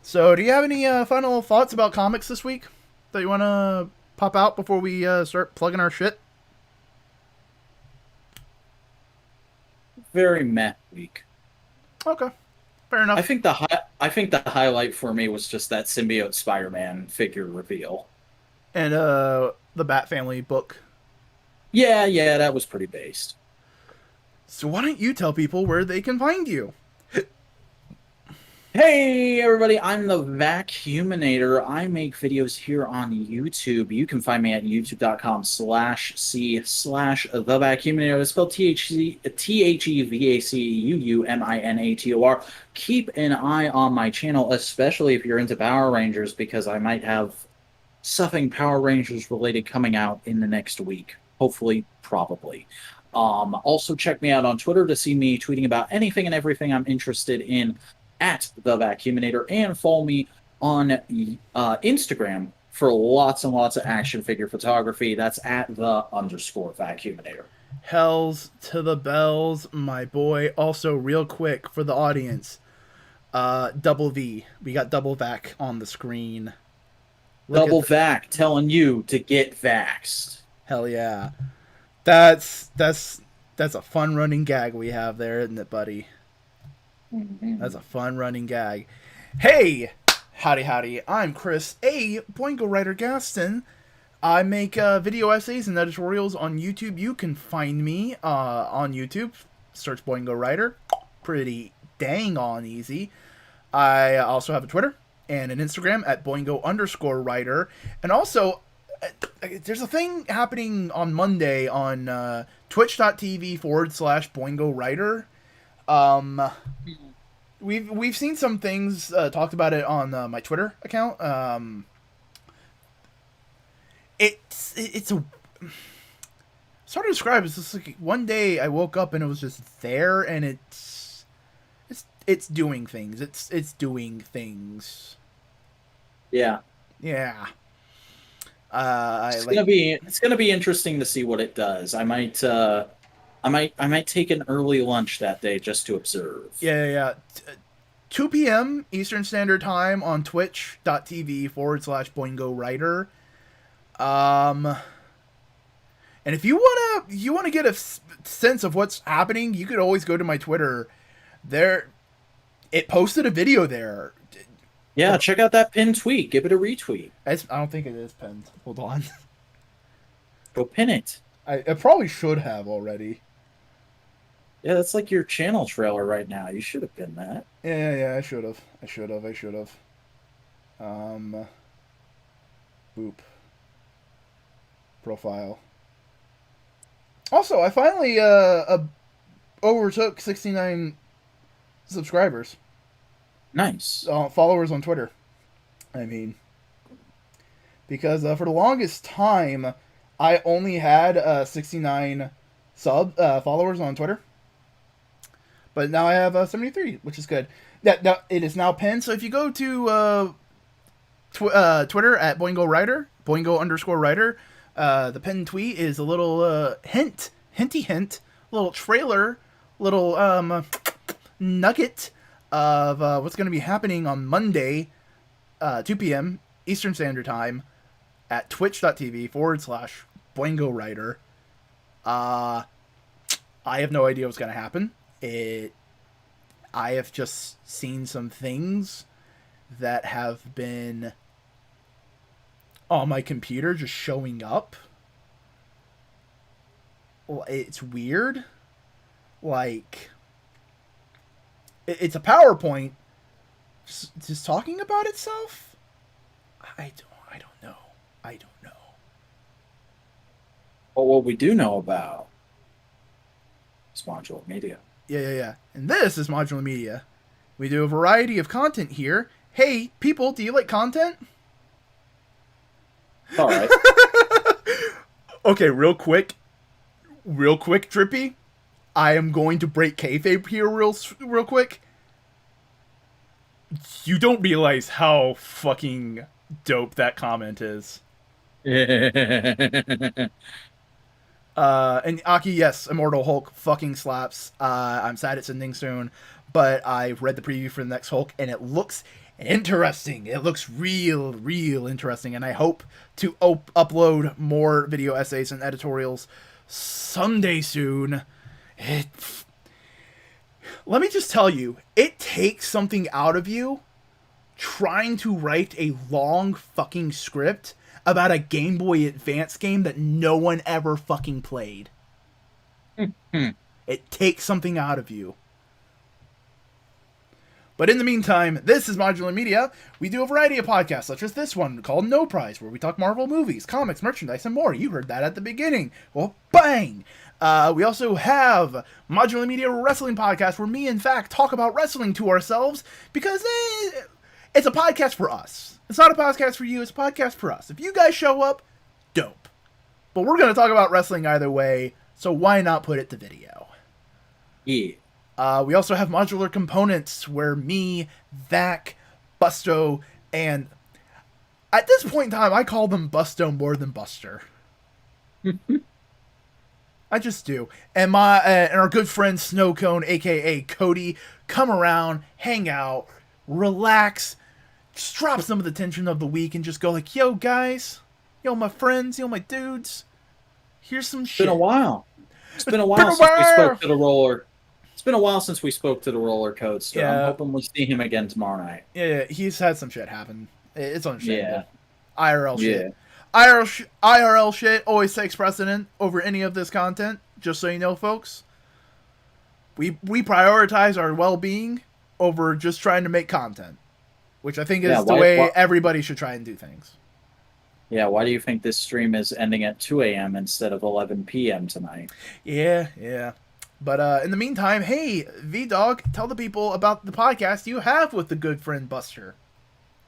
So, do you have any final thoughts about comics this week that you want to pop out before we start plugging our shit? Very meh week. Okay, fair enough. I think the highlight for me was just that Symbiote Spider-Man figure reveal. And the Bat Family book. Yeah, that was pretty based. So why don't you tell people where they can find you? Hey everybody, I'm the Vacuuminator. I make videos here on YouTube. You can find me at youtube.com/c/the Vacuuminator. It's spelled TheVacuuminator. Keep an eye on my channel, especially if you're into Power Rangers, because I might have something Power Rangers related coming out in the next week. Hopefully, probably. Also check me out on Twitter to see me tweeting about anything and everything I'm interested in at the Vacuuminator, and follow me on Instagram for lots and lots of action figure photography. That's at _Vacuuminator. Hells to the bells, my boy. Also, real quick for the audience, double V. We got double vac on the screen. Double vac telling you to get vaxxed. Hell yeah. That's a fun running gag we have there, isn't it, buddy? Mm-hmm. That's a fun running gag. Hey, howdy. I'm Chris, a Boingo writer Gaston. I make video essays and editorials on YouTube. You can find me on YouTube. Search Boingo Writer. Pretty dang on easy. I also have a Twitter and an Instagram at Boingo_writer. And also, there's a thing happening on Monday on twitch.tv/Boingo Writer. We've seen some things talked about it on my Twitter account. It's it's hard to describe. It's just like one day I woke up and it was just there, and it's doing things. It's doing things. Yeah. It's gonna be interesting to see what it does. I might take an early lunch that day just to observe. Yeah. 2 p.m. Eastern Standard Time on twitch.tv/Boingo Writer. And if you wanna get a sense of what's happening, you could always go to my Twitter. There, it posted a video there. Yeah, check out that pinned tweet. Give it a retweet. I don't think it is pinned. Hold on. Go pin it. I probably should have already. Yeah, that's like your channel trailer right now. You should have been that. Yeah, I should have. I should have. Boop. Profile. Also, I finally overtook 69 subscribers. Nice. Followers on Twitter. I mean, because for the longest time, I only had 69 followers on Twitter. But now I have 73, which is good. That it is now pinned. So if you go to Twitter at Boingo _writer, the pinned tweet is a little hint, little trailer, little nugget of what's going to be happening on Monday, 2 p.m. Eastern Standard Time at twitch.tv/Boingo I have no idea what's going to happen. I have just seen some things that have been on my computer just showing up. It's weird. Like, it's a PowerPoint just talking about itself. I don't know. But what we do know about is Modular Media. Yeah. And this is Modular Media. We do a variety of content here. Hey, people, do you like content? All right. Okay, real quick, Drippy. I am going to break kayfabe here real quick. You don't realize how fucking dope that comment is. And Aki, yes, Immortal Hulk fucking slaps. I'm sad it's ending soon, but I've read the preview for the next Hulk, and it looks interesting. It looks real interesting, and I hope to upload more video essays and editorials someday soon. Let me just tell you, it takes something out of you trying to write a long fucking script about a Game Boy Advance game that no one ever fucking played. It takes something out of you. But in the meantime, this is Modular Media. We do a variety of podcasts, such as this one called No Prize, where we talk Marvel movies, comics, merchandise, and more. You heard that at the beginning. Well, bang! We also have Modular Media Wrestling Podcast, where me, in fact, talk about wrestling to ourselves, because it's a podcast for us. It's not a podcast for you, it's a podcast for us. If you guys show up, dope. But we're going to talk about wrestling either way, so why not put it to video? Yeah. We also have Modular Components, where me, Vac, Busto, and at this point in time, I call them Busto more than Buster. I just do. And our good friend Snowcone, aka Cody, come around, hang out, relax, just drop some of the tension of the week, and just go like, yo guys, yo my friends, yo my dudes, here's some shit. It's been a while. It's been a while since we spoke to the roller. It's been a while since we spoke to the roller coaster. Yeah. I'm hoping we'll see him again tomorrow night. Yeah, he's had some shit happen. It's understandable. Yeah. IRL shit. IRL shit always takes precedent over any of this content, just so you know, folks. We prioritize our well-being over just trying to make content, which I think is the way everybody should try and do things. Yeah, why do you think this stream is ending at 2 a.m. instead of 11 p.m. tonight? Yeah. But in the meantime, hey, V-Dog, tell the people about the podcast you have with the good friend Buster.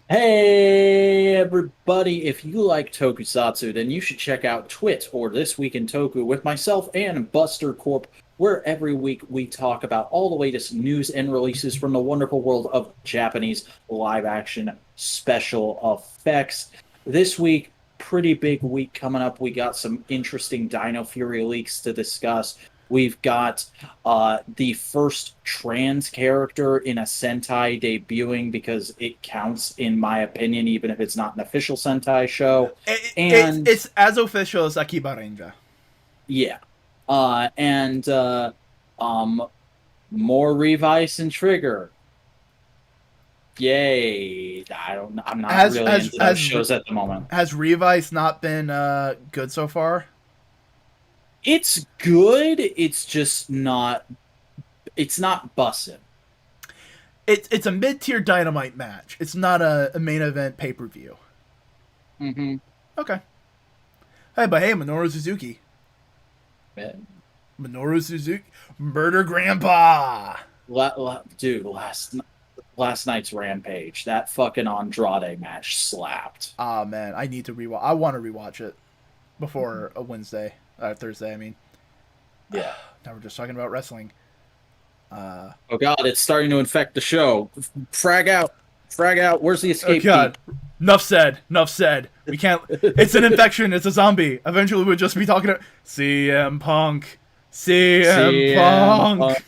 Hey, everybody. If you like tokusatsu, then you should check out Twit or This Week in Toku with myself and Buster Corp, where every week we talk about all the latest news and releases from the wonderful world of Japanese live-action special effects. This week, pretty big week coming up. We got some interesting Dino Fury leaks to discuss. We've got the first trans character in a Sentai debuting, because it counts, in my opinion, even if it's not an official Sentai show. It's as official as Akiba Ranger. Yeah. And more Revice and Trigger. Yay. I'm not really into those shows at the moment. Has Revice not been good so far? It's good. It's just not. It's not bussin'. It's a mid-tier Dynamite match. It's not a main event pay-per-view. Mm-hmm. Okay. Hey, but hey, Minoru Suzuki. Minoru Suzuki. Murder Grandpa. Dude, last night's Rampage, that fucking Andrade match slapped. Ah, man, I need to rewatch. I want to rewatch it before a Thursday. I mean, Yeah. now we're just talking about wrestling. Oh god, it's starting to infect the show. Frag out. Where's the escape key? Enough said. We can't. It's an infection. It's a zombie. Eventually, we'll just be talking to CM Punk. CM Punk.